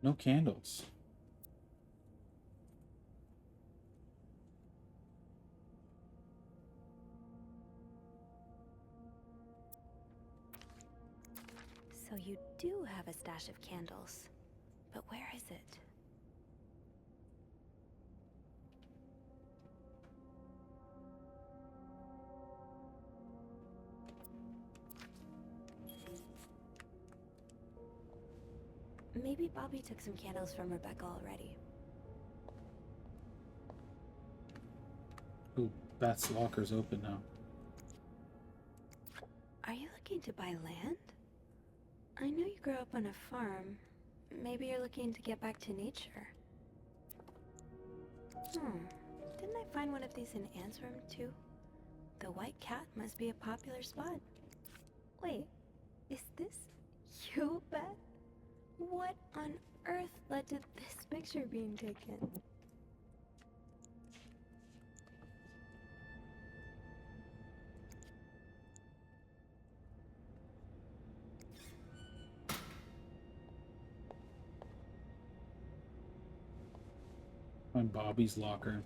No candles. So you do have a stash of candles. But where is it? Maybe Bobby took some candles from Rebecca already. Ooh, Beth's locker's open now. Are you looking to buy land? I know you grew up on a farm. Maybe you're looking to get back to nature. Didn't I find one of these in Anne's room too? The White Cat must be a popular spot. Wait, is this you, Beth? What on earth led to this picture being taken? On Bobby's locker.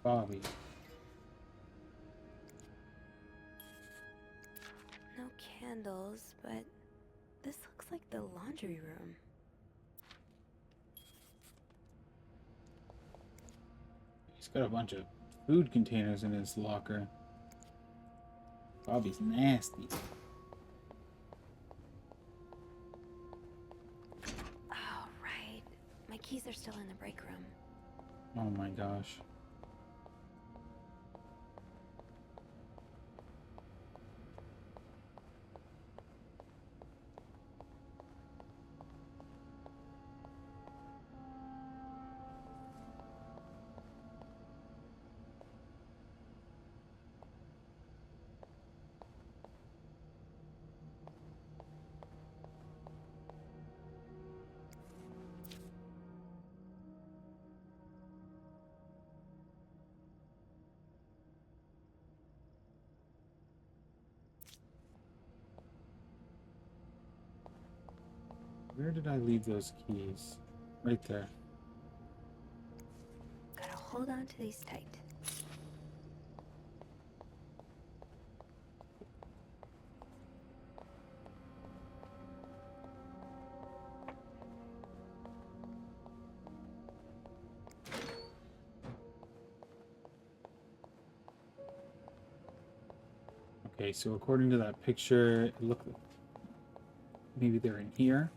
Bobby. No candles, but this looks like the laundry room. He's got a bunch of food containers in his locker. Bobby's nasty. Oh, right. My keys are still in the break room. Oh my gosh. Where did I leave those keys? Right there. Gotta hold on to these tight. Okay, so according to that picture, it looked like maybe they're in here.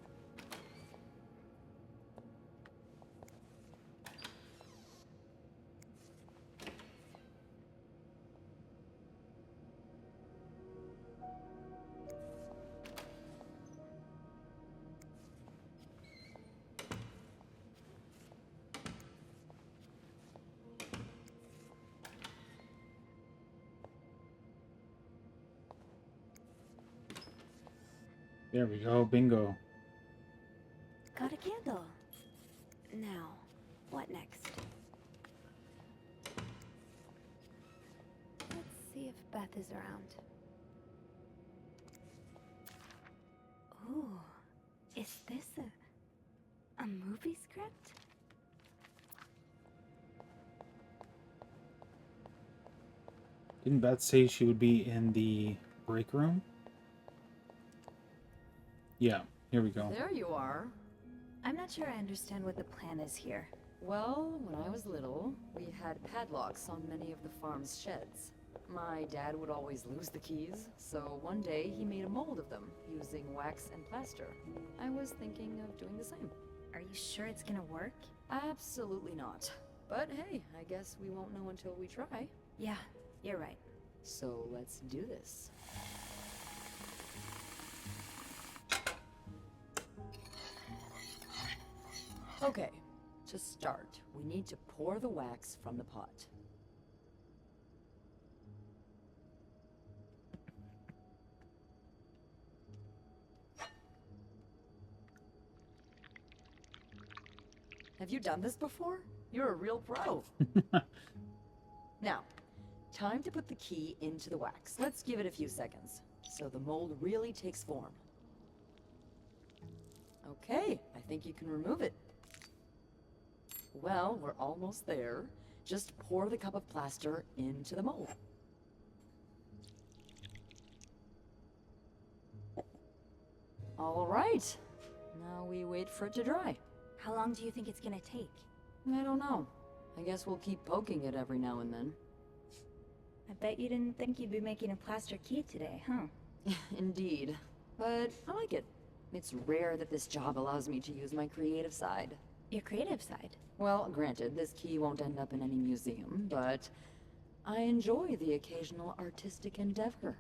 There we go, bingo. Got a candle. Now, what next? Let's see if Beth is around. Ooh, is this a movie script? Didn't Beth say she would be in the break room? Yeah, here we go. There you are. I'm not sure I understand what the plan is here. Well, when I was little, we had padlocks on many of the farm's sheds. My dad would always lose the keys, so one day he made a mold of them using wax and plaster. I was thinking of doing the same. Are you sure it's gonna work? Absolutely not. But hey, I guess we won't know until we try. Yeah, you're right. So let's do this. Okay, to start, we need to pour the wax from the pot. Have you done this before? You're a real pro. Now, time to put the key into the wax. Let's give it a few seconds, so the mold really takes form. Okay, I think you can remove it. Well, we're almost there. Just pour the cup of plaster into the mold. All right. Now we wait for it to dry. How long do you think it's gonna take? I don't know. I guess we'll keep poking it every now and then. I bet you didn't think you'd be making a plaster key today, huh? Indeed. But I like it. It's rare that this job allows me to use my creative side. Your creative side? Well, granted, this key won't end up in any museum, but I enjoy the occasional artistic endeavor.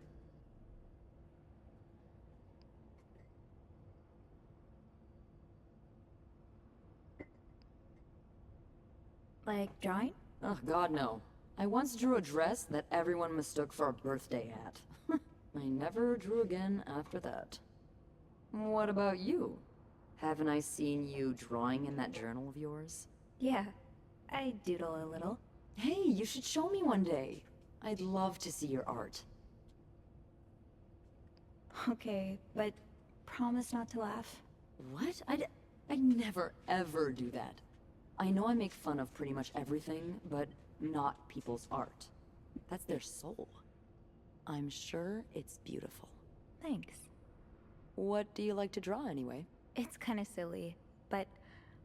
Like drawing? Oh, God, no. I once drew a dress that everyone mistook for a birthday hat. I never drew again after that. What about you? Haven't I seen you drawing in that journal of yours? Yeah, I doodle a little. Hey, you should show me one day. I'd love to see your art. Okay, but promise not to laugh. What? I never, ever do that. I know I make fun of pretty much everything, but not people's art. That's their soul. I'm sure it's beautiful. Thanks. What do you like to draw anyway? It's kind of silly, but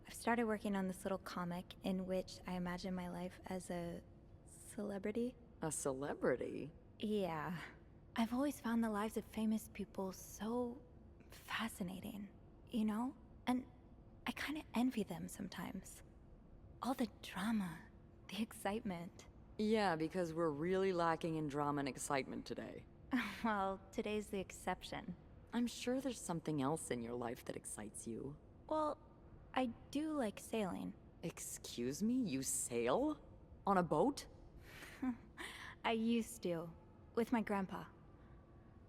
I've started working on this little comic in which I imagine my life as a celebrity. A celebrity? Yeah. I've always found the lives of famous people so fascinating, you know? And I kind of envy them sometimes. All the drama, the excitement. Yeah, because we're really lacking in drama and excitement today. Well, today's the exception. I'm sure there's something else in your life that excites you. Well, I do like sailing. Excuse me? You sail? On a boat? I used to, with my grandpa.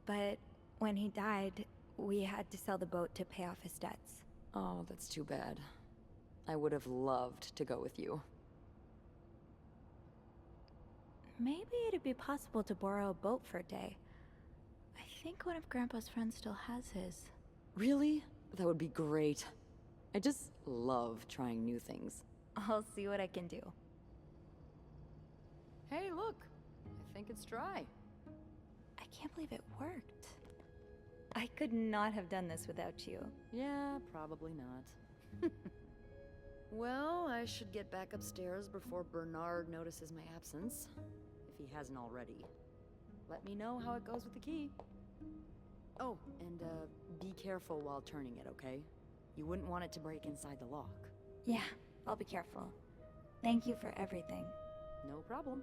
But when he died, we had to sell the boat to pay off his debts. Oh, that's too bad. I would have loved to go with you. Maybe it'd be possible to borrow a boat for a day. I think one of Grandpa's friends still has his. Really? That would be great. I just love trying new things. I'll see what I can do. Hey, look! I think it's dry. I can't believe it worked. I could not have done this without you. Yeah, probably not. Well, I should get back upstairs before Bernard notices my absence. If he hasn't already. Let me know how it goes with the key. Oh, and be careful while turning it, okay? You wouldn't want it to break inside the lock. Yeah, I'll be careful. Thank you for everything. No problem.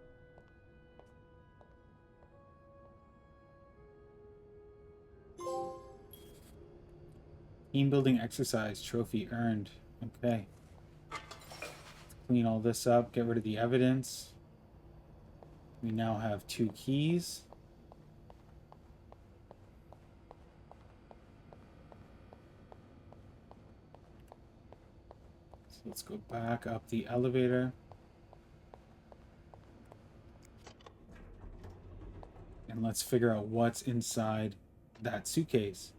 Team building exercise trophy earned. Okay. Let's clean all this up, get rid of the evidence. We now have 2 keys. So let's go back up the elevator. And let's figure out what's inside that suitcase.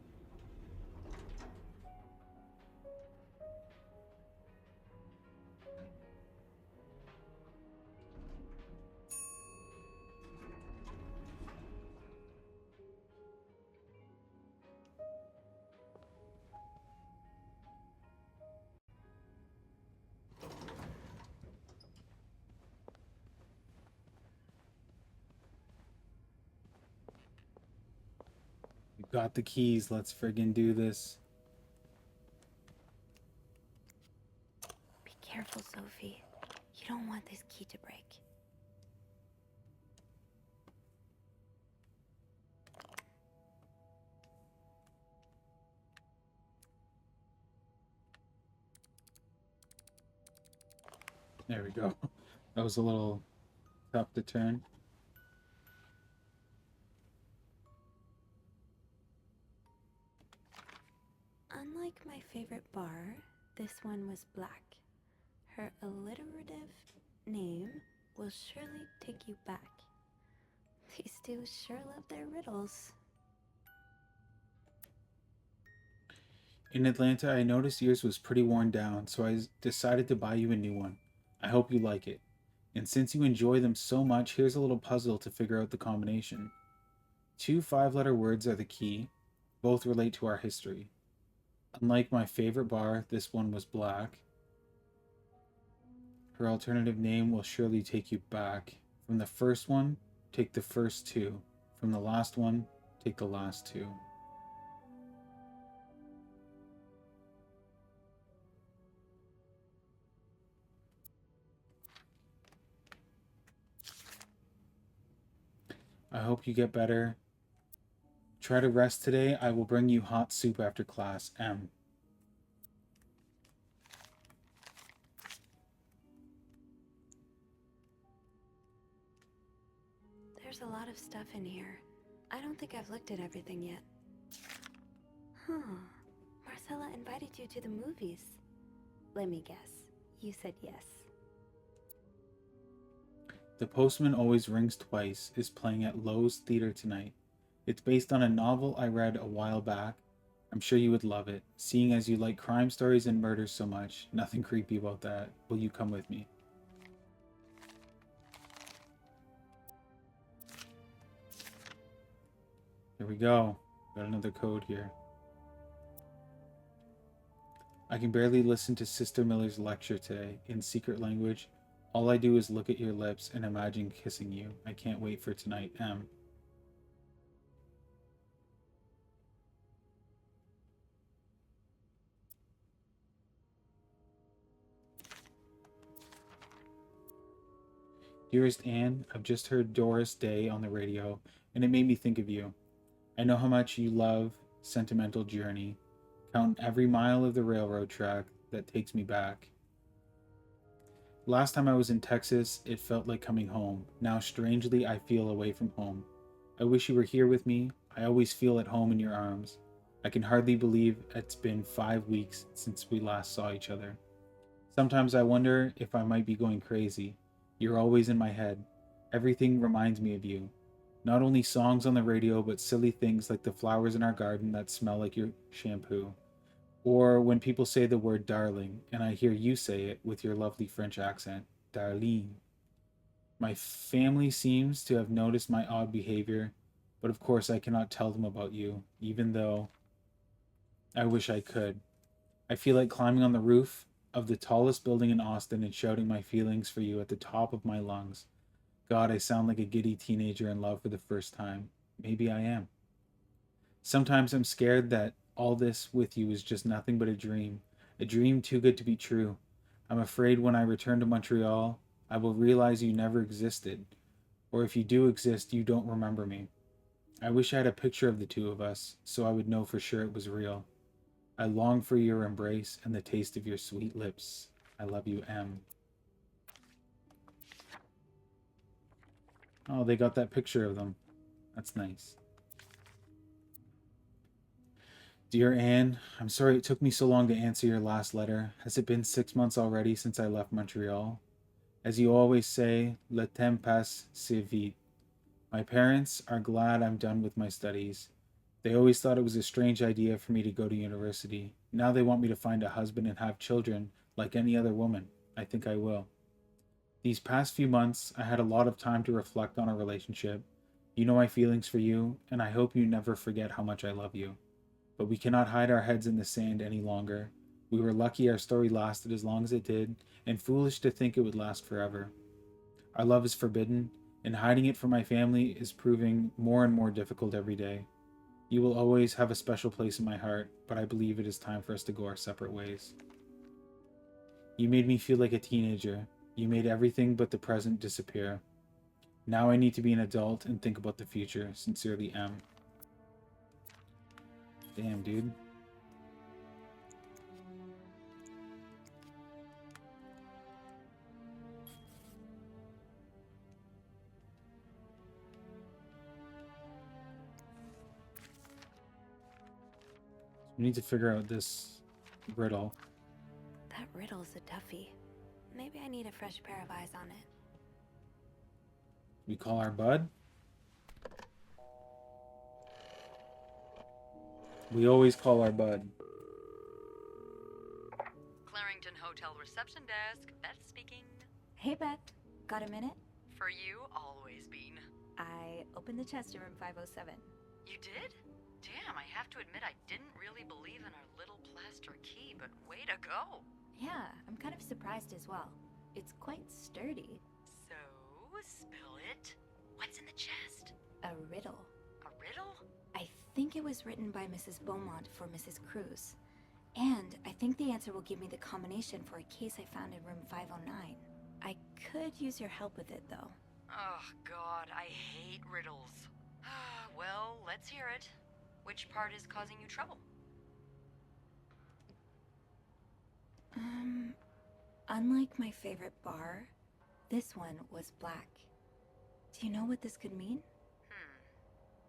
Got the keys. Let's friggin' do this. Be careful, Sophie. You don't want this key to break. There we go. That was a little tough to turn. Unlike my favorite bar, this one was black. Her alliterative name will surely take you back. These two sure love their riddles. In Atlanta, I noticed yours was pretty worn down, so I decided to buy you a new one. I hope you like it. And since you enjoy them so much, here's a little puzzle to figure out the combination. 2 5-letter words are the key. Both relate to our history. Unlike my favorite bar, this one was black. Her alternative name will surely take you back. From the first one, take the first 2. From the last one, take the last 2. I hope you get better. Try to rest today. I will bring you hot soup after class. M. There's a lot of stuff in here. I don't think I've looked at everything yet. Huh. Marcella invited you to the movies. Let me guess. You said yes. The Postman Always Rings Twice is playing at Lowe's Theater tonight. It's based on a novel I read a while back. I'm sure you would love it, seeing as you like crime stories and murders so much. Nothing creepy about that. Will you come with me? Here we go. Got another code here. I can barely listen to Sister Miller's lecture today in secret language. All I do is look at your lips and imagine kissing you. I can't wait for tonight, M. Dearest Anne, I've just heard Doris Day on the radio, and it made me think of you. I know how much you love Sentimental Journey. Count every mile of the railroad track that takes me back. Last time I was in Texas, it felt like coming home. Now, strangely, I feel away from home. I wish you were here with me. I always feel at home in your arms. I can hardly believe it's been 5 weeks since we last saw each other. Sometimes I wonder if I might be going crazy. You're always in my head. Everything reminds me of you. Not only songs on the radio, but silly things like the flowers in our garden that smell like your shampoo. Or when people say the word darling, and I hear you say it with your lovely French accent, darling. My family seems to have noticed my odd behavior, but of course I cannot tell them about you, even though I wish I could. I feel like climbing on the roof of the tallest building in Austin and shouting my feelings for you at the top of my lungs. God, I sound like a giddy teenager in love for the first time. Maybe I am. Sometimes I'm scared that all this with you is just nothing but a dream too good to be true. I'm afraid when I return to Montreal, I will realize you never existed, or if you do exist, you don't remember me. I wish I had a picture of the two of us, so I would know for sure it was real. I long for your embrace and the taste of your sweet lips. I love you, M. Oh, they got that picture of them. That's nice. Dear Anne, I'm sorry it took me so long to answer your last letter. Has it been 6 months already since I left Montreal? As you always say, le temps passe si vite. My parents are glad I'm done with my studies. They always thought it was a strange idea for me to go to university. Now they want me to find a husband and have children like any other woman. I think I will. These past few months, I had a lot of time to reflect on our relationship. You know my feelings for you, and I hope you never forget how much I love you. But we cannot hide our heads in the sand any longer. We were lucky our story lasted as long as it did, and foolish to think it would last forever. Our love is forbidden, and hiding it from my family is proving more and more difficult every day. You will always have a special place in my heart, but I believe it is time for us to go our separate ways. You made me feel like a teenager. You made everything but the present disappear. Now I need to be an adult and think about the future. Sincerely, M. Damn, dude. We need to figure out this riddle. That riddle's a toughie. Maybe I need a fresh pair of eyes on it. We call our bud? We always call our bud. Clarington Hotel reception desk. Beth speaking. Hey, Beth. Got a minute? For you, always Bean. I opened the chest in room 507. You did? Damn, I have to admit I didn't really believe in our little plaster key, but way to go. Yeah, I'm kind of surprised as well. It's quite sturdy. So, spill it. What's in the chest? A riddle. A riddle? I think it was written by Mrs. Beaumont for Mrs. Cruz. And I think the answer will give me the combination for a case I found in room 509. I could use your help with it, though. Oh, God, I hate riddles. Well, let's hear it. Which part is causing you trouble? Unlike my favorite bar, this one was black. Do you know what this could mean?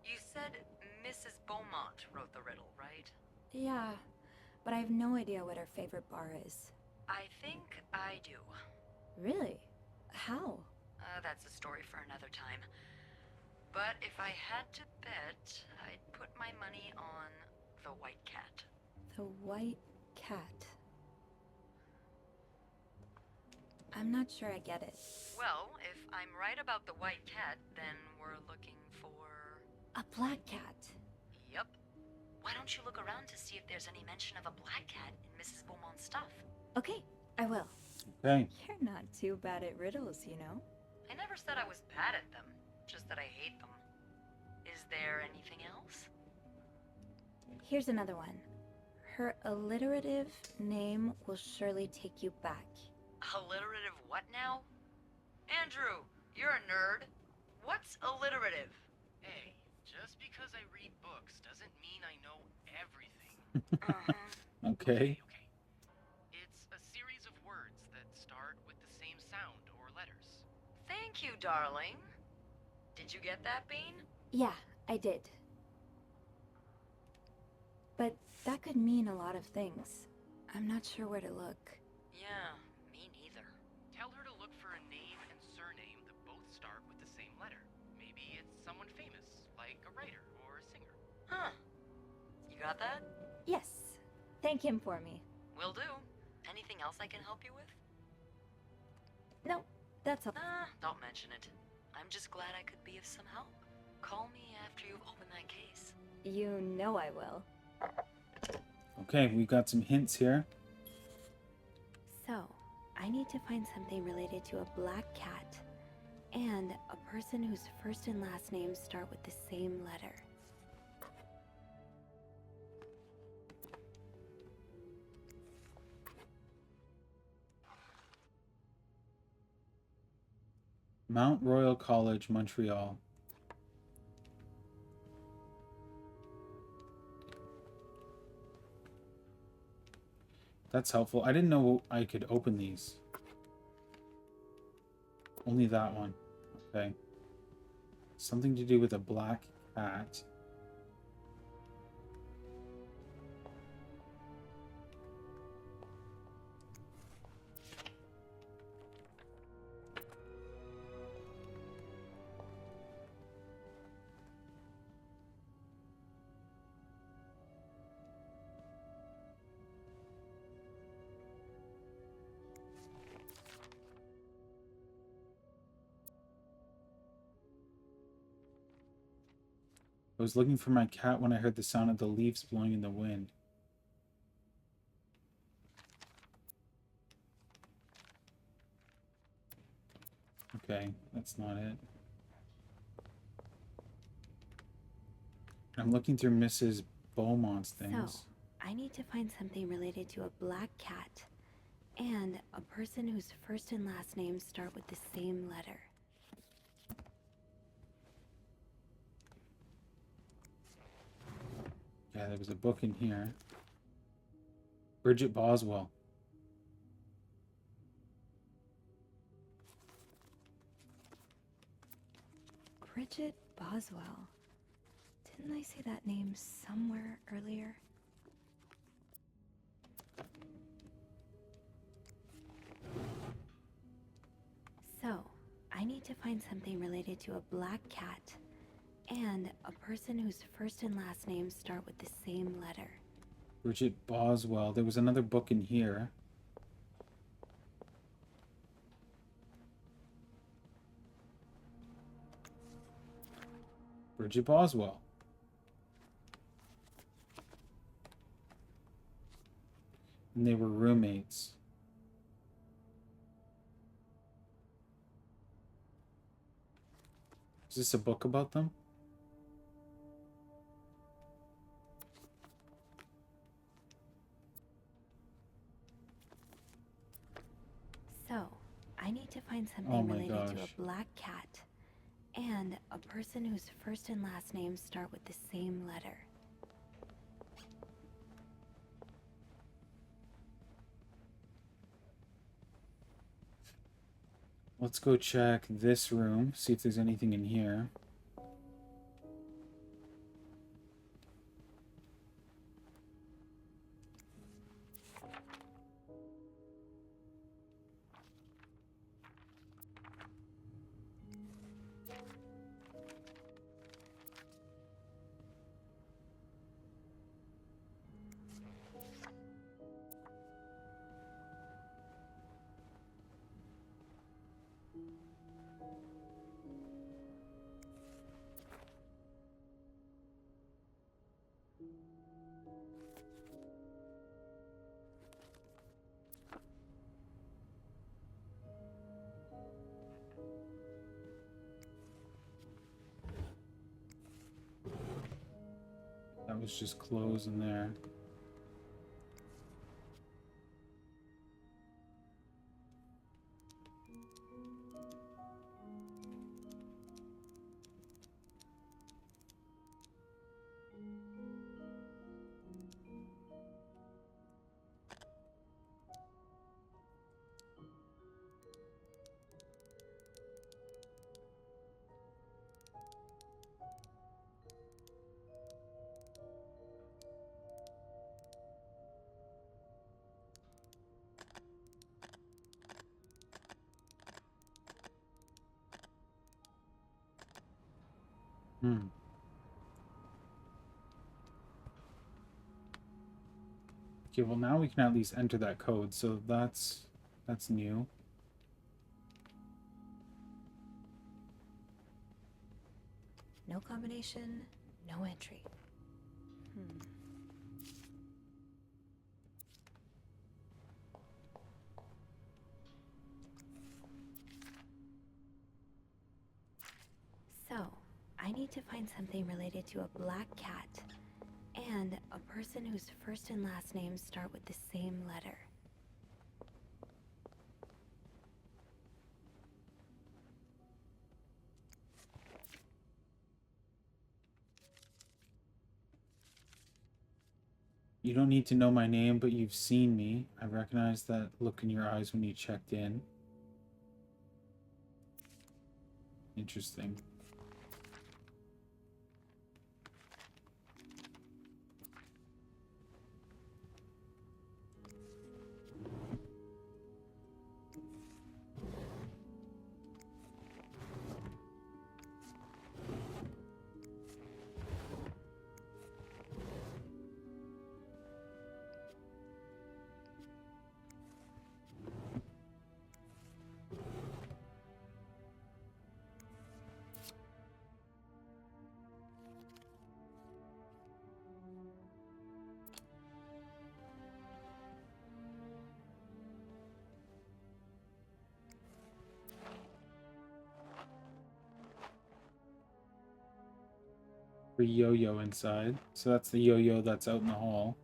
You said Mrs. Beaumont wrote the riddle, right? Yeah, but I have no idea what her favorite bar is. I think I do. Really? How? That's a story for another time. But if I had to bet, I'd put my money on the white cat. The white cat. I'm not sure I get it. Well, if I'm right about the white cat, then we're looking for... A black cat. Yep. Why don't don't you look around to see if there's any mention of a black cat in Mrs. Beaumont's stuff? Okay, I will. Okay. You're not too bad at riddles, you know? I never said I was bad at them, just that I hate them. Is there anything else? Here's another one. Her alliterative name will surely take you back. Alliterative what now? Andrew, you're a nerd. What's alliterative? Hey, just because I read books doesn't mean I know everything. Okay. It's a series of words that start with the same sound or letters. Thank you, darling. Did you get that, Bean? Yeah, I did. But that could mean a lot of things. I'm not sure where to look. Yeah, me neither. Tell her to look for a name and surname that both start with the same letter. Maybe it's someone famous, like a writer or a singer. Huh. You got that? Yes. Thank him for me. Will do. Anything else I can help you with? No, that's all. Don't mention it. I'm just glad I could be of some help. Call me after you've opened that case. You know I will. Okay, we've got some hints here. So, I need to find something related to a black cat and a person whose first and last names start with the same letter. Mount Royal College, Montreal. That's helpful. I didn't know I could open these. Only that one. Okay. Something to do with a black cat. I was looking for my cat when I heard the sound of the leaves blowing in the wind. Okay, that's not it. I'm looking through Mrs. Beaumont's things. So, I need to find something related to a black cat and a person whose first and last names start with the same letter. Yeah, there was a book in here. Bridget Boswell. Bridget Boswell. Didn't I see that name somewhere earlier? So, I need to find something related to a black cat and a person whose first and last names start with the same letter. Bridget Boswell. There was another book in here. Bridget Boswell. And they were roommates. Is this a book about them? So, I need to find something related to a black cat and a person whose first and last names start with the same letter. Let's go check this room, see if there's anything in here. That was just clothes in there. Okay, well now we can at least enter that code, so that's new. No combination, no entry. So, I need to find something related to a black cat and a person whose first and last names start with the same letter. You don't need to know my name, but you've seen me. I recognize that look in your eyes when you checked in. Interesting. Yo-yo inside. So that's the yo-yo that's out in the hall.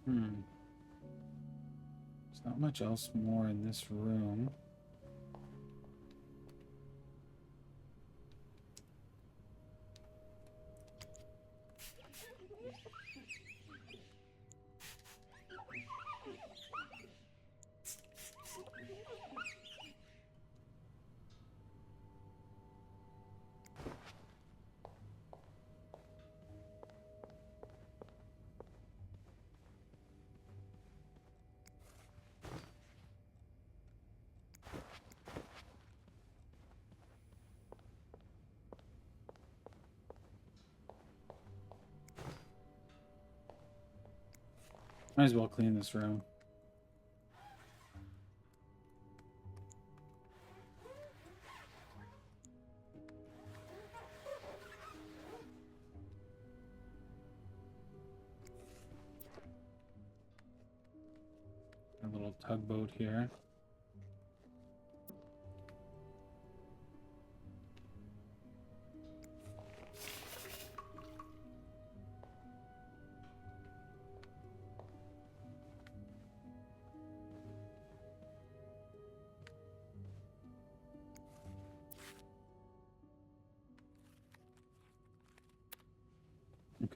There's not much else more in this room. Might as well clean this room. A little tugboat here.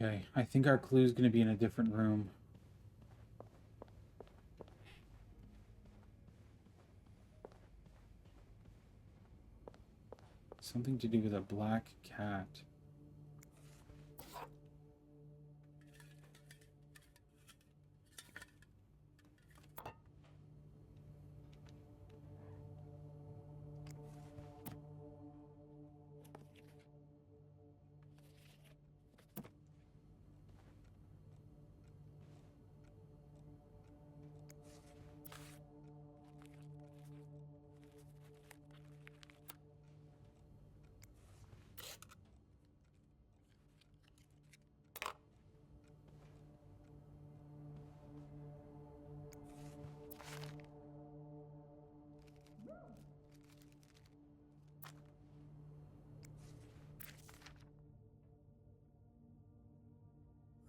Okay, I think our clue is going to be in a different room. Something to do with a black cat.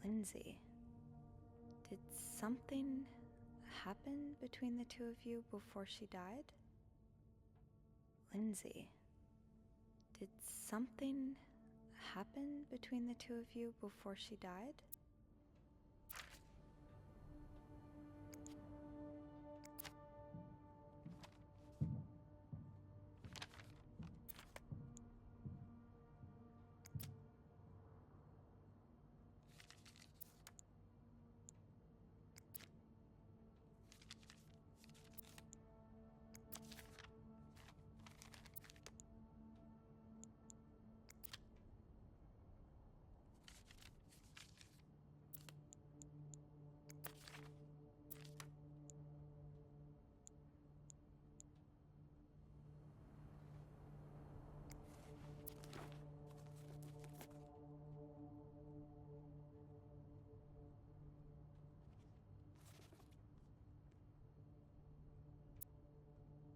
Lindsay, did something happen between the two of you before she died? Lindsay, did something happen between the two of you before she died?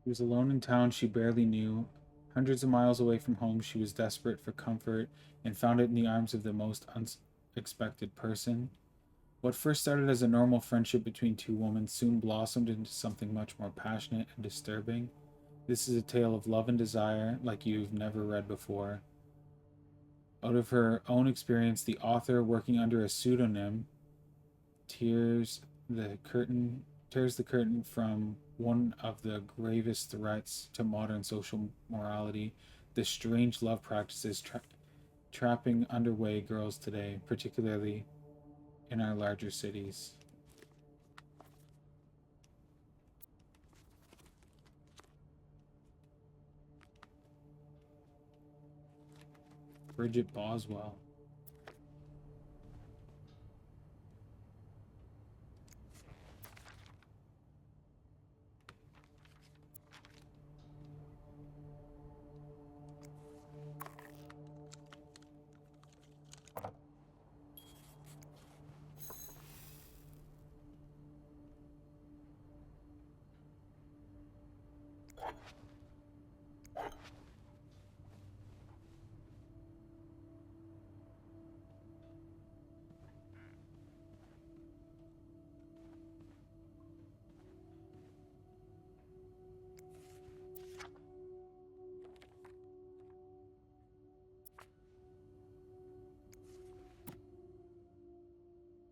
She was alone in town she barely knew. Hundreds of miles away from home, she was desperate for comfort and found it in the arms of the most unexpected person. What first started as a normal friendship between two women soon blossomed into something much more passionate and disturbing. This is a tale of love and desire like you've never read before. Out of her own experience, the author, working under a pseudonym, tears the curtain from one of the gravest threats to modern social morality, the strange love practices trapping underway girls today, particularly in our larger cities. Bridget Boswell.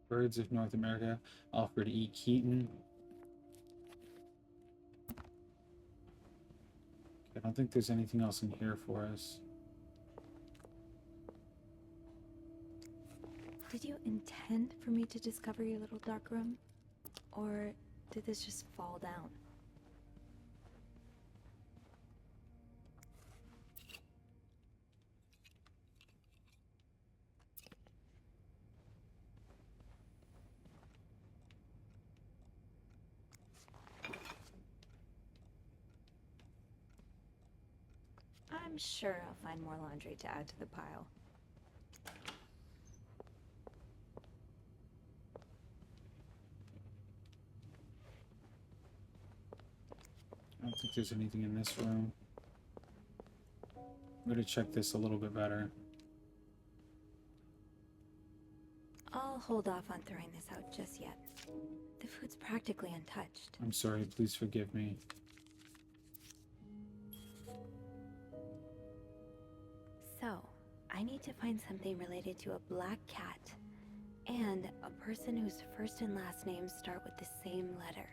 Birds of North America, Alfred E. Keaton. I don't think there's anything else in here for us. Did you intend for me to discover your little dark room? Or did this just fall down? I'm sure I'll find more laundry to add to the pile. I don't think there's anything in this room. I'm gonna check this a little bit better. I'll hold off on throwing this out just yet. The food's practically untouched. I'm sorry, please forgive me. So, I need to find something related to a black cat and a person whose first and last names start with the same letter.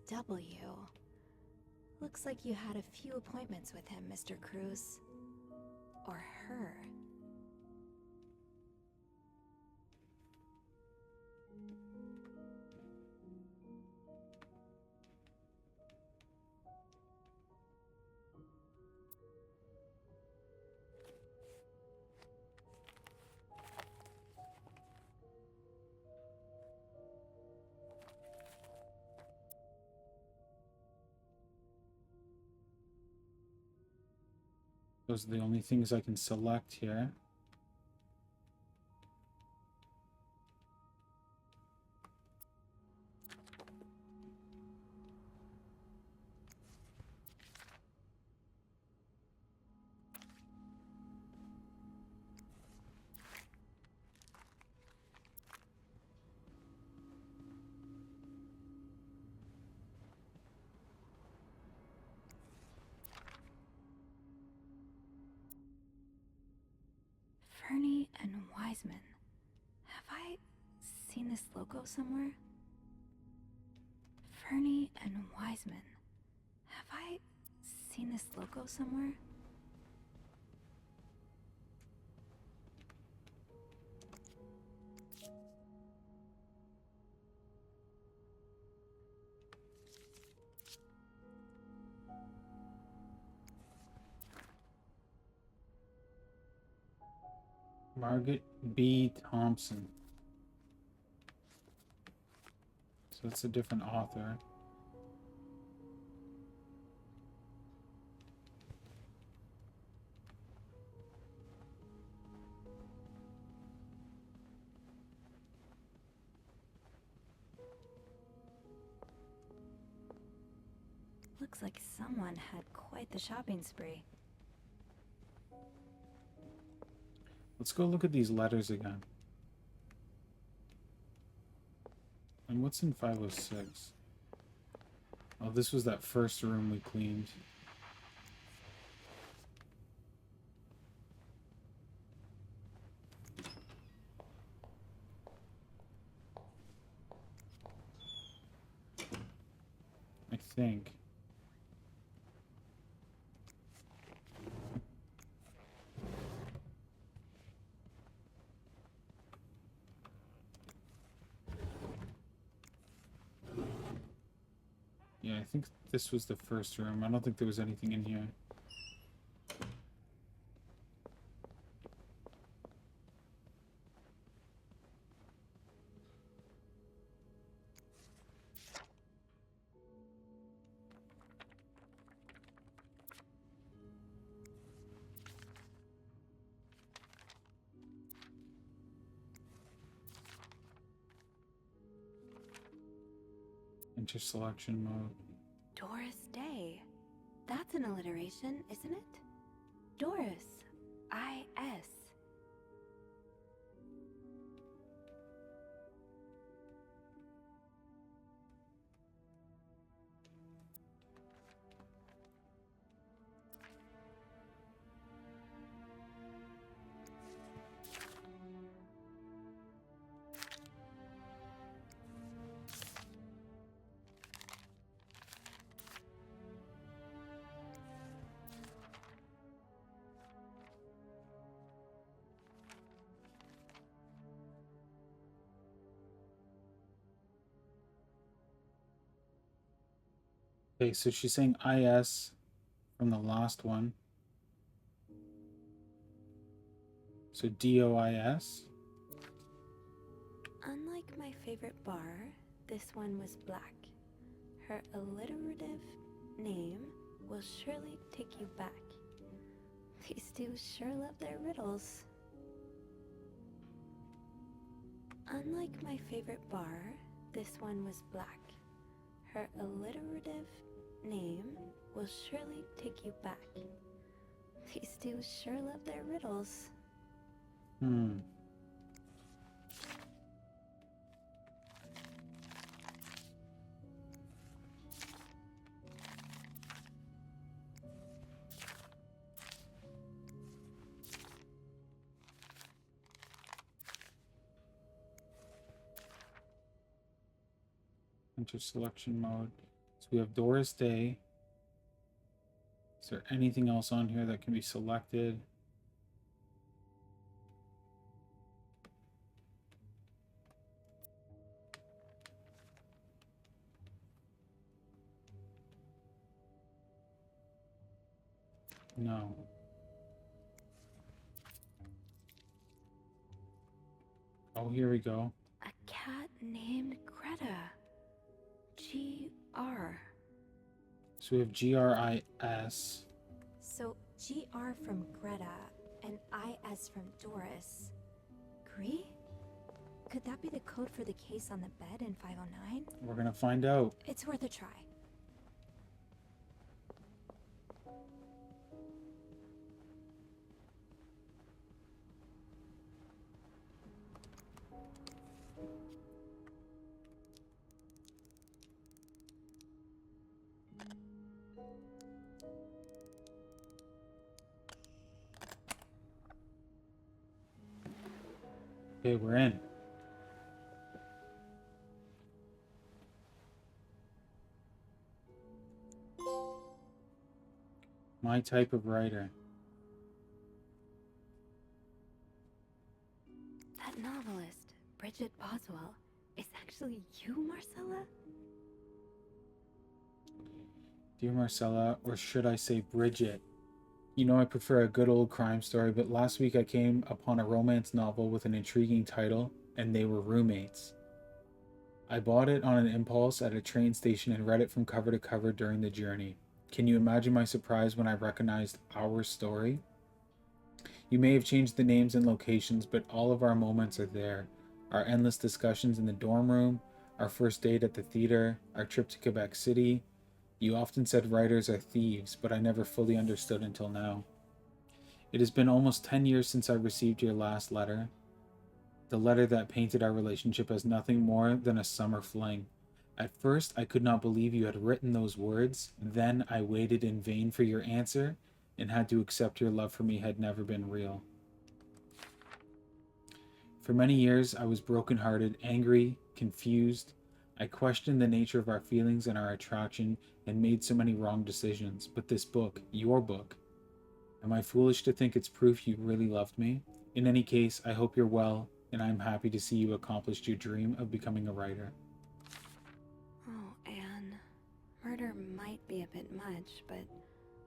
W. Looks like you had a few appointments with him, Mr. Cruz. Or her. Those are the only things I can select here. Fernie and Wiseman. Have I seen this logo somewhere? Fernie and Wiseman. Have I seen this logo somewhere? Margaret B. Thompson. So that's a different author. Looks like someone had quite the shopping spree. Let's go look at these letters again. And what's in 506? Oh, this was that first room we cleaned. I think. Yeah, I think this was the first room. I don't think there was anything in here. Interselection mode. Doris Day. That's an alliteration, isn't it? Doris. I-S. Okay, so she's saying IS from the last one. So DOIS. Unlike my favorite bar, this one was black. Her alliterative name will surely take you back. These two sure love their riddles. Unlike my favorite bar, this one was black. Her alliterative name will surely take you back. These two sure love their riddles. Interselection mode. So So we have Doris Day. Is there anything else on here that can be selected? No. Oh, here we go. A cat named Greta. G-R. So we have Gris. So G-R from Greta and I-S from Doris. Gree? Could that be the code for the case on the bed in 509? We're gonna find out. It's worth a try. Okay, we're in. My type of writer. That novelist, Bridget Boswell, is actually you, Marcella? Dear Marcella, or should I say Bridget? You know I prefer a good old crime story, but last week I came upon a romance novel with an intriguing title, and they were roommates. I bought it on an impulse at a train station and read it from cover to cover during the journey. Can you imagine my surprise when I recognized our story? You may have changed the names and locations, but all of our moments are there. Our endless discussions in the dorm room, our first date at the theater, our trip to Quebec City. You often said writers are thieves, but I never fully understood until now. It has been almost 10 years since I received your last letter. The letter that painted our relationship as nothing more than a summer fling. At first, I could not believe you had written those words. Then I waited in vain for your answer and had to accept your love for me had never been real. For many years, I was brokenhearted, angry, confused. I questioned the nature of our feelings and our attraction and made so many wrong decisions. But this book, your book, am I foolish to think it's proof you really loved me? In any case, I hope you're well, and I'm happy to see you accomplished your dream of becoming a writer. Oh, Anne. Murder might be a bit much, but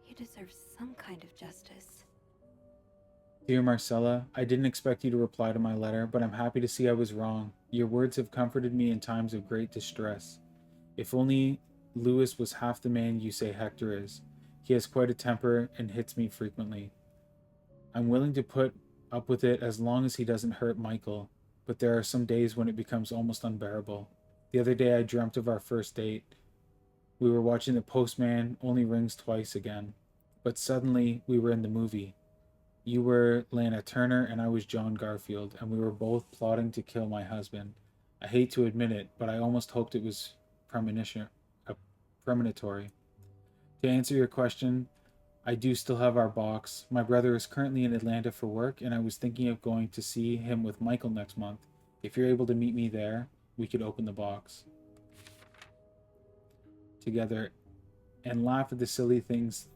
you deserve some kind of justice. Dear Marcella, I didn't expect you to reply to my letter, but I'm happy to see I was wrong. Your words have comforted me in times of great distress. If only Louis was half the man you say Hector is. He has quite a temper and hits me frequently. I'm willing to put up with it as long as he doesn't hurt Michael, but there are some days when it becomes almost unbearable. The other day I dreamt of our first date. We were watching The Postman Only Rings Twice again, but suddenly we were in the movie. You were Lana Turner and I was John Garfield, and we were both plotting to kill my husband. I hate to admit it, but I almost hoped it was premonitory. To answer your question, I do still have our box. My brother is currently in Atlanta for work, and I was thinking of going to see him with Michael next month. If you're able to meet me there, we could open the box together and laugh at the silly things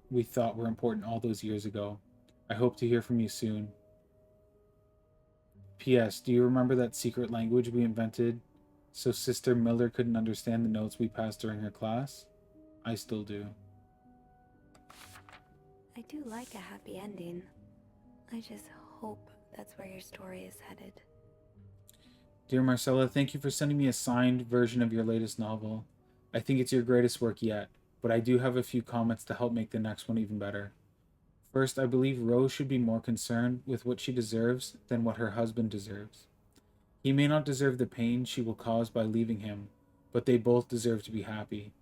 we thought were important all those years ago. I hope to hear from you soon. P.S. Do you remember that secret language we invented so Sister Miller couldn't understand the notes we passed during her class? I still do. I do like a happy ending. I just hope that's where your story is headed. Dear Marcella, thank you for sending me a signed version of your latest novel. I think it's your greatest work yet, but I do have a few comments to help make the next one even better. First, I believe Rose should be more concerned with what she deserves than what her husband deserves. He may not deserve the pain she will cause by leaving him, but they both deserve to be happy,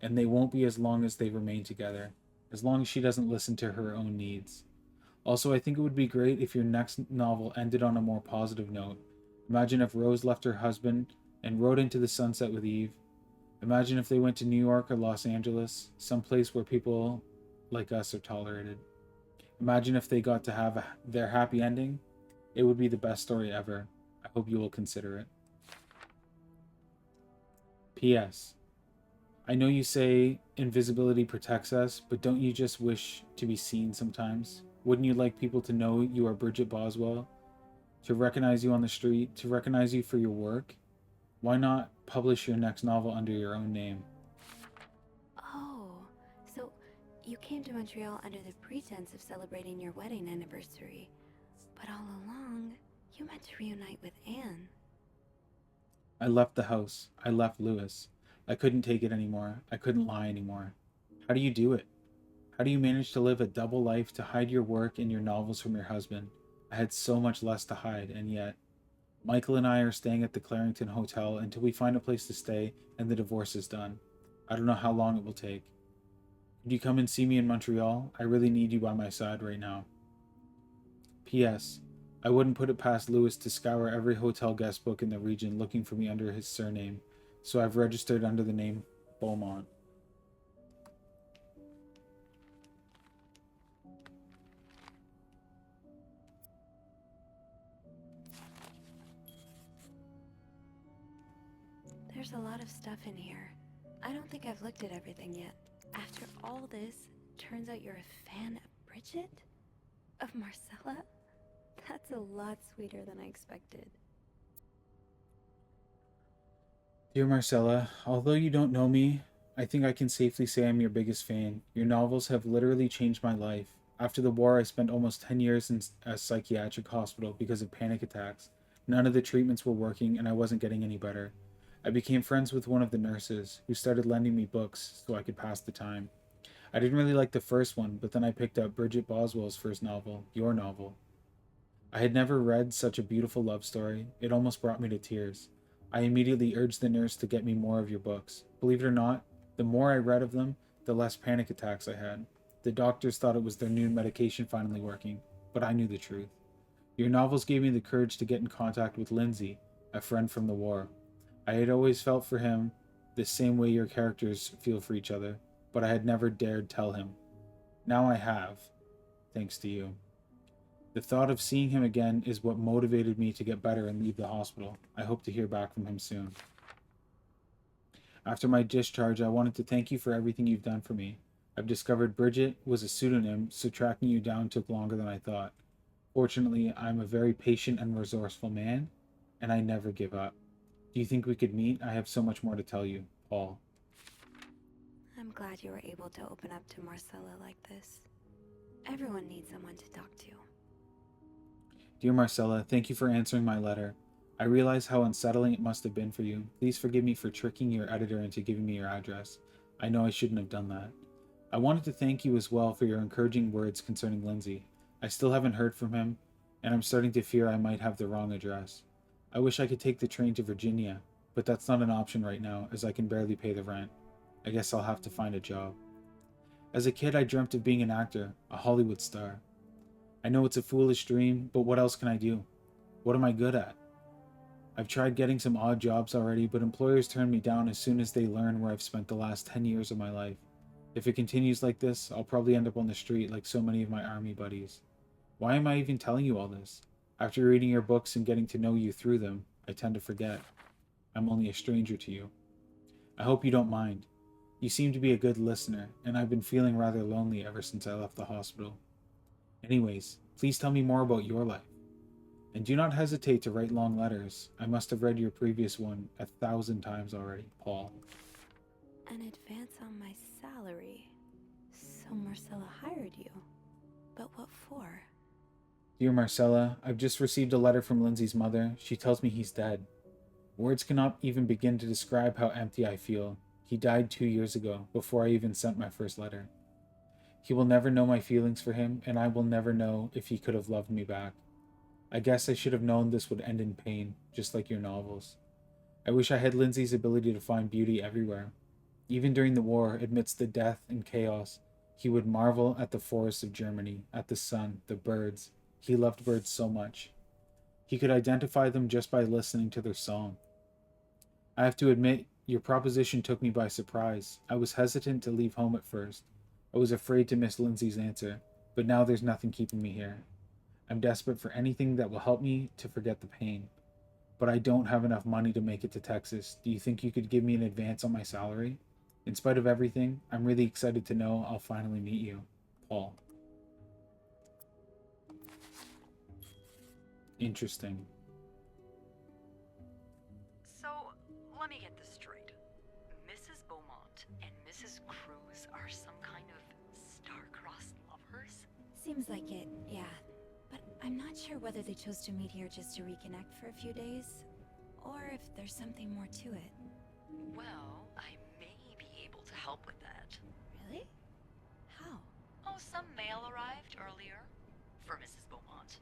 and they won't be as long as they remain together, as long as she doesn't listen to her own needs. Also, I think it would be great if your next novel ended on a more positive note. Imagine if Rose left her husband and rode into the sunset with Eve. Imagine if they went to New York or Los Angeles, someplace where people like us are tolerated. Imagine if they got to have their happy ending. It would be the best story ever. I hope you will consider it. P.S. I know you say invisibility protects us, but don't you just wish to be seen sometimes? Wouldn't you like people to know you are Bridget Boswell? To recognize you on the street? To recognize you for your work? Why not publish your next novel under your own name? Oh, so you came to Montreal under the pretense of celebrating your wedding anniversary. But all along, you meant to reunite with Anne. I left the house. I left Lewis. I couldn't take it anymore. I couldn't lie anymore. How do you do it? How do you manage to live a double life, to hide your work and your novels from your husband? I had so much less to hide, and yet... Michael and I are staying at the Clarington Hotel until we find a place to stay and the divorce is done. I don't know how long it will take. Could you come and see me in Montreal? I really need you by my side right now. P.S. I wouldn't put it past Lewis to scour every hotel guest book in the region looking for me under his surname, so I've registered under the name Beaumont. There's a lot of stuff in here. I don't think I've looked at everything yet. After all this, turns out you're a fan of Bridget? Of Marcella? That's a lot sweeter than I expected. Dear Marcella, although you don't know me, I think I can safely say I'm your biggest fan. Your novels have literally changed my life. After the war, I spent almost 10 years in a psychiatric hospital because of panic attacks. None of the treatments were working and I wasn't getting any better. I became friends with one of the nurses, who started lending me books so I could pass the time. I didn't really like the first one, but then I picked up Bridget Boswell's first novel, your novel. I had never read such a beautiful love story. It almost brought me to tears. I immediately urged the nurse to get me more of your books. Believe it or not, the more I read of them, the less panic attacks I had. The doctors thought it was their new medication finally working, but I knew the truth. Your novels gave me the courage to get in contact with Lindsay, a friend from the war. I had always felt for him the same way your characters feel for each other, but I had never dared tell him. Now I have, thanks to you. The thought of seeing him again is what motivated me to get better and leave the hospital. I hope to hear back from him soon. After my discharge, I wanted to thank you for everything you've done for me. I've discovered Bridget was a pseudonym, so tracking you down took longer than I thought. Fortunately, I'm a very patient and resourceful man, and I never give up. Do you think we could meet? I have so much more to tell you, Paul. I'm glad you were able to open up to Marcella like this. Everyone needs someone to talk to. Dear Marcella, thank you for answering my letter. I realize how unsettling it must have been for you. Please forgive me for tricking your editor into giving me your address. I know I shouldn't have done that. I wanted to thank you as well for your encouraging words concerning Lindsay. I still haven't heard from him, and I'm starting to fear I might have the wrong address. I wish I could take the train to Virginia, but that's not an option right now, as I can barely pay the rent. I guess I'll have to find a job. As a kid, I dreamt of being an actor, a Hollywood star. I know it's a foolish dream, but what else can I do? What am I good at? I've tried getting some odd jobs already, but employers turn me down as soon as they learn where I've spent the last 10 years of my life. If it continues like this, I'll probably end up on the street like so many of my army buddies. Why am I even telling you all this? After reading your books and getting to know you through them, I tend to forget. I'm only a stranger to you. I hope you don't mind. You seem to be a good listener, and I've been feeling rather lonely ever since I left the hospital. Anyways, please tell me more about your life. And do not hesitate to write long letters. I must have read your previous one 1,000 times already, Paul. An advance on my salary. So Marcella hired you. But what for? Dear Marcella, I've just received a letter from Lindsay's mother. She tells me he's dead. Words cannot even begin to describe how empty I feel. He died 2 years ago, before I even sent my first letter. He will never know my feelings for him, and I will never know if he could have loved me back. I guess I should have known this would end in pain, just like your novels. I wish I had Lindsay's ability to find beauty everywhere. Even during the war, amidst the death and chaos, he would marvel at the forests of Germany, at the sun, the birds. He loved birds so much. He could identify them just by listening to their song. I have to admit, your proposition took me by surprise. I was hesitant to leave home at first. I was afraid to miss Lindsay's answer, but now there's nothing keeping me here. I'm desperate for anything that will help me to forget the pain. But I don't have enough money to make it to Texas. Do you think you could give me an advance on my salary? In spite of everything, I'm really excited to know I'll finally meet you, Paul. Interesting. So, let me get this straight. Mrs. Beaumont and Mrs. Cruz are some kind of star-crossed lovers? Seems like it, yeah. But I'm not sure whether they chose to meet here just to reconnect for a few days, or if there's something more to it. Well, I may be able to help with that. Really? How? Oh, some mail arrived earlier for Mrs. Beaumont.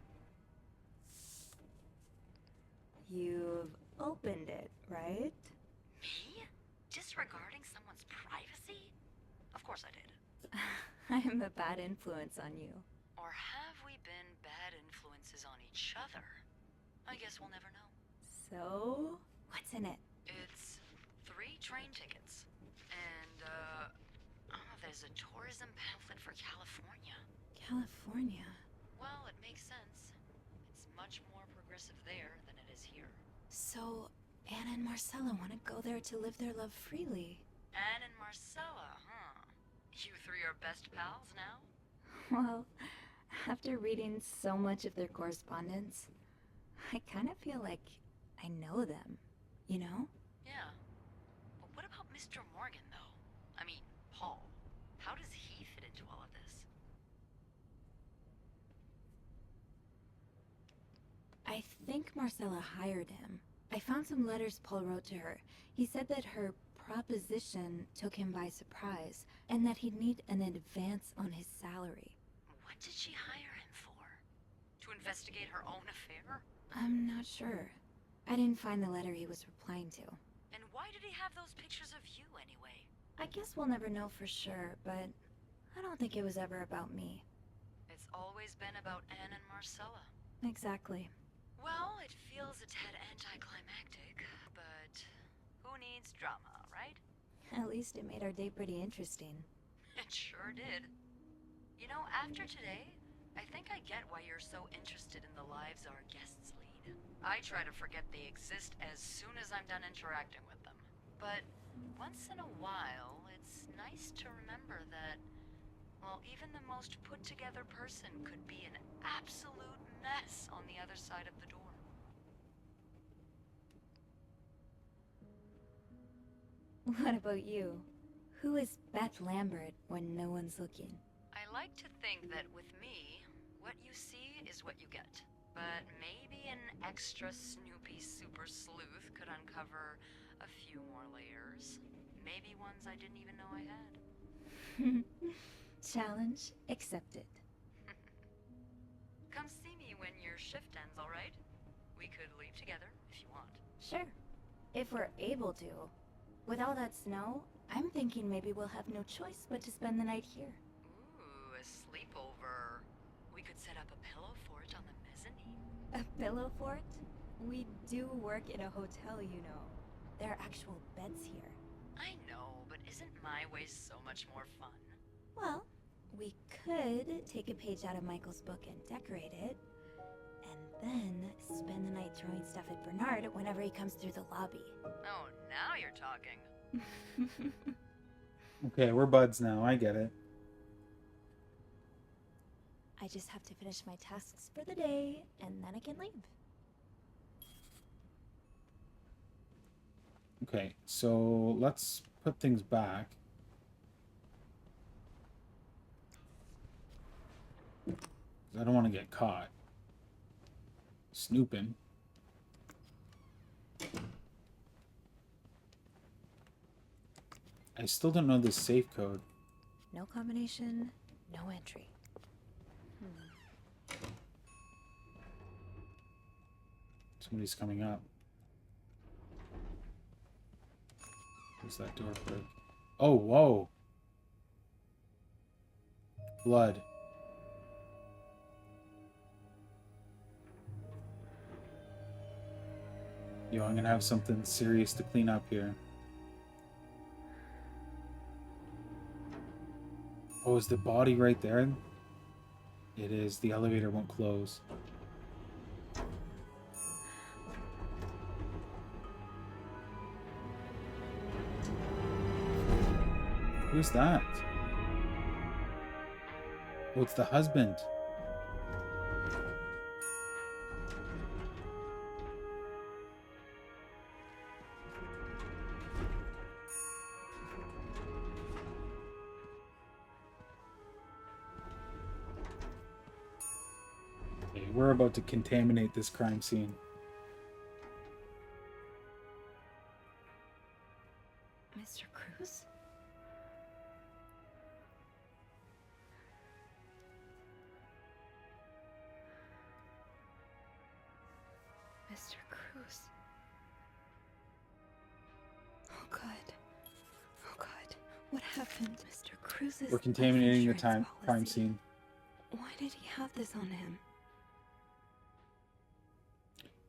You've opened it, right? Me? Disregarding someone's privacy? Of course I did. I'm a bad influence on you. Or have we been bad influences on each other? I guess we'll never know. So, what's in it? It's 3 train tickets. And, there's a tourism pamphlet for California. California? Well, it makes sense. It's much more progressive there than it is here. So, Anna and Marcella want to go there to live their love freely. Anne and Marcella, huh? You 3 are best pals now? Well, after reading so much of their correspondence, I kind of feel like I know them, you know? Yeah. But what about Mr. Morgan, though? I mean, Paul. How does he fit into all of this? I think Marcella hired him. I found some letters Paul wrote to her. He said that her proposition took him by surprise, and that he'd need an advance on his salary. What did she hire him for? To investigate her own affair? I'm not sure. I didn't find the letter he was replying to. And why did he have those pictures of you anyway? I guess we'll never know for sure, but I don't think it was ever about me. It's always been about Anne and Marcella. Exactly. Well, it feels a tad anticlimactic, but who needs drama, right? At least it made our day pretty interesting. It sure did. You know, after today, I think I get why you're so interested in the lives our guests lead. I try to forget they exist as soon as I'm done interacting with them. But once in a while, it's nice to remember that, well, even the most put-together person could be an absolute mess on the other side of the door. What about you? Who is Beth Lambert when no one's looking? I like to think that with me, what you see is what you get. But maybe an extra Snoopy super sleuth could uncover a few more layers. Maybe ones I didn't even know I had. Challenge accepted. Come see me when your shift ends, alright? We could leave together if you want. Sure. If we're able to. With all that snow, I'm thinking maybe we'll have no choice but to spend the night here. Ooh, a sleepover. We could set up a pillow fort on the mezzanine. A pillow fort? We do work in a hotel, you know. There are actual beds here. I know, but isn't my way so much more fun? Well, we could take a page out of Michael's book and decorate it, and then spend the night throwing stuff at Bernard whenever he comes through the lobby. Oh, now you're talking. Okay, we're buds now. I get it. I just have to finish my tasks for the day, and then I can leave. Okay, so let's put things back. I don't want to get caught snooping. I still don't know the safe code. No combination, no entry. Somebody's coming up. Where's that door quick? Oh, whoa. Blood. Yo, I'm gonna have something serious to clean up here. Oh, is the body right there? It is. The elevator won't close. Who's that? Oh, it's the husband. Okay, we're about to contaminate this crime scene. Mr. Cruz? Mr. Cruz. Oh God. Oh God. What happened? Mr. Cruz's We're contaminating the life insurance crime policy. scene. Why did he have this on him?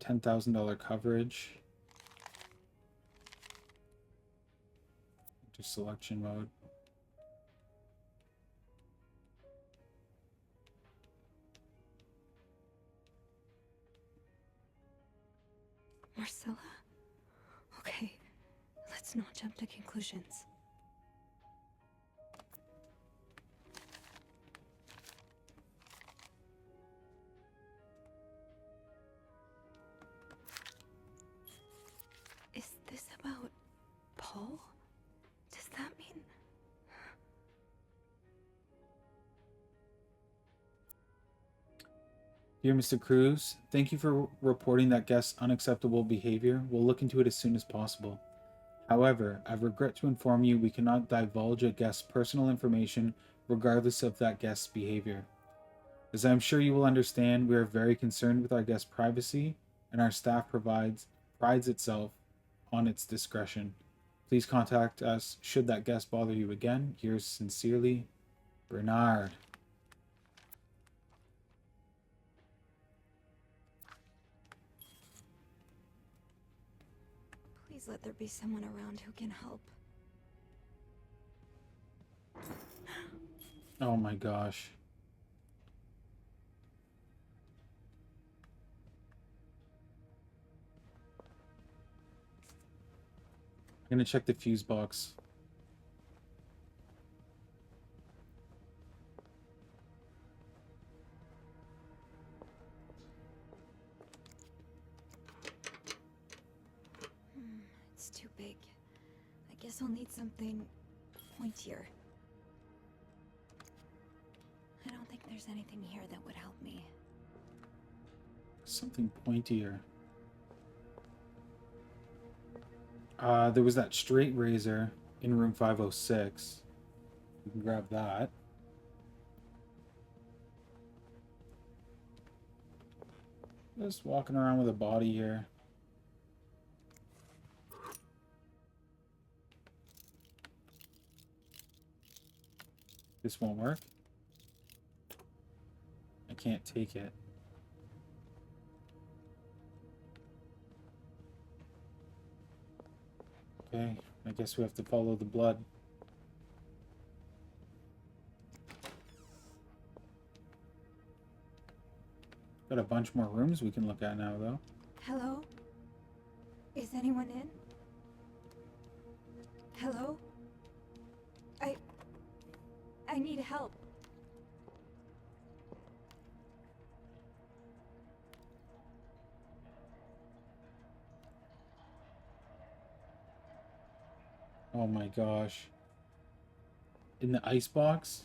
$10,000 coverage. Into selection mode. Marcella? Okay, let's not jump to conclusions. Is this about Paul? Does that mean... Dear Mr. Cruz, thank you for reporting that guest's unacceptable behavior. We'll look into it as soon as possible. However, I regret to inform you we cannot divulge a guest's personal information regardless of that guest's behavior. As I am sure you will understand, we are very concerned with our guest's privacy, and our staff prides itself on its discretion. Please contact us should that guest bother you again. Yours sincerely, Bernard. Please let there be someone around who can help. Oh my gosh. I'm gonna check the fuse box. It's too big. I guess I'll need something pointier. I don't think there's anything here that would help me. Something pointier. There was that straight razor in room 506. You can grab that. Just walking around with a body here. This won't work. I can't take it. Okay, I guess we have to follow the blood. Got a bunch more rooms we can look at now, though. Hello? Is anyone in? Hello? I need help. Oh my gosh. In the ice box?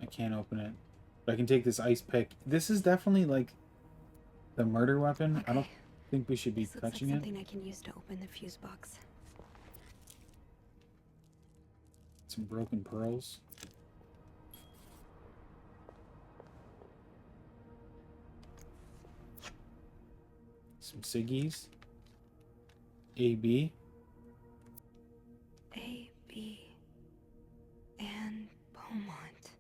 I can't open it. But I can take this ice pick. This is definitely like the murder weapon. Okay. I don't think we should be touching like something I can use to open the fuse box. Some broken pearls. Some ciggies. A.B. A.B. and Beaumont.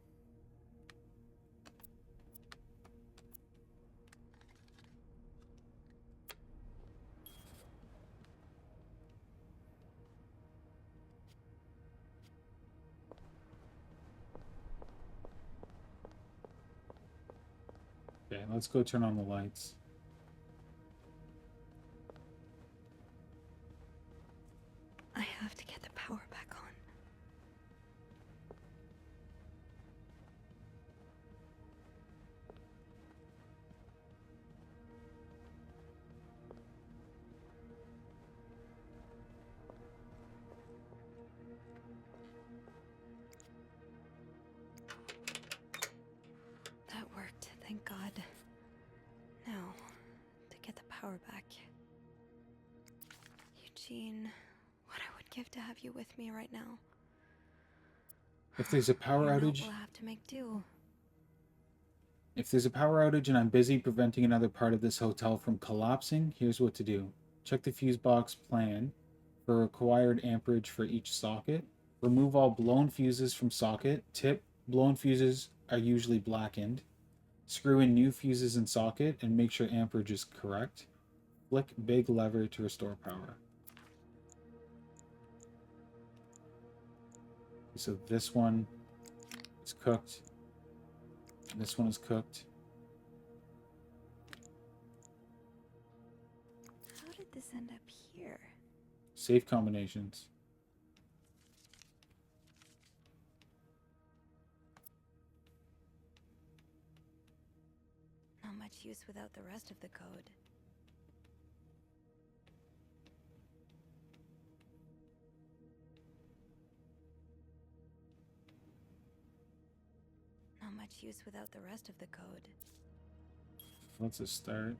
Okay, let's go turn on the lights. I power back. Eugene, what I would give to have you with me right now. If there's a power outage... We'll have to make do. If there's a power outage and I'm busy preventing another part of this hotel from collapsing, here's what to do. Check the fuse box plan for required amperage for each socket. Remove all blown fuses from socket. Tip, blown fuses are usually blackened. Screw in new fuses in socket and make sure amperage is correct. Flick big lever to restore power. So this one is cooked. This one is cooked. How did this end up here? Safe combinations. Not much use without the rest of the code. Not much use without the rest of the code. Let's just start.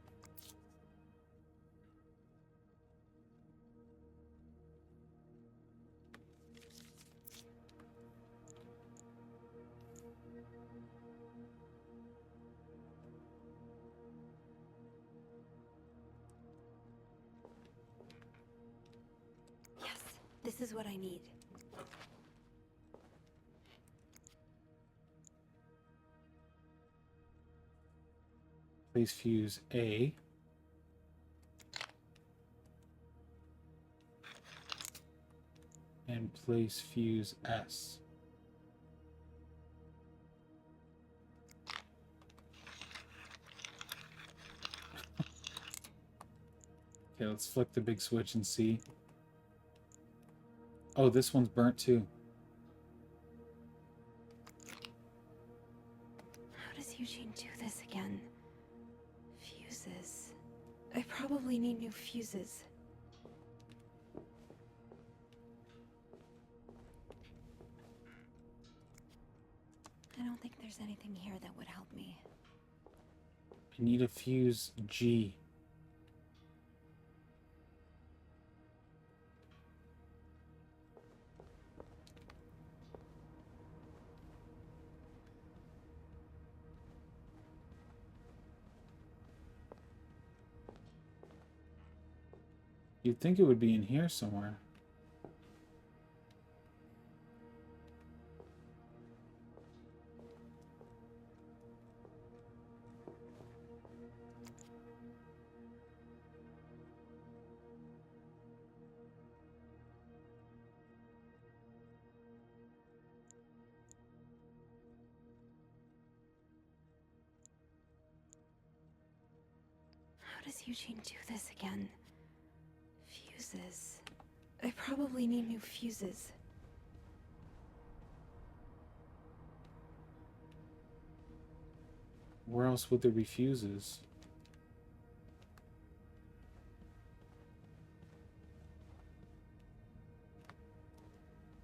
Yes, this is what I need. Place fuse A. And place fuse S. Okay, let's flick the big switch and see. Oh, this one's burnt too. How does Eugene do this again? Fuses. I probably need new fuses. I don't think there's anything here that would help me. I need a fuse G. You'd think it would be in here somewhere. How does Eugene do this again? Fuses. I probably need new fuses. Where else would there be fuses?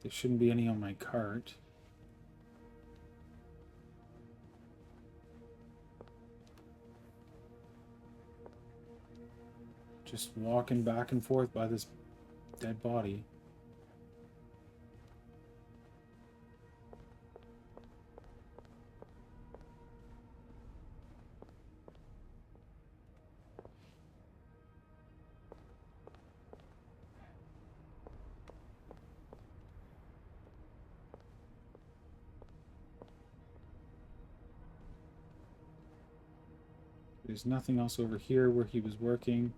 There shouldn't be any on my cart. Just walking back and forth by this dead body. There's nothing else over here where he was working.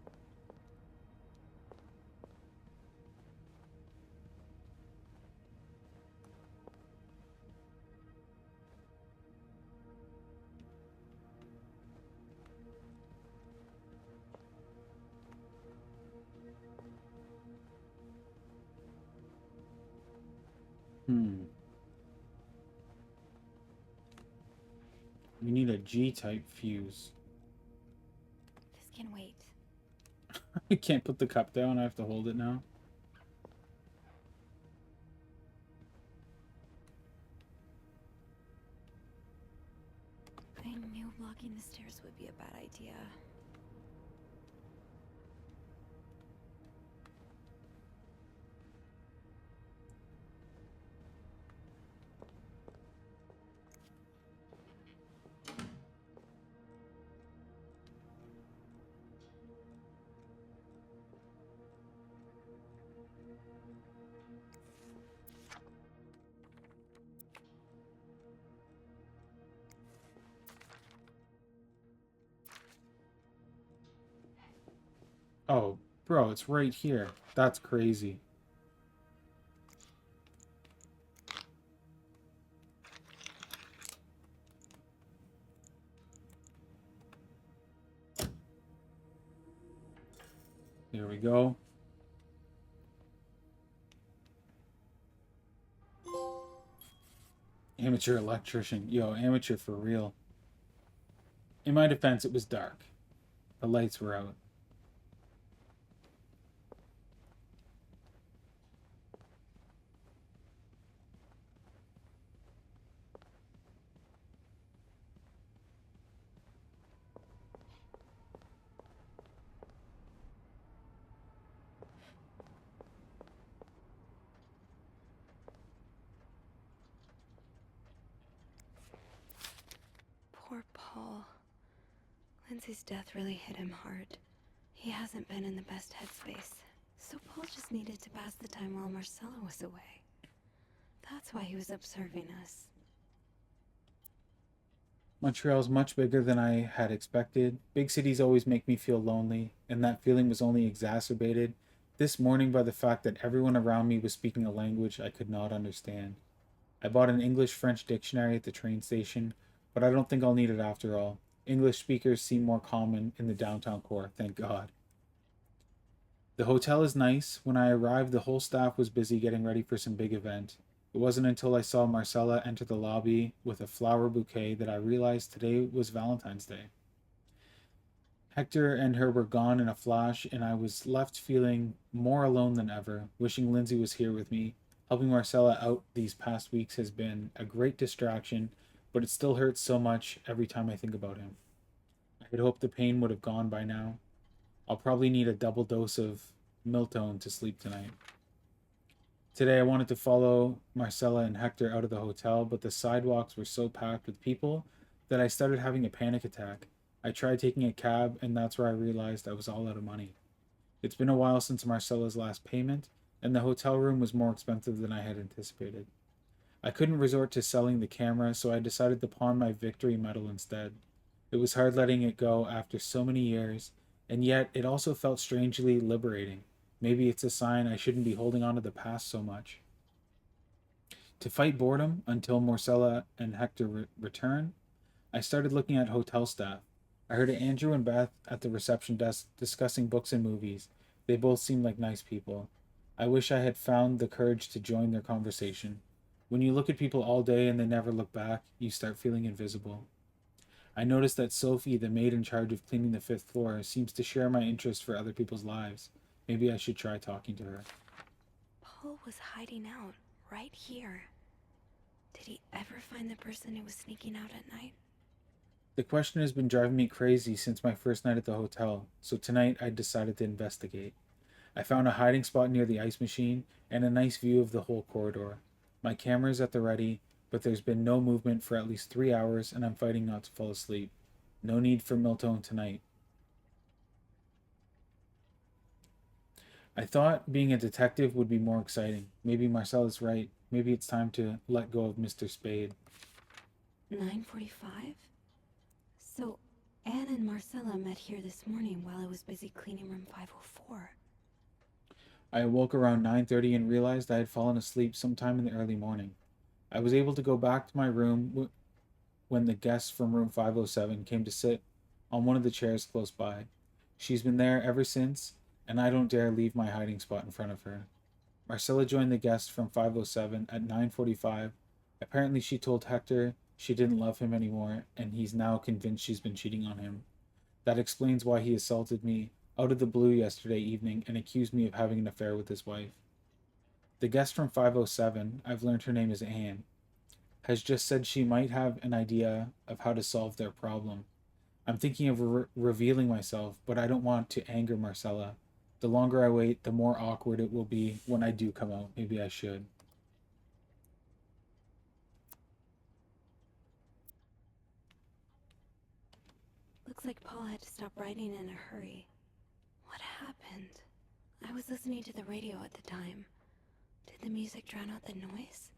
We need a G-type fuse. This can wait. I can't put the cup down, I have to hold it now. I knew blocking the stairs would be a bad idea. Oh, bro, it's right here. That's crazy. There we go. Amateur electrician. Yo, amateur for real. In my defense, it was dark. The lights were out. Poor Paul. Lindsay's death really hit him hard. He hasn't been in the best headspace. So Paul just needed to pass the time while Marcella was away. That's why he was observing us. Montreal's much bigger than I had expected. Big cities always make me feel lonely, and that feeling was only exacerbated this morning by the fact that everyone around me was speaking a language I could not understand. I bought an English-French dictionary at the train station, but I don't think I'll need it after all. English speakers seem more common in the downtown core, thank God. The hotel is nice. When I arrived, the whole staff was busy getting ready for some big event. It wasn't until I saw Marcella enter the lobby with a flower bouquet that I realized today was Valentine's Day. Hector and her were gone in a flash, and I was left feeling more alone than ever, wishing Lindsay was here with me. Helping Marcella out these past weeks has been a great distraction, but it still hurts so much every time I think about him. I had hoped the pain would have gone by now. I'll probably need a double dose of Miltone to sleep tonight. Today I wanted to follow Marcella and Hector out of the hotel, but the sidewalks were so packed with people that I started having a panic attack. I tried taking a cab, and that's where I realized I was all out of money. It's been a while since Marcella's last payment, and the hotel room was more expensive than I had anticipated. I couldn't resort to selling the camera, so I decided to pawn my victory medal instead. It was hard letting it go after so many years, and yet it also felt strangely liberating. Maybe it's a sign I shouldn't be holding on to the past so much. To fight boredom until Marcella and Hector return, I started looking at hotel staff. I heard Andrew and Beth at the reception desk discussing books and movies. They both seemed like nice people. I wish I had found the courage to join their conversation. When you look at people all day and they never look back, you start feeling invisible. I noticed that Sophie, the maid in charge of cleaning the 5th floor, seems to share my interest for other people's lives. Maybe I should try talking to her. Paul was hiding out, right here. Did he ever find the person who was sneaking out at night? The question has been driving me crazy since my first night at the hotel, so tonight I decided to investigate. I found a hiding spot near the ice machine and a nice view of the whole corridor. My camera is at the ready, but there's been no movement for at least 3 hours and I'm fighting not to fall asleep. No need for Miltone tonight. I thought being a detective would be more exciting. Maybe Marcella's right. Maybe it's time to let go of Mr. Spade. 9:45? So, Anne and Marcella met here this morning while I was busy cleaning room 504. I awoke around 9:30 and realized I had fallen asleep sometime in the early morning. I was able to go back to my room when the guest from room 507 came to sit on one of the chairs close by. She's been there ever since, and I don't dare leave my hiding spot in front of her. Marcella joined the guest from 507 at 9:45. Apparently she told Hector she didn't love him anymore, and he's now convinced she's been cheating on him. That explains why he assaulted me out of the blue yesterday evening and accused me of having an affair with his wife. The guest from 507, I've learned her name is Anne, has just said she might have an idea of how to solve their problem. I'm thinking of revealing myself, but I don't want to anger Marcella. The longer I wait, the more awkward it will be when I do come out. Maybe I should. Looks like Paul had to stop writing in a hurry. What happened? I was listening to the radio at the time. Did the music drown out the noise?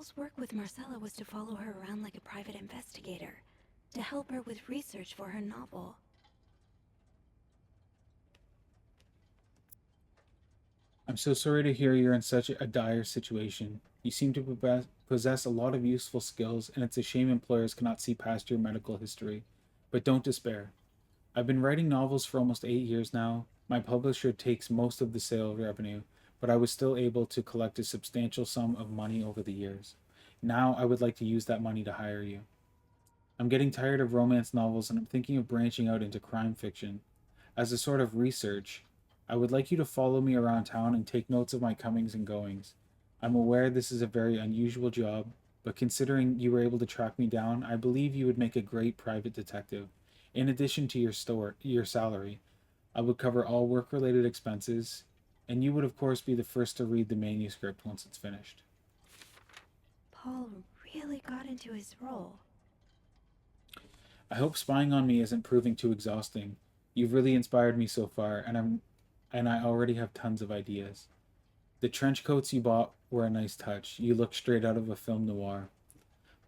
Paul's work with Marcella was to follow her around like a private investigator, to help her with research for her novel. I'm so sorry to hear you're in such a dire situation. You seem to possess a lot of useful skills, and it's a shame employers cannot see past your medical history. But don't despair. I've been writing novels for almost 8 years now. My publisher takes most of the sale revenue, but I was still able to collect a substantial sum of money over the years. Now I would like to use that money to hire you. I'm getting tired of romance novels, and I'm thinking of branching out into crime fiction. As a sort of research, I would like you to follow me around town and take notes of my comings and goings. I'm aware this is a very unusual job, but considering you were able to track me down, I believe you would make a great private detective. In addition to your salary, I would cover all work-related expenses, and you would of course be the first to read the manuscript once it's finished. Paul really got into his role. I hope spying on me isn't proving too exhausting. You've really inspired me so far, and I already have tons of ideas. The trench coats you bought were a nice touch. You look straight out of a film noir.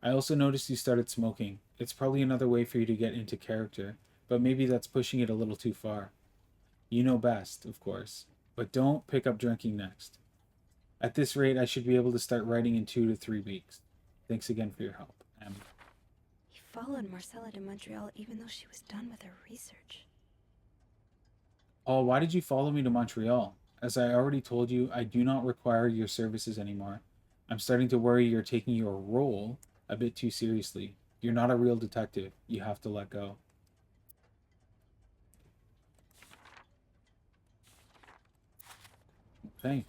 I also noticed you started smoking. It's probably another way for you to get into character, but maybe that's pushing it a little too far. You know best, of course, but don't pick up drinking next. At this rate, I should be able to start writing in 2 to 3 weeks. Thanks again for your help, Em. He followed Marcella to Montreal even though she was done with her research. Paul, why did you follow me to Montreal? As I already told you, I do not require your services anymore. I'm starting to worry you're taking your role a bit too seriously. You're not a real detective. You have to let go. Okay.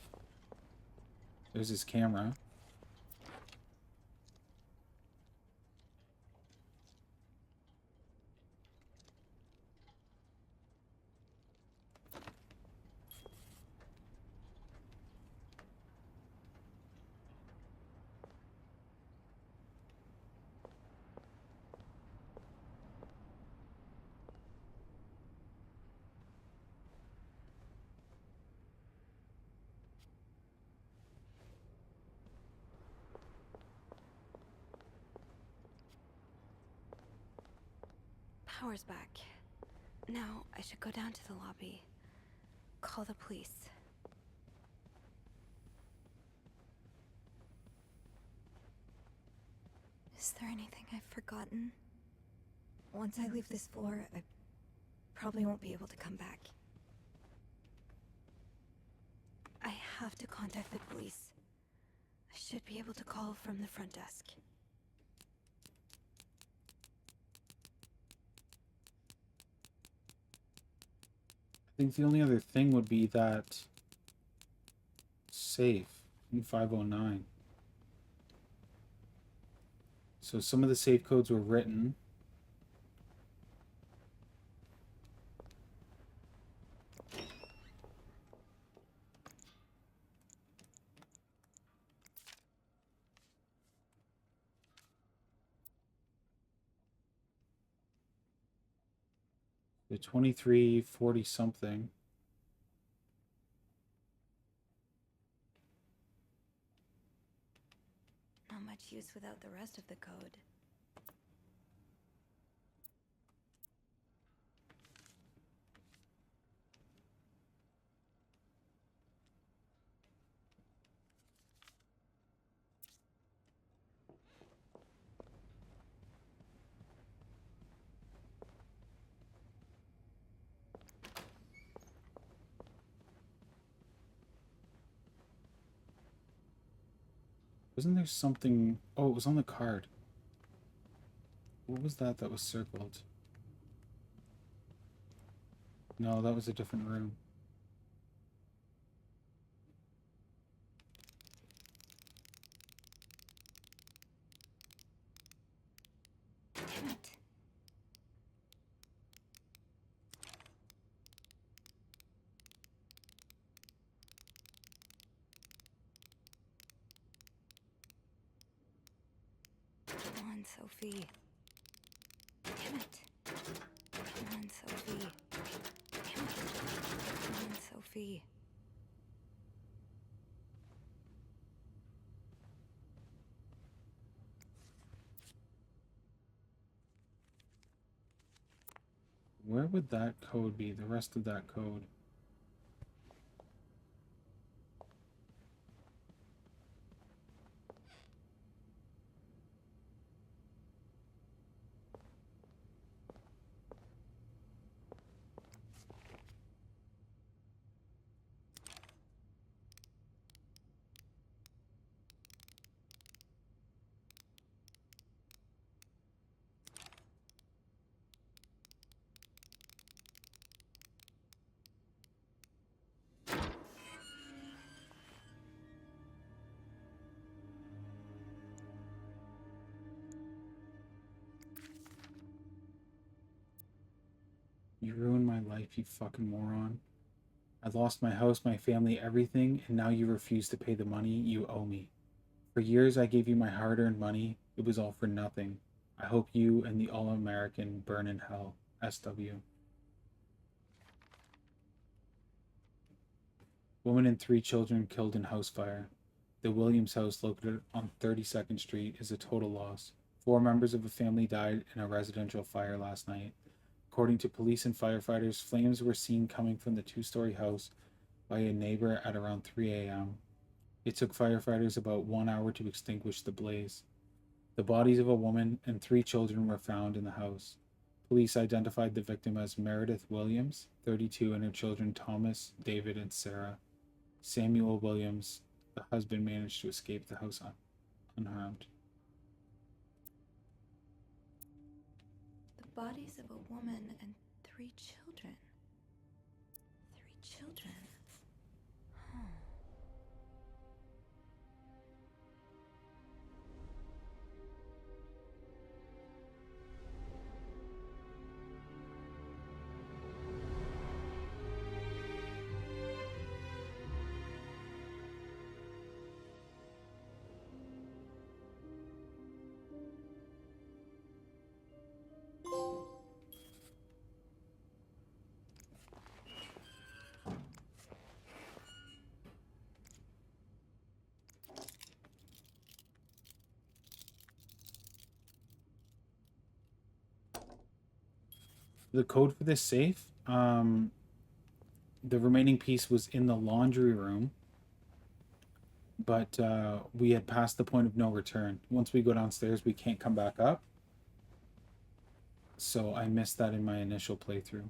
There's his camera. Power's back. Now I should go down to the lobby. Call the police. Is there anything I've forgotten? Once I leave this floor, I probably won't be able to come back. I have to contact the police. I should be able to call from the front desk. I think the only other thing would be that safe in 509. So some of the safe codes were written. The 2340 something. Not much use without the rest of the code. Wasn't there something... Oh, it was on the card. What was that was circled? No, that was a different room. Damn it. Come on, Sophie. Damn it. Come on, Sophie. Damn it. Come on, Sophie. where would that code be? The rest of that code. You ruined my life, you fucking moron. I lost my house, my family, everything, and now you refuse to pay the money you owe me. For years I gave you my hard-earned money. It was all for nothing. I hope you and the All-American burn in hell. SW. Woman and 3 children killed in house fire. The Williams house, located on 32nd Street, is a total loss. 4 members of a family died in a residential fire last night. According to police and firefighters, flames were seen coming from the 2-story house by a neighbor at around 3 a.m. It took firefighters about 1 hour to extinguish the blaze. The bodies of a woman and 3 children were found in the house. Police identified the victim as Meredith Williams, 32, and her children Thomas, David, and Sarah. Samuel Williams, the husband, managed to escape the house unharmed. The bodies of a woman and 3 children. 3 children. Huh. The code for this safe, the remaining piece was in the laundry room, but we had passed the point of no return. Once we go downstairs, we can't come back up. So I missed that in my initial playthrough.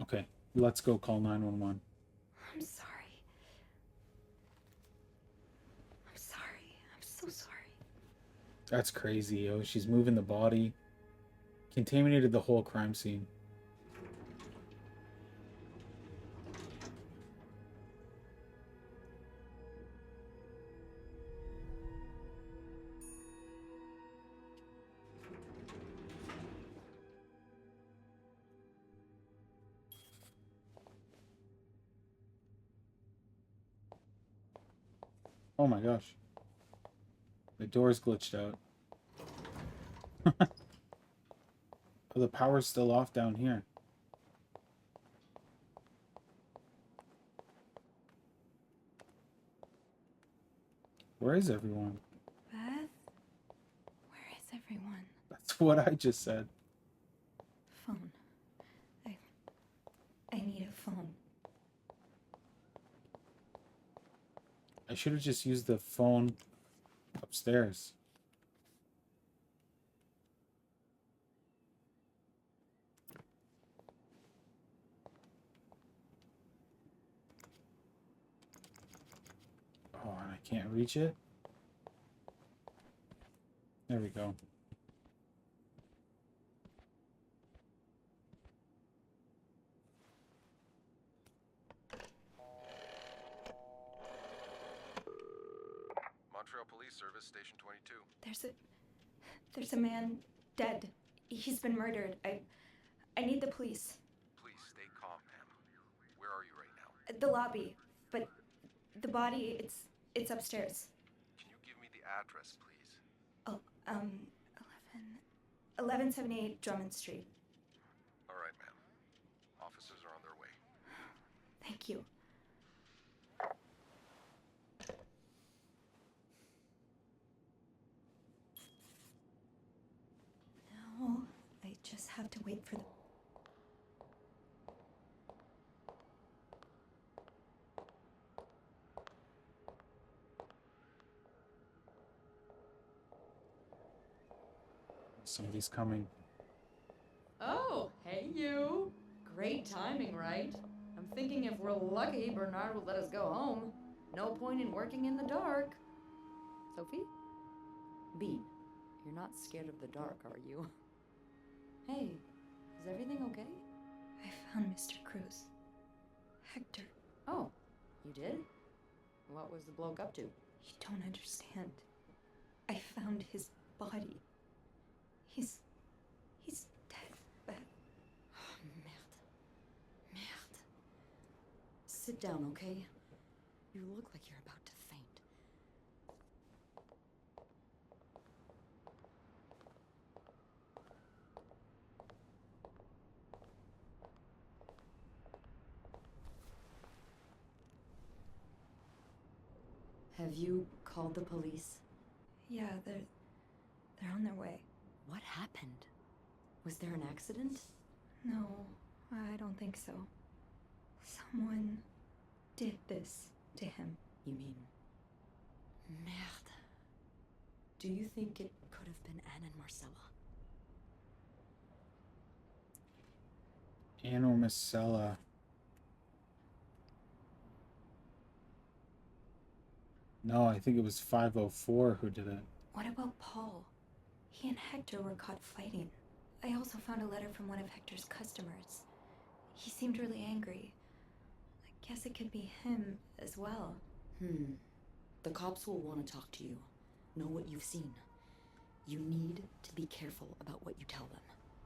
Okay, let's go call 911. I'm sorry. I'm sorry. I'm so sorry. That's crazy, yo. She's moving the body. Contaminated the whole crime scene. Oh my gosh. The door's glitched out. Oh, the power's still off down here. Where is everyone? Beth? Where is everyone? That's what I just said. Phone. I need a phone. I should have just used the phone upstairs. Oh, and I can't reach it? There we go. Montreal Police Service, Station 22. There's a man dead. He's been murdered. I need the police. Please stay calm, ma'am. Where are you right now? The lobby, but the body, it's upstairs. Can you give me the address, please? Oh, 1178 Drummond Street. All right, ma'am. Officers are on their way. Thank you. just have to wait for the... Somebody's coming. Oh, hey you. Great timing, right? I'm thinking if we're lucky, Bernard will let us go home. No point in working in the dark. Sophie? Bean, you're not scared of the dark, are you? Hey, is everything okay? I found Mr. Cruz. Hector. Oh, you did? What was the bloke up to? You don't understand. I found his body. He's dead, but... Oh, merde. Merde. Sit down, okay? You look like you're about to faint. Have you called the police? Yeah, they're on their way. What happened? Was there an accident? No, I don't think so. Someone did this to him. You mean... Merde. Do you think it could have been Anne and Marcella? Anne or Marcella. No, I think it was 504 who did it. What about Paul? He and Hector were caught fighting. I also found a letter from one of Hector's customers. He seemed really angry. I guess it could be him as well. The cops will want to talk to you. Know what you've seen. You need to be careful about what you tell them.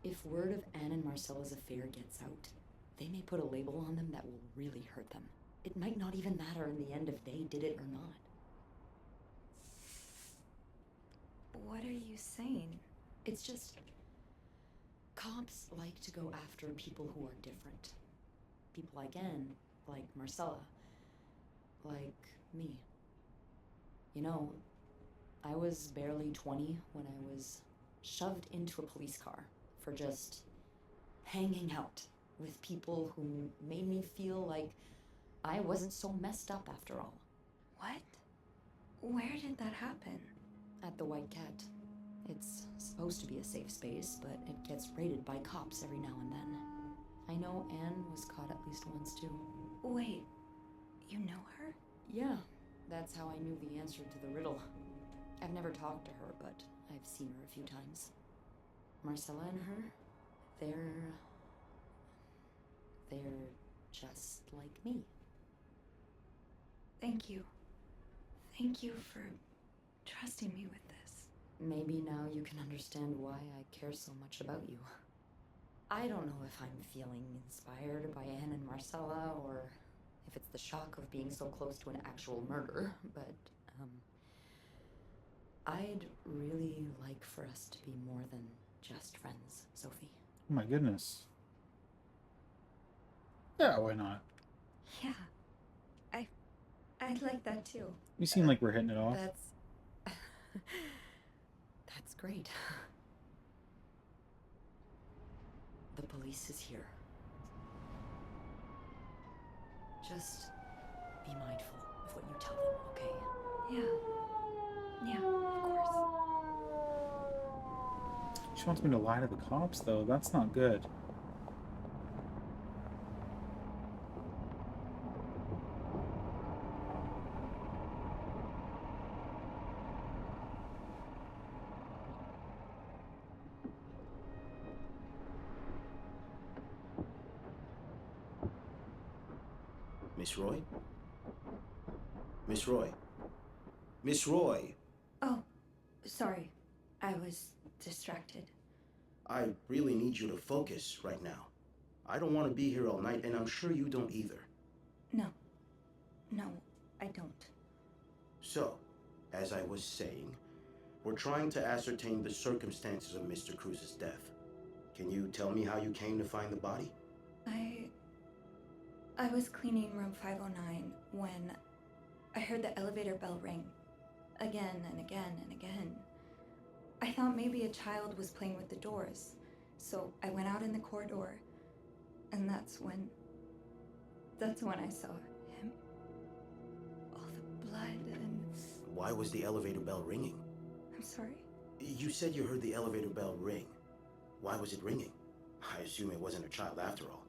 If word of Anne and Marcella's affair gets out, they may put a label on them that will really hurt them. It might not even matter in the end if they did it or not. What are you saying? It's just... cops like to go after people who are different. People like Anne, like Marcella, like me. You know, I was barely 20 when I was shoved into a police car for just hanging out with people who made me feel like I wasn't so messed up after all. What? Where did that happen? At the White Cat. It's supposed to be a safe space, but it gets raided by cops every now and then. I know Anne was caught at least once too. Wait, you know her? Yeah, that's how I knew the answer to the riddle. I've never talked to her, but I've seen her a few times. Marcella and her, they're just like me. Thank you. Thank you for trusting me with this. Maybe now you can understand why I care so much about you. I don't know if I'm feeling inspired by Anne and Marcella, or if it's the shock of being so close to an actual murder, but, I'd really like for us to be more than just friends, Sophie. Oh my goodness. Yeah, why not? Yeah. I'd like that too. You seem like we're hitting it off. That's great. The police is here. Just be mindful of what you tell them, okay? Yeah, of course. She wants me to lie to the cops, though. That's not good. Miss Roy? Miss Roy? Miss Roy! Oh, sorry. I was distracted. I really need you to focus right now. I don't want to be here all night, and I'm sure you don't either. No, I don't. So, as I was saying, we're trying to ascertain the circumstances of Mr. Cruz's death. Can you tell me how you came to find the body? I was cleaning room 509 when I heard the elevator bell ring. Again and again and again. I thought maybe a child was playing with the doors, So I went out in the corridor, and that's when I saw him. All the blood and... Why was the elevator bell ringing? I'm sorry? You said you heard the elevator bell ring. Why was it ringing? I assume it wasn't a child after all.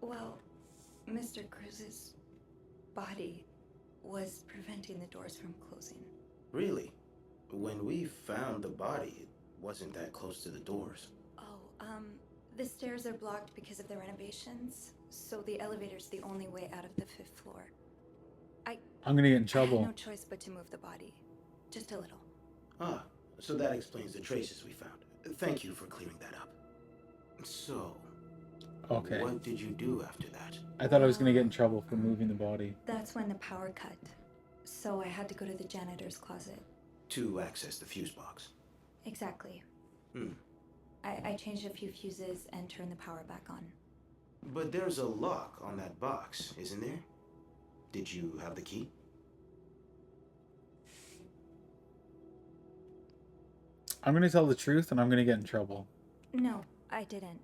Well, Mr. Cruz's body was preventing the doors from closing. Really? When we found the body, it wasn't that close to the doors. Oh, the stairs are blocked because of the renovations, so the elevator's the only way out of the 5th floor. I'm gonna get in I trouble. had no choice but to move the body. Just a little. Ah, so that explains the traces we found. Thank you for clearing that up. So, Okay. what did you do after that? I thought I was gonna get in trouble for moving the body. That's when the power cut. So I had to go to the janitor's closet. To access the fuse box. Exactly. Hmm. I changed a few fuses and turned the power back on. But there's a lock on that box, isn't there? Did you have the key? I'm gonna tell the truth and I'm gonna get in trouble. No, I didn't.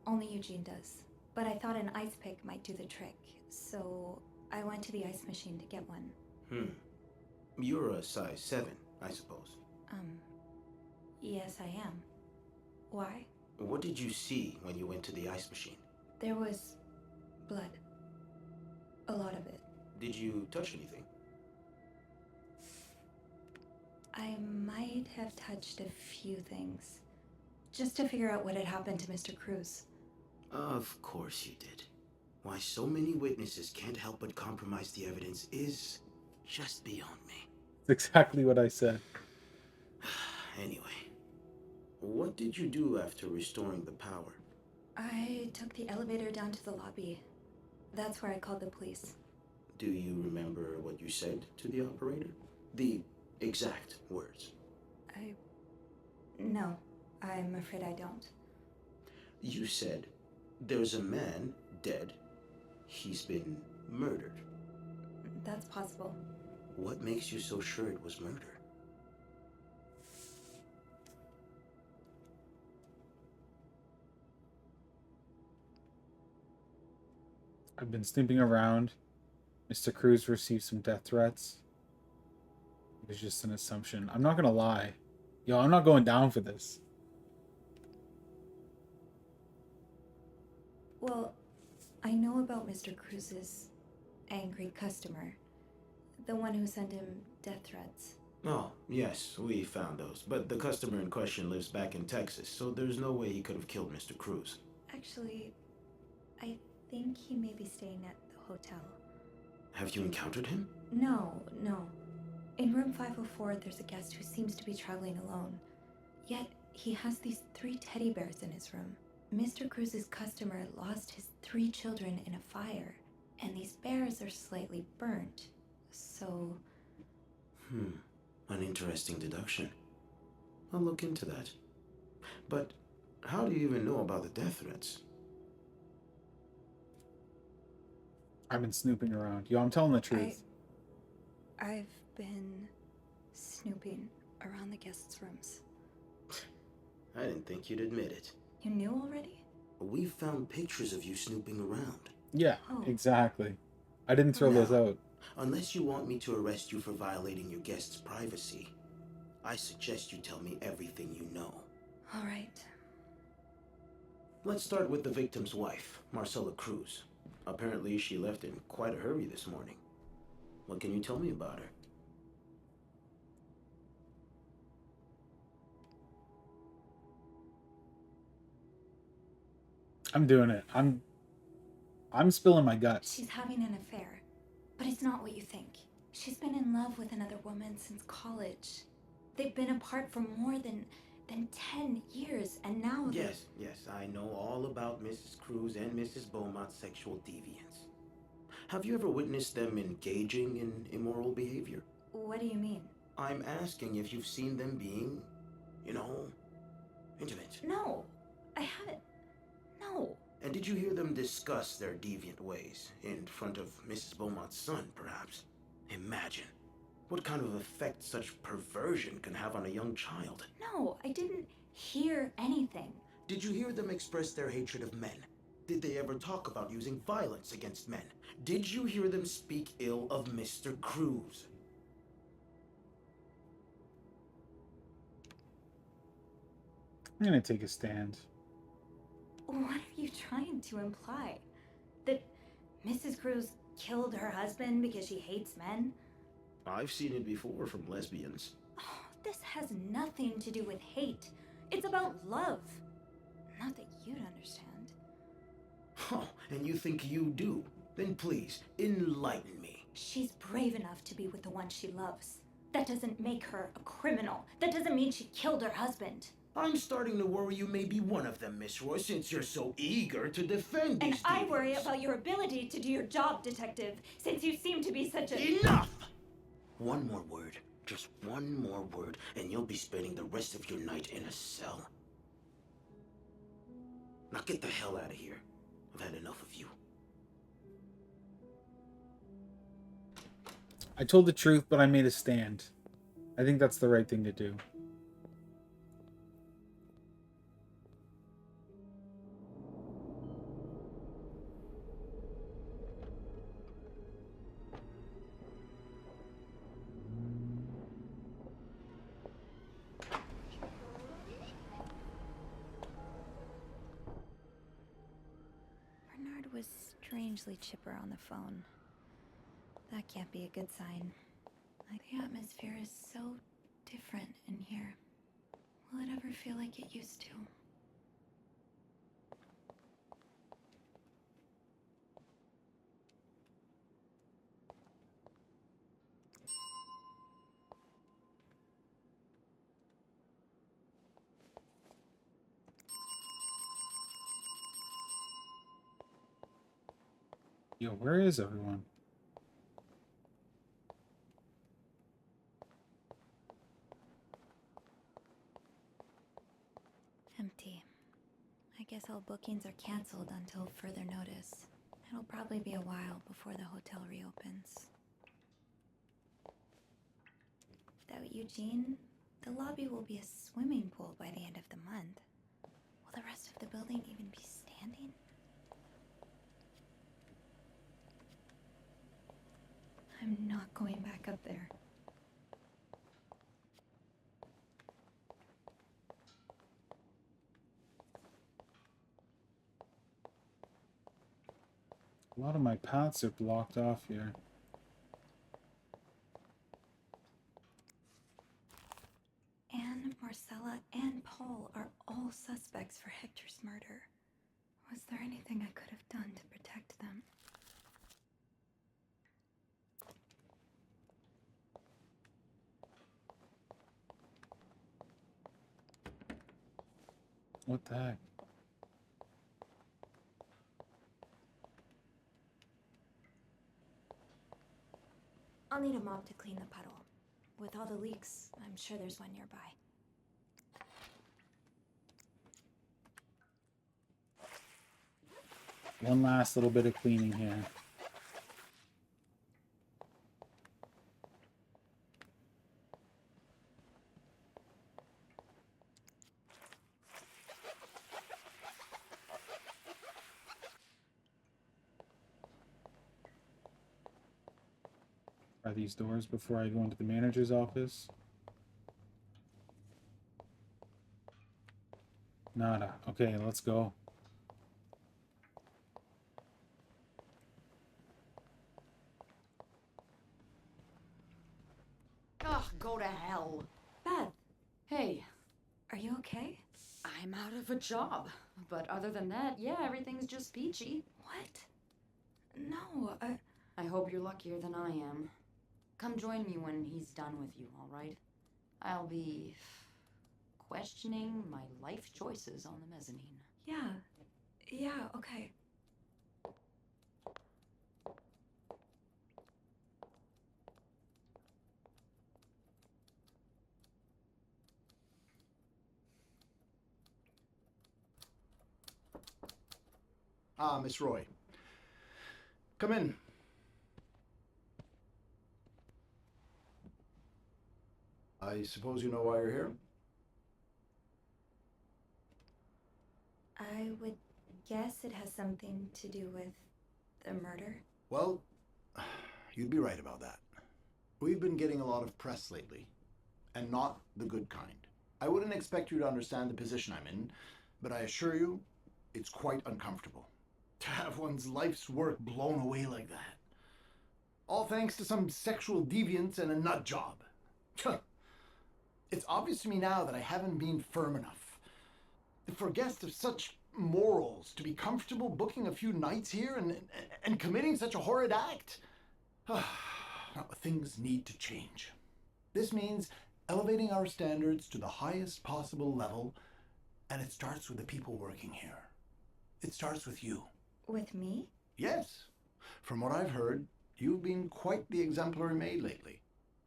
Only Eugene does. But I thought an ice pick might do the trick, so I went to the ice machine to get one. You're a size 7, I suppose. Yes, I am. Why? What did you see when you went to the ice machine? There was blood. A lot of it. Did you touch anything? I might have touched a few things. Just to figure out what had happened to Mr. Cruz. Of course you did. Why so many witnesses can't help but compromise the evidence is just beyond me. It's exactly what I said. Anyway, what did you do after restoring the power? I took the elevator down to the lobby. That's where I called the police. Do you remember what you said to the operator? The exact words. No, I'm afraid I don't. You said, there's a man dead. He's been murdered. That's possible. What makes you so sure it was murder? I've been snooping around. Mr. Cruz received some death threats. It was just an assumption. I'm not gonna lie. Yo, I'm not going down for this. Well, I know about Mr. Cruz's angry customer. The one who sent him death threats. Oh, yes, we found those. But the customer in question lives back in Texas, so there's no way he could have killed Mr. Cruz. Actually, I think he may be staying at the hotel. Have you encountered him? No. In room 504, there's a guest who seems to be traveling alone. Yet, he has these 3 teddy bears in his room. Mr. Cruz's customer lost his 3 children in a fire, and these bears are slightly burnt. So... An interesting deduction. I'll look into that. But how do you even know about the death threats? I've been snooping around. Yo, I'm telling the truth. I've been snooping around the guests' rooms. I didn't think you'd admit it. You knew already? We found pictures of you snooping around. Yeah, exactly. I didn't throw those out. Unless you want me to arrest you for violating your guest's privacy, I suggest you tell me everything you know. All right. Let's start with the victim's wife, Marcela Cruz. Apparently, she left in quite a hurry this morning. What can you tell me about her? I'm doing it. I'm spilling my guts. She's having an affair, but it's not what you think. She's been in love with another woman since college. They've been apart for more than 10 years, and now Yes, I know all about Mrs. Cruz and Mrs. Beaumont's sexual deviance. Have you ever witnessed them engaging in immoral behavior? What do you mean? I'm asking if you've seen them being, intimate. No, I haven't. No. And did you hear them discuss their deviant ways in front of Mrs. Beaumont's son, perhaps? Imagine what kind of effect such perversion can have on a young child. No, I didn't hear anything. Did you hear them express their hatred of men? Did they ever talk about using violence against men? Did you hear them speak ill of Mr. Cruz? I'm gonna take a stand. What are you trying to imply? That Mrs. Cruz killed her husband because she hates men? I've seen it before from lesbians. Oh, this has nothing to do with hate. It's about love. Not that you'd understand. Oh, and you think you do? Then please, enlighten me. She's brave enough to be with the one she loves. That doesn't make her a criminal. That doesn't mean she killed her husband. I'm starting to worry you may be one of them, Miss Roy, since you're so eager to defend these And I deviants. worry about your ability to do your job, detective, since you seem to be such a— Enough! One more word, just one more word, and you'll be spending the rest of your night in a cell. Now get the hell out of here. I've had enough of you. I told the truth, but I made a stand. I think that's the right thing to do. Bernard was strangely chipper on the phone. That can't be a good sign. Like, the atmosphere is so different in here. Will it ever feel like it used to? Yo, where is everyone? Empty. I guess all bookings are canceled until further notice. It'll probably be a while before the hotel reopens. Without Eugene, the lobby will be a swimming pool by the end of the month. Will the rest of the building even be standing? I'm not going back up there. A lot of my paths are blocked off here. Anne, Marcella, and Paul are all suspects for Hector's murder. Was there anything I could have done to protect them? What the heck? I'll need a mop to clean the puddle. With all the leaks, I'm sure there's one nearby. One last little bit of cleaning here. Try these doors before I go into the manager's office. Nada. Okay, let's go. Ugh, go to hell. Beth, Hey, are you okay? I'm out of a job. But other than that, yeah, everything's just peachy. What? No, I hope you're luckier than I am. Come join me when he's done with you, all right? I'll be questioning my life choices on the mezzanine. Yeah, okay. Ah, Miss Roy. Come in. I suppose you know why you're here? I would guess it has something to do with the murder. Well, you'd be right about that. We've been getting a lot of press lately, and not the good kind. I wouldn't expect you to understand the position I'm in, but I assure you, it's quite uncomfortable. To have one's life's work blown away like that. All thanks to some sexual deviance and a nut job. It's obvious to me now that I haven't been firm enough. For a guest of such morals to be comfortable booking a few nights here and committing such a horrid act. Things need to change. This means elevating our standards to the highest possible level, and it starts with the people working here. It starts with you. With me? Yes. From what I've heard, you've been quite the exemplary maid lately.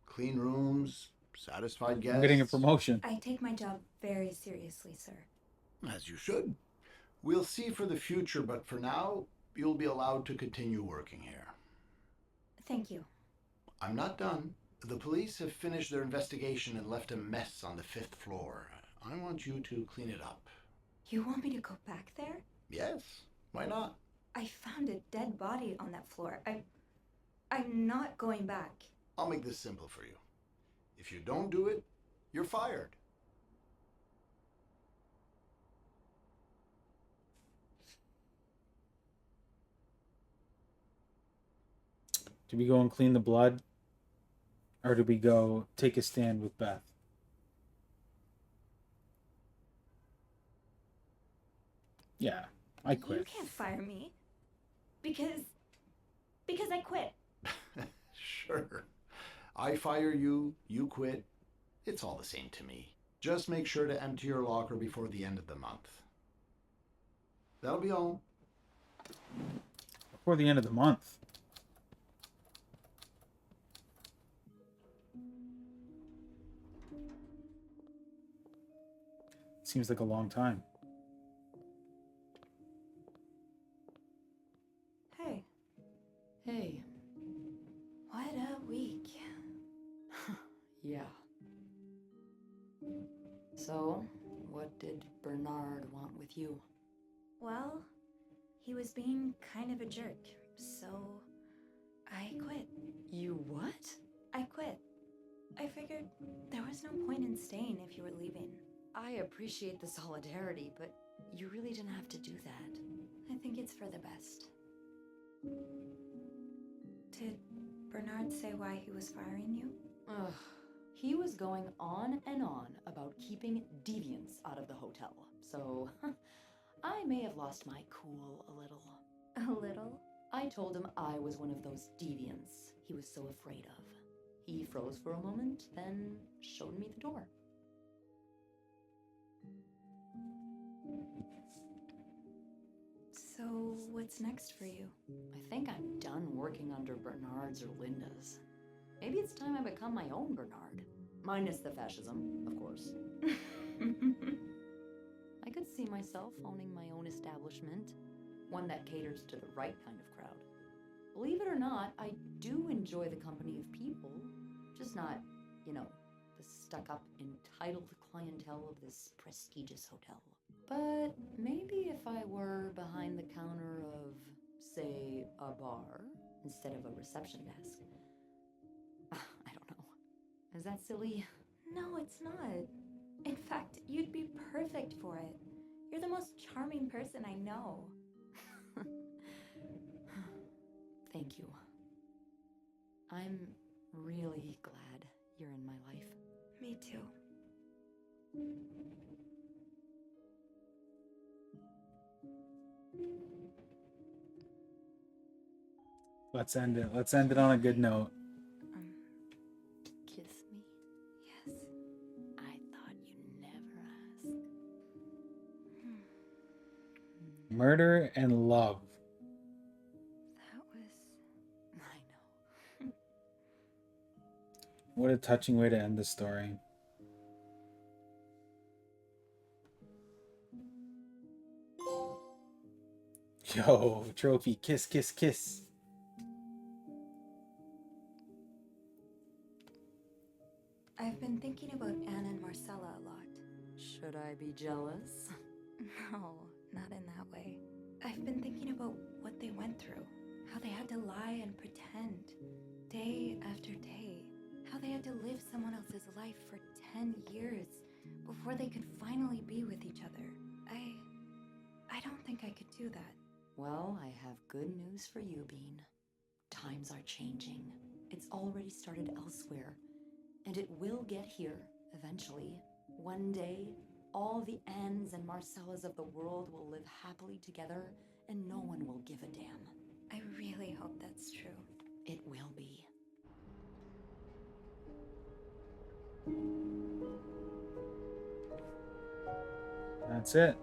Clean rooms, satisfied guests. I'm getting a promotion. I take my job very seriously, sir. As you should. We'll see for the future, but for now, you'll be allowed to continue working here. Thank you. I'm not done. The police have finished their investigation and left a mess on the 5th floor. I want you to clean it up. You want me to go back there? Yes, why not? I found a dead body on that floor. I'm not going back. I'll make this simple for you. If you don't do it, you're fired. Do we go and clean the blood? Or do we go take a stand with Beth? Yeah, I quit. You can't fire me. Because I quit. Sure. I fire you, you quit. It's all the same to me. Just make sure to empty your locker before the end of the month. That'll be all. Before the end of the month. Seems like a long time. Hey. Hey. What a week. Yeah. So, what did Bernard want with you? Well, he was being kind of a jerk, so I quit. You what? I quit. I figured there was no point in staying if you were leaving. I appreciate the solidarity, but you really didn't have to do that. I think it's for the best. Did Bernard say why he was firing you? Ugh. He was going on and on about keeping deviants out of the hotel, so I may have lost my cool a little. A little? I told him I was one of those deviants he was so afraid of. He froze for a moment, then showed me the door. So, what's next for you? I think I'm done working under Bernard's or Linda's. Maybe it's time I become my own Bernard. Minus the fascism, of course. I could see myself owning my own establishment, one that caters to the right kind of crowd. Believe it or not, I do enjoy the company of people, just not, the stuck-up, entitled clientele of this prestigious hotel. But maybe if I were behind the counter of, say, a bar, instead of a reception desk. I don't know. Is that silly? No, it's not. In fact, you'd be perfect for it. You're the most charming person I know. Thank you. I'm really glad you're in my life. Me too. Let's end it. Let's end it on a good note. Kiss me? Yes. I thought you'd never ask. Murder and love. That was... I know. What a touching way to end the story. Yo, trophy. Kiss, kiss, kiss. I've been thinking about Anne and Marcella a lot. Should I be jealous? No, not in that way. I've been thinking about what they went through. How they had to lie and pretend, day after day. How they had to live someone else's life for 10 years before they could finally be with each other. I don't think I could do that. Well, I have good news for you, Bean. Times are changing. It's already started elsewhere, and it will get here eventually. One day, all the Annes and Marcellas of the world will live happily together, and no one will give a damn. I really hope that's true. It will be. That's it.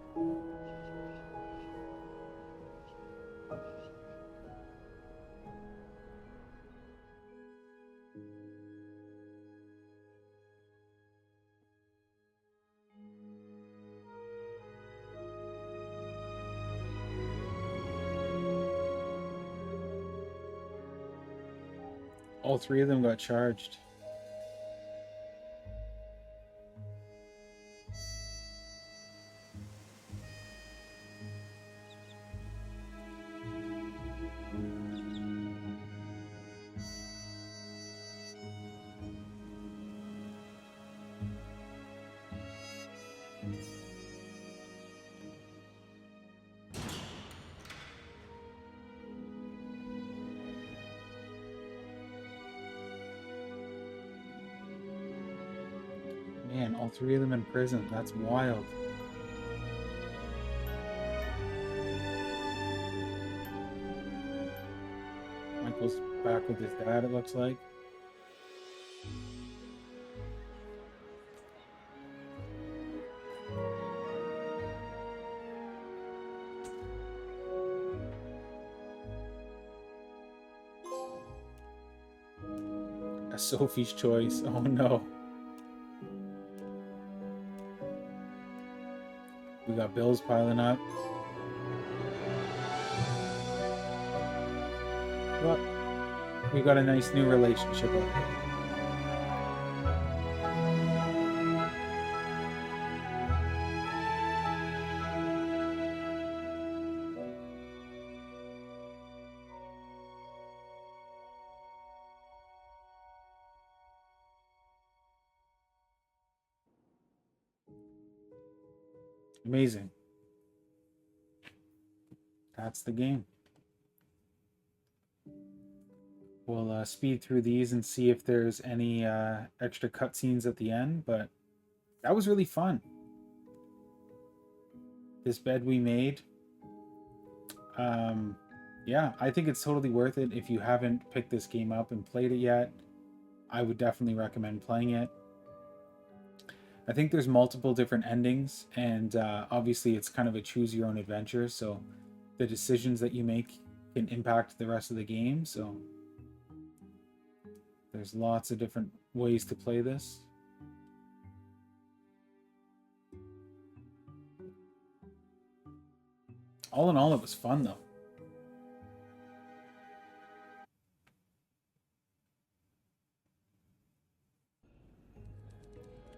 All three of them got charged. Man, all three of them in prison. That's wild. Michael's back with his dad, it looks like. A Sophie's Choice. Oh no. We got bills piling up. But we got a nice new relationship up. Amazing. That's the game. We'll speed through these and see if there's any extra cutscenes at the end, but that was really fun. This bed we made. Yeah, I think it's totally worth it. If you haven't picked this game up and played it yet, I would definitely recommend playing it. I think there's multiple different endings, and obviously it's kind of a choose your own adventure, so the decisions that you make can impact the rest of the game, so there's lots of different ways to play this. All in all, it was fun though.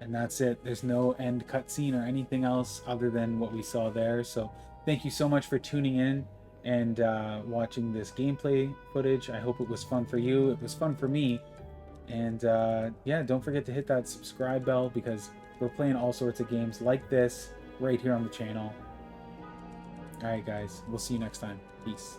And that's it. There's no end cutscene or anything else other than what we saw there. So thank you so much for tuning in and watching this gameplay footage. I hope it was fun for you. It was fun for me. And yeah, don't forget to hit that subscribe bell because we're playing all sorts of games like this right here on the channel. All right, guys. We'll see you next time. Peace.